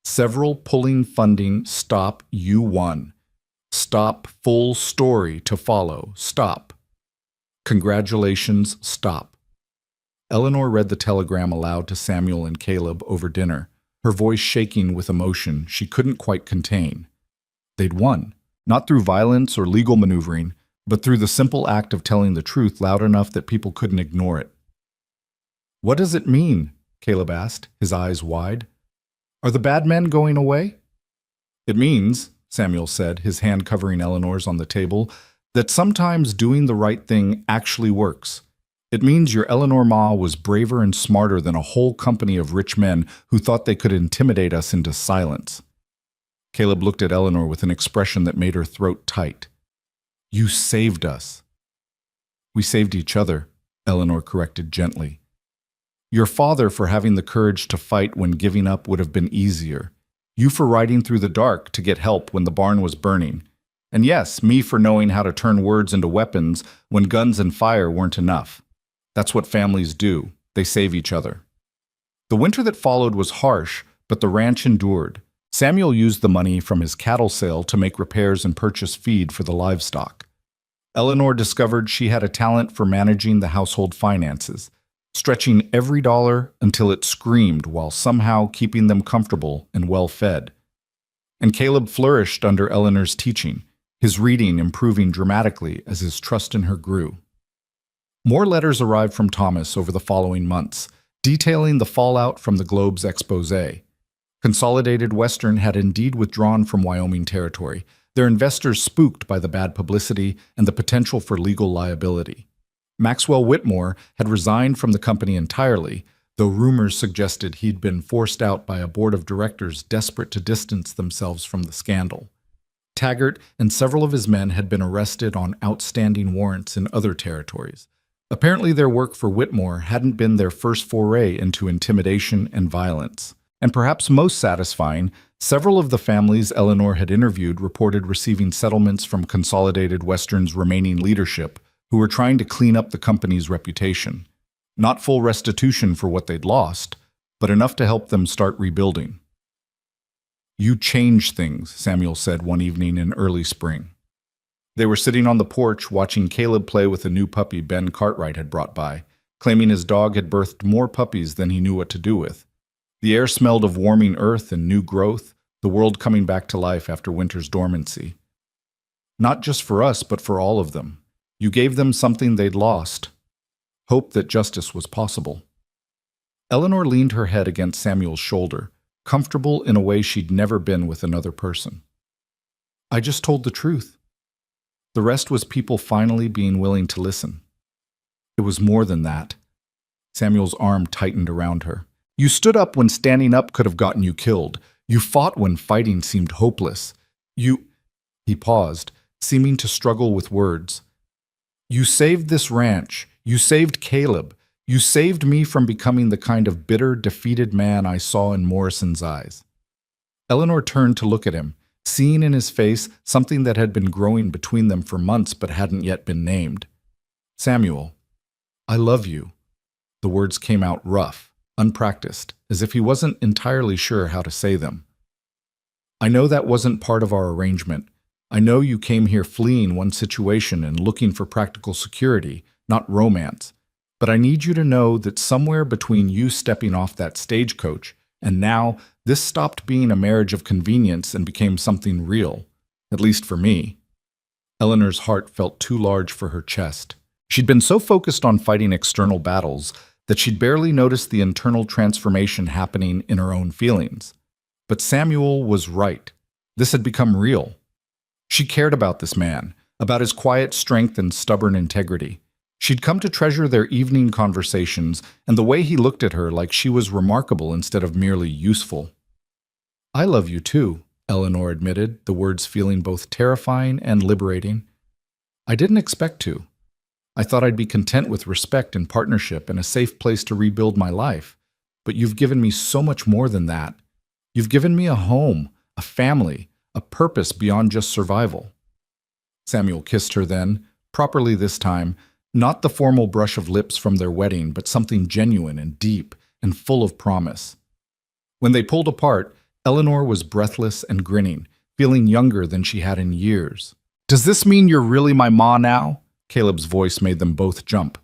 Several pulling funding. Stop. You won. Stop. Full story to follow. Stop. Congratulations. Stop. Eleanor read the telegram aloud to Samuel and Caleb over dinner, her voice shaking with emotion she couldn't quite contain. They'd won, not through violence or legal maneuvering, but through the simple act of telling the truth loud enough that people couldn't ignore it. What does it mean? Caleb asked, his eyes wide. Are the bad men going away? It means, Samuel said, his hand covering Eleanor's on the table, that sometimes doing the right thing actually works. It means your Eleanor Ma was braver and smarter than a whole company of rich men who thought they could intimidate us into silence. Caleb looked at Eleanor with an expression that made her throat tight. You saved us. We saved each other, Eleanor corrected gently. Your father for having the courage to fight when giving up would have been easier. You for riding through the dark to get help when the barn was burning. And yes, me for knowing how to turn words into weapons when guns and fire weren't enough. That's what families do. They save each other. The winter that followed was harsh, but the ranch endured. Samuel used the money from his cattle sale to make repairs and purchase feed for the livestock. Eleanor discovered she had a talent for managing the household finances, stretching every dollar until it screamed while somehow keeping them comfortable and well-fed. And Caleb flourished under Eleanor's teaching, his reading improving dramatically as his trust in her grew. More letters arrived from Thomas over the following months, detailing the fallout from the Globe's expose. Consolidated Western had indeed withdrawn from Wyoming territory, their investors spooked by the bad publicity and the potential for legal liability. Maxwell Whitmore had resigned from the company entirely, though rumors suggested he'd been forced out by a board of directors desperate to distance themselves from the scandal. Taggart and several of his men had been arrested on outstanding warrants in other territories. Apparently their work for Whitmore hadn't been their first foray into intimidation and violence. And perhaps most satisfying, several of the families Eleanor had interviewed reported receiving settlements from Consolidated Western's remaining leadership, who were trying to clean up the company's reputation. Not full restitution for what they'd lost, but enough to help them start rebuilding. "You change things," Samuel said one evening in early spring. They were sitting on the porch watching Caleb play with a new puppy Ben Cartwright had brought by, claiming his dog had birthed more puppies than he knew what to do with. The air smelled of warming earth and new growth, the world coming back to life after winter's dormancy. "Not just for us, but for all of them. You gave them something they'd lost. Hope that justice was possible." Eleanor leaned her head against Samuel's shoulder, comfortable in a way she'd never been with another person. "I just told the truth. The rest was people finally being willing to listen. It was more than that." Samuel's arm tightened around her. "You stood up when standing up could have gotten you killed. You fought when fighting seemed hopeless. He paused, seeming to struggle with words. "You saved this ranch. You saved Caleb. You saved me from becoming the kind of bitter, defeated man I saw in Morrison's eyes." Eleanor turned to look at him, seeing in his face something that had been growing between them for months but hadn't yet been named. "Samuel, I love you." The words came out rough, unpracticed, as if he wasn't entirely sure how to say them. "I know that wasn't part of our arrangement. I know you came here fleeing one situation and looking for practical security, not romance. But I need you to know that somewhere between you stepping off that stagecoach and now, this stopped being a marriage of convenience and became something real, at least for me." Eleanor's heart felt too large for her chest. She'd been so focused on fighting external battles that she'd barely noticed the internal transformation happening in her own feelings. But Samuel was right. This had become real. She cared about this man, about his quiet strength and stubborn integrity. She'd come to treasure their evening conversations and the way he looked at her like she was remarkable instead of merely useful. "I love you too," Eleanor admitted, the words feeling both terrifying and liberating. "I didn't expect to. I thought I'd be content with respect and partnership and a safe place to rebuild my life. But you've given me so much more than that. You've given me a home, a family, a purpose beyond just survival." Samuel kissed her then, properly this time, not the formal brush of lips from their wedding, but something genuine and deep and full of promise. When they pulled apart, Eleanor was breathless and grinning, feeling younger than she had in years. "Does this mean you're really my ma now?" Caleb's voice made them both jump.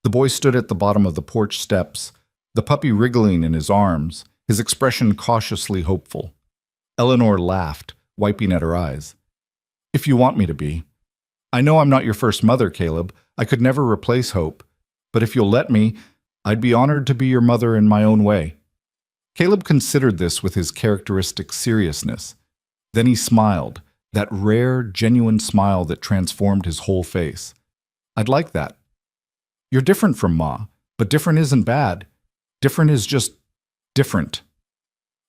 The boy stood at the bottom of the porch steps, the puppy wriggling in his arms, his expression cautiously hopeful. Eleanor laughed, wiping at her eyes. "If you want me to be. I know I'm not your first mother, Caleb. I could never replace Hope. But if you'll let me, I'd be honored to be your mother in my own way." Caleb considered this with his characteristic seriousness. Then he smiled, that rare, genuine smile that transformed his whole face. "I'd like that. You're different from Ma, but different isn't bad. Different is just different."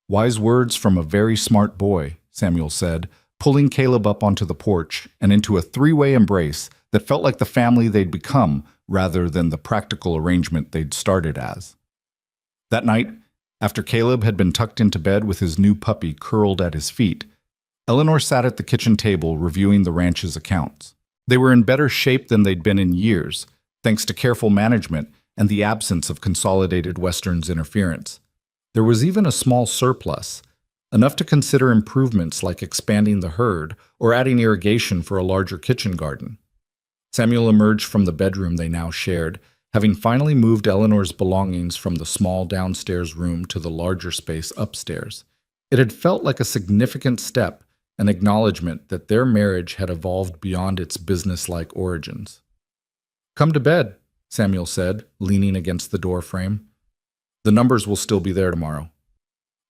"Wise words from a very smart boy," Samuel said, pulling Caleb up onto the porch and into a three-way embrace that felt like the family they'd become rather than the practical arrangement they'd started as. That night, after Caleb had been tucked into bed with his new puppy curled at his feet, Eleanor sat at the kitchen table reviewing the ranch's accounts. They were in better shape than they'd been in years, thanks to careful management and the absence of Consolidated Western's interference. There was even a small surplus, enough to consider improvements like expanding the herd or adding irrigation for a larger kitchen garden. Samuel emerged from the bedroom they now shared, having finally moved Eleanor's belongings from the small downstairs room to the larger space upstairs. It had felt like a significant step, an acknowledgement that their marriage had evolved beyond its business-like origins. "Come to bed," Samuel said, leaning against the door frame. "The numbers will still be there tomorrow."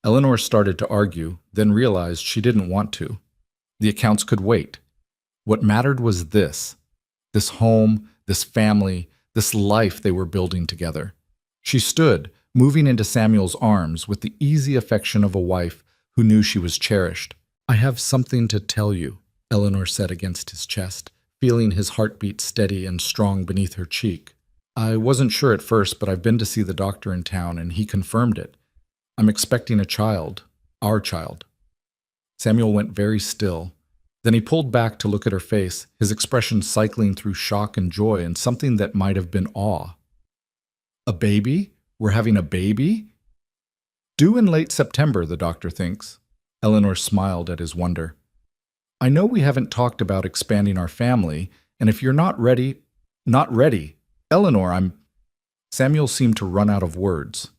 Eleanor started to argue, then realized she didn't want to. The accounts could wait. What mattered was this home, this family, this life they were building together. She stood, moving into Samuel's arms with the easy affection of a wife who knew she was cherished. "I have something to tell you," Eleanor said against his chest, feeling his heartbeat steady and strong beneath her cheek. "I wasn't sure at first, but I've been to see the doctor in town, and he confirmed it. I'm expecting a child, our child." Samuel went very still. Then he pulled back to look at her face, his expression cycling through shock and joy and something that might have been awe. "A baby? We're having a baby?" "Due in late September, the doctor thinks." Eleanor smiled at his wonder. "I know we haven't talked about expanding our family, and if you're not ready—" "Not ready. Eleanor, I'm—" Samuel seemed to run out of words.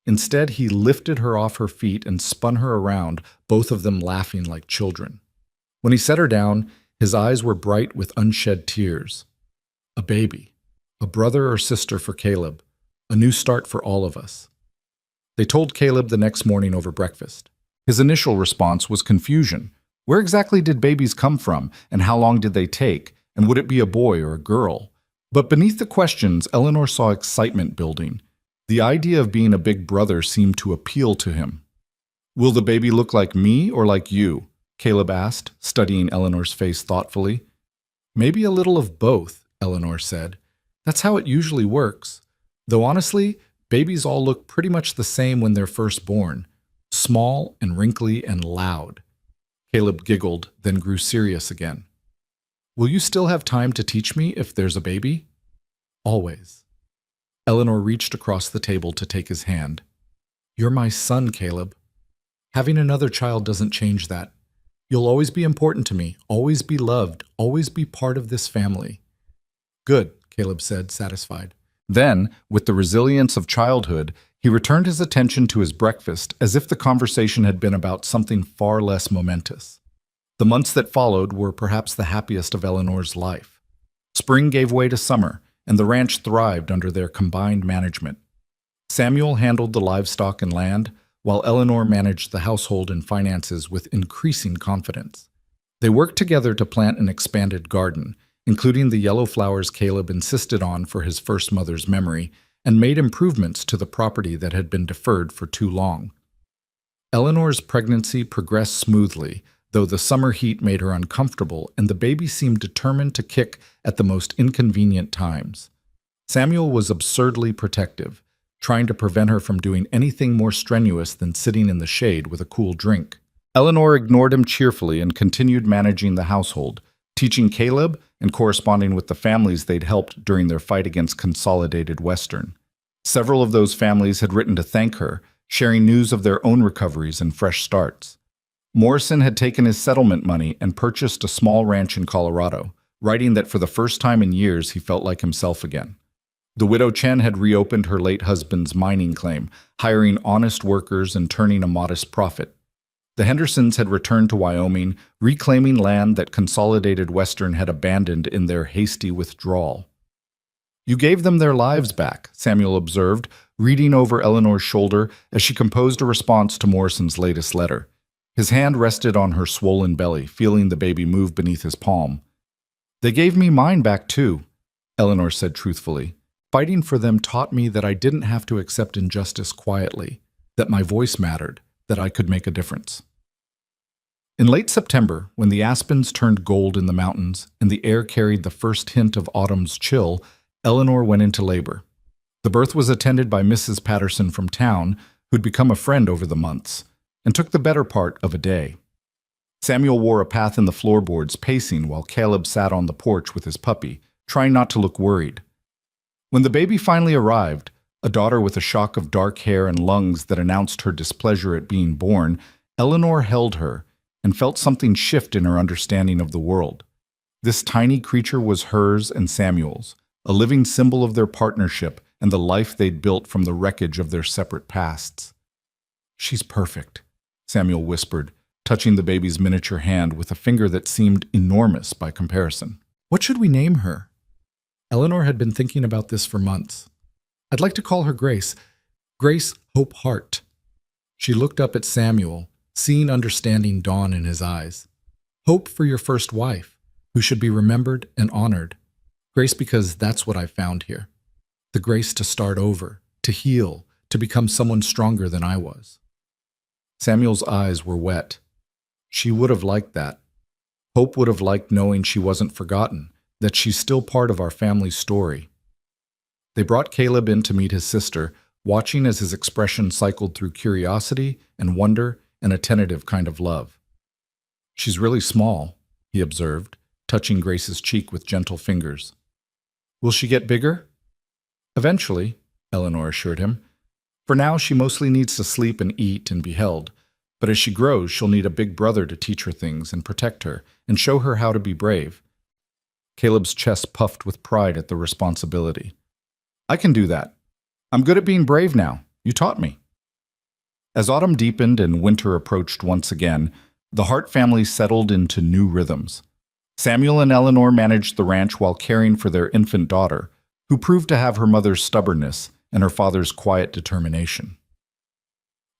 Instead, he lifted her off her feet and spun her around, both of them laughing like children. When he set her down, his eyes were bright with unshed tears. A baby. A brother or sister for Caleb. A new start for all of us. They told Caleb the next morning over breakfast. His initial response was confusion. Where exactly did babies come from, and how long did they take, and would it be a boy or a girl? But beneath the questions, Eleanor saw excitement building. The idea of being a big brother seemed to appeal to him. "Will the baby look like me or like you?" Caleb asked, studying Eleanor's face thoughtfully. "Maybe a little of both," Eleanor said. "That's how it usually works. Though honestly, babies all look pretty much the same when they're first born. Small and wrinkly and loud." Caleb giggled, then grew serious again. "Will you still have time to teach me if there's a baby?" "Always." Eleanor reached across the table to take his hand. "You're my son, Caleb. Having another child doesn't change that. You'll always be important to me, always be loved, always be part of this family." "Good," Caleb said, satisfied. Then, with the resilience of childhood, he returned his attention to his breakfast as if the conversation had been about something far less momentous. The months that followed were perhaps the happiest of Eleanor's life. Spring gave way to summer, and the ranch thrived under their combined management. Samuel handled the livestock and land, while Eleanor managed the household and finances with increasing confidence. They worked together to plant an expanded garden, including the yellow flowers Caleb insisted on for his first mother's memory, and made improvements to the property that had been deferred for too long. Eleanor's pregnancy progressed smoothly, though the summer heat made her uncomfortable and the baby seemed determined to kick at the most inconvenient times. Samuel was absurdly protective, trying to prevent her from doing anything more strenuous than sitting in the shade with a cool drink. Eleanor ignored him cheerfully and continued managing the household, teaching Caleb and corresponding with the families they'd helped during their fight against Consolidated Western. Several of those families had written to thank her, sharing news of their own recoveries and fresh starts. Morrison had taken his settlement money and purchased a small ranch in Colorado, writing that for the first time in years he felt like himself again. The widow Chen had reopened her late husband's mining claim, hiring honest workers and turning a modest profit. The Hendersons had returned to Wyoming, reclaiming land that Consolidated Western had abandoned in their hasty withdrawal. "You gave them their lives back," Samuel observed, reading over Eleanor's shoulder as she composed a response to Morrison's latest letter. His hand rested on her swollen belly, feeling the baby move beneath his palm. "They gave me mine back too," Eleanor said truthfully. "Fighting for them taught me that I didn't have to accept injustice quietly, that my voice mattered, that I could make a difference." In late September, when the aspens turned gold in the mountains and the air carried the first hint of autumn's chill, Eleanor went into labor. The birth was attended by Mrs. Patterson from town, who'd become a friend over the months, and took the better part of a day. Samuel wore a path in the floorboards, pacing while Caleb sat on the porch with his puppy, trying not to look worried. When the baby finally arrived, a daughter with a shock of dark hair and lungs that announced her displeasure at being born, Eleanor held her and felt something shift in her understanding of the world. This tiny creature was hers and Samuel's, a living symbol of their partnership and the life they'd built from the wreckage of their separate pasts. "She's perfect," Samuel whispered, touching the baby's miniature hand with a finger that seemed enormous by comparison. "What should we name her?" Eleanor had been thinking about this for months. "I'd like to call her Grace. Grace Hope Hart." She looked up at Samuel, seeing understanding dawn in his eyes. Hope for your first wife, who should be remembered and honored. Grace because that's what I found here. The grace to start over, to heal, to become someone stronger than I was. Samuel's eyes were wet. She would have liked that. Hope would have liked knowing she wasn't forgotten, that she's still part of our family's story. They brought Caleb in to meet his sister, watching as his expression cycled through curiosity and wonder and a tentative kind of love. She's really small, he observed, touching Grace's cheek with gentle fingers. Will she get bigger? Eventually, Eleanor assured him. For now, she mostly needs to sleep and eat and be held, but as she grows, she'll need a big brother to teach her things and protect her and show her how to be brave. Caleb's chest puffed with pride at the responsibility. I can do that. I'm good at being brave now. You taught me. As autumn deepened and winter approached once again, the Hart family settled into new rhythms. Samuel and Eleanor managed the ranch while caring for their infant daughter, who proved to have her mother's stubbornness and her father's quiet determination.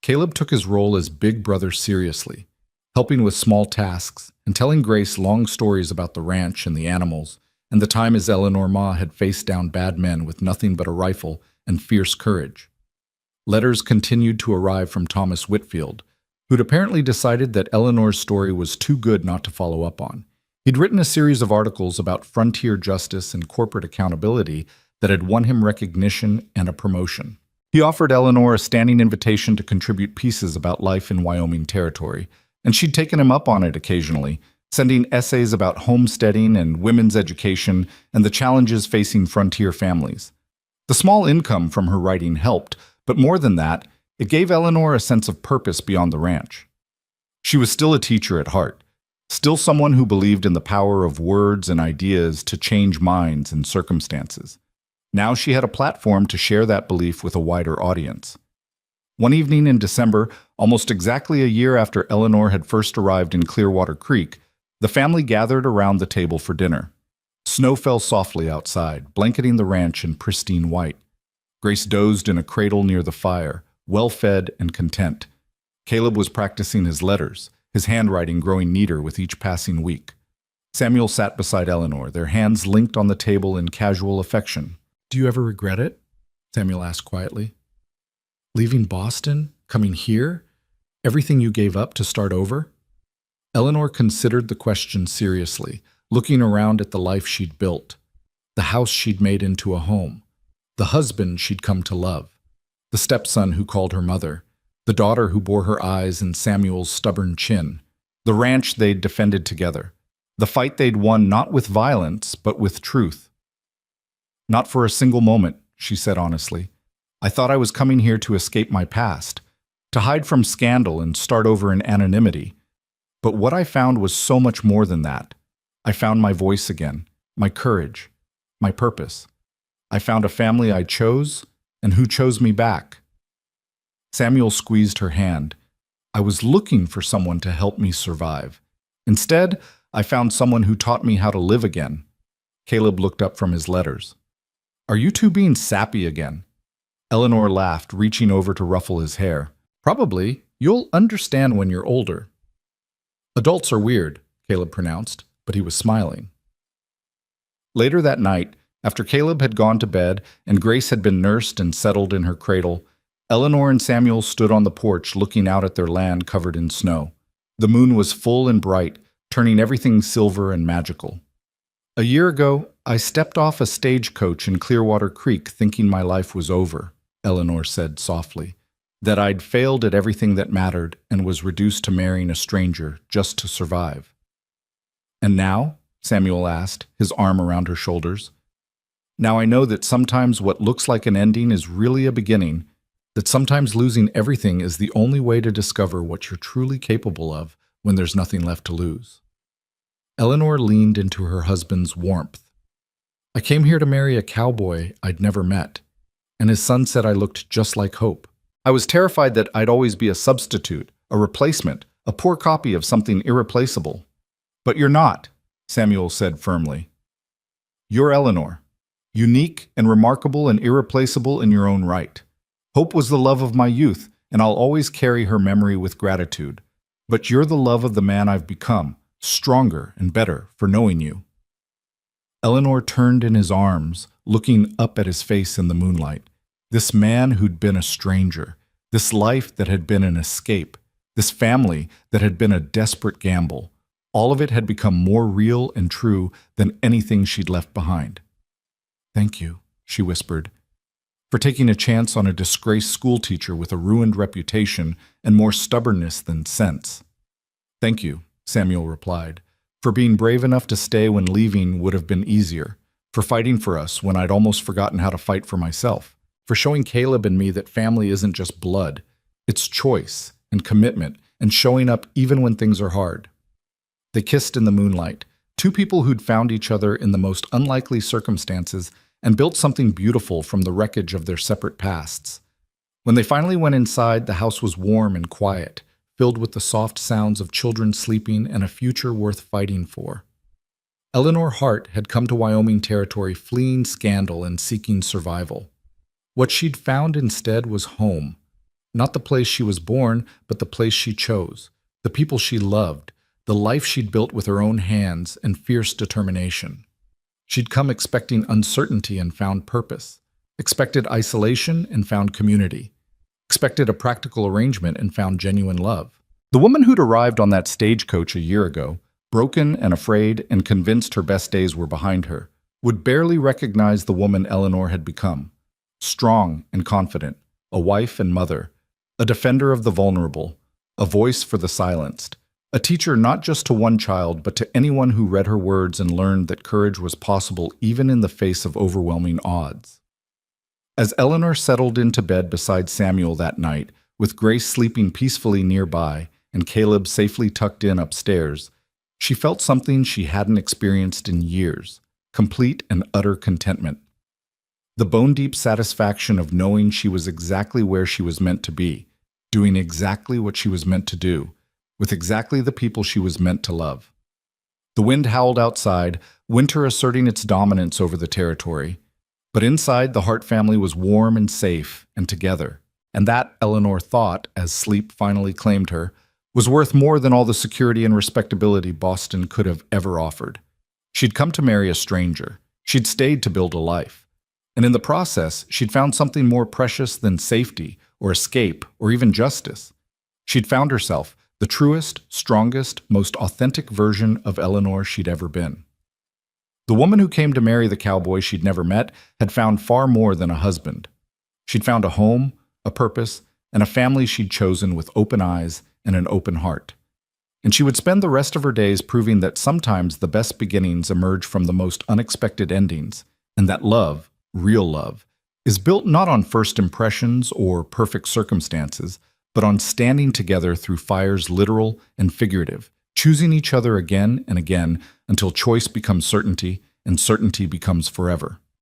Caleb took his role as big brother seriously, helping with small tasks and telling Grace long stories about the ranch and the animals and the time his Eleanor Ma had faced down bad men with nothing but a rifle and fierce courage. Letters continued to arrive from Thomas Whitfield, who'd apparently decided that Eleanor's story was too good not to follow up on. He'd written a series of articles about frontier justice and corporate accountability that had won him recognition and a promotion. He offered Eleanor a standing invitation to contribute pieces about life in Wyoming Territory, and she'd taken him up on it occasionally, sending essays about homesteading and women's education and the challenges facing frontier families. The small income from her writing helped, but more than that, it gave Eleanor a sense of purpose beyond the ranch. She was still a teacher at heart, still someone who believed in the power of words and ideas to change minds and circumstances. Now she had a platform to share that belief with a wider audience. One evening in December, almost exactly a year after Eleanor had first arrived in Clearwater Creek, the family gathered around the table for dinner. Snow fell softly outside, blanketing the ranch in pristine white. Grace dozed in a cradle near the fire, well-fed and content. Caleb was practicing his letters, his handwriting growing neater with each passing week. Samuel sat beside Eleanor, their hands linked on the table in casual affection. Do you ever regret it? Samuel asked quietly. Leaving Boston? Coming here? Everything you gave up to start over? Eleanor considered the question seriously, looking around at the life she'd built, the house she'd made into a home, the husband she'd come to love, the stepson who called her mother, the daughter who bore her eyes in Samuel's stubborn chin, the ranch they'd defended together, the fight they'd won not with violence, but with truth. Not for a single moment, she said honestly. I thought I was coming here to escape my past, to hide from scandal and start over in anonymity. But what I found was so much more than that. I found my voice again, my courage, my purpose. I found a family I chose and who chose me back. Samuel squeezed her hand. I was looking for someone to help me survive. Instead, I found someone who taught me how to live again. Caleb looked up from his letters. Are you two being sappy again? Eleanor laughed, reaching over to ruffle his hair. Probably. You'll understand when you're older. Adults are weird, Caleb pronounced, but he was smiling. Later that night, after Caleb had gone to bed and Grace had been nursed and settled in her cradle, Eleanor and Samuel stood on the porch looking out at their land covered in snow. The moon was full and bright, turning everything silver and magical. A year ago, I stepped off a stagecoach in Clearwater Creek thinking my life was over, Eleanor said softly, that I'd failed at everything that mattered and was reduced to marrying a stranger just to survive. And now? Samuel asked, his arm around her shoulders. Now I know that sometimes what looks like an ending is really a beginning, that sometimes losing everything is the only way to discover what you're truly capable of when there's nothing left to lose. Eleanor leaned into her husband's warmth. I came here to marry a cowboy I'd never met, and his son said I looked just like Hope. I was terrified that I'd always be a substitute, a replacement, a poor copy of something irreplaceable. But you're not, Samuel said firmly. You're Eleanor, unique and remarkable and irreplaceable in your own right. Hope was the love of my youth, and I'll always carry her memory with gratitude. But you're the love of the man I've become, stronger and better for knowing you. Eleanor turned in his arms, looking up at his face in the moonlight. This man who'd been a stranger, this life that had been an escape, this family that had been a desperate gamble, all of it had become more real and true than anything she'd left behind. "Thank you," she whispered, "for taking a chance on a disgraced schoolteacher with a ruined reputation and more stubbornness than sense." "Thank you," Samuel replied, "for being brave enough to stay when leaving would have been easier, for fighting for us when I'd almost forgotten how to fight for myself, for showing Caleb and me that family isn't just blood, it's choice and commitment and showing up even when things are hard." They kissed in the moonlight, two people who'd found each other in the most unlikely circumstances and built something beautiful from the wreckage of their separate pasts. When they finally went inside, the house was warm and quiet, filled with the soft sounds of children sleeping and a future worth fighting for. Eleanor Hart had come to Wyoming Territory fleeing scandal and seeking survival. What she'd found instead was home. Not the place she was born, but the place she chose, the people she loved, the life she'd built with her own hands and fierce determination. She'd come expecting uncertainty and found purpose, expected isolation and found community, expected a practical arrangement and found genuine love. The woman who'd arrived on that stagecoach a year ago, broken and afraid and convinced her best days were behind her, would barely recognize the woman Eleanor had become. Strong and confident, a wife and mother, a defender of the vulnerable, a voice for the silenced, a teacher not just to one child but to anyone who read her words and learned that courage was possible even in the face of overwhelming odds. As Eleanor settled into bed beside Samuel that night, with Grace sleeping peacefully nearby and Caleb safely tucked in upstairs, she felt something she hadn't experienced in years, complete and utter contentment. The bone-deep satisfaction of knowing she was exactly where she was meant to be, doing exactly what she was meant to do, with exactly the people she was meant to love. The wind howled outside, winter asserting its dominance over the territory. But inside, the Hart family was warm and safe and together. And that, Eleanor thought, as sleep finally claimed her, was worth more than all the security and respectability Boston could have ever offered. She'd come to marry a stranger. She'd stayed to build a life. And in the process, she'd found something more precious than safety or escape or even justice. She'd found herself, the truest, strongest, most authentic version of Eleanor she'd ever been. The woman who came to marry the cowboy she'd never met had found far more than a husband. She'd found a home, a purpose, and a family she'd chosen with open eyes and an open heart. And she would spend the rest of her days proving that sometimes the best beginnings emerge from the most unexpected endings, and that love, real love, is built not on first impressions or perfect circumstances, but on standing together through fires literal and figurative, choosing each other again and again until choice becomes certainty and certainty becomes forever.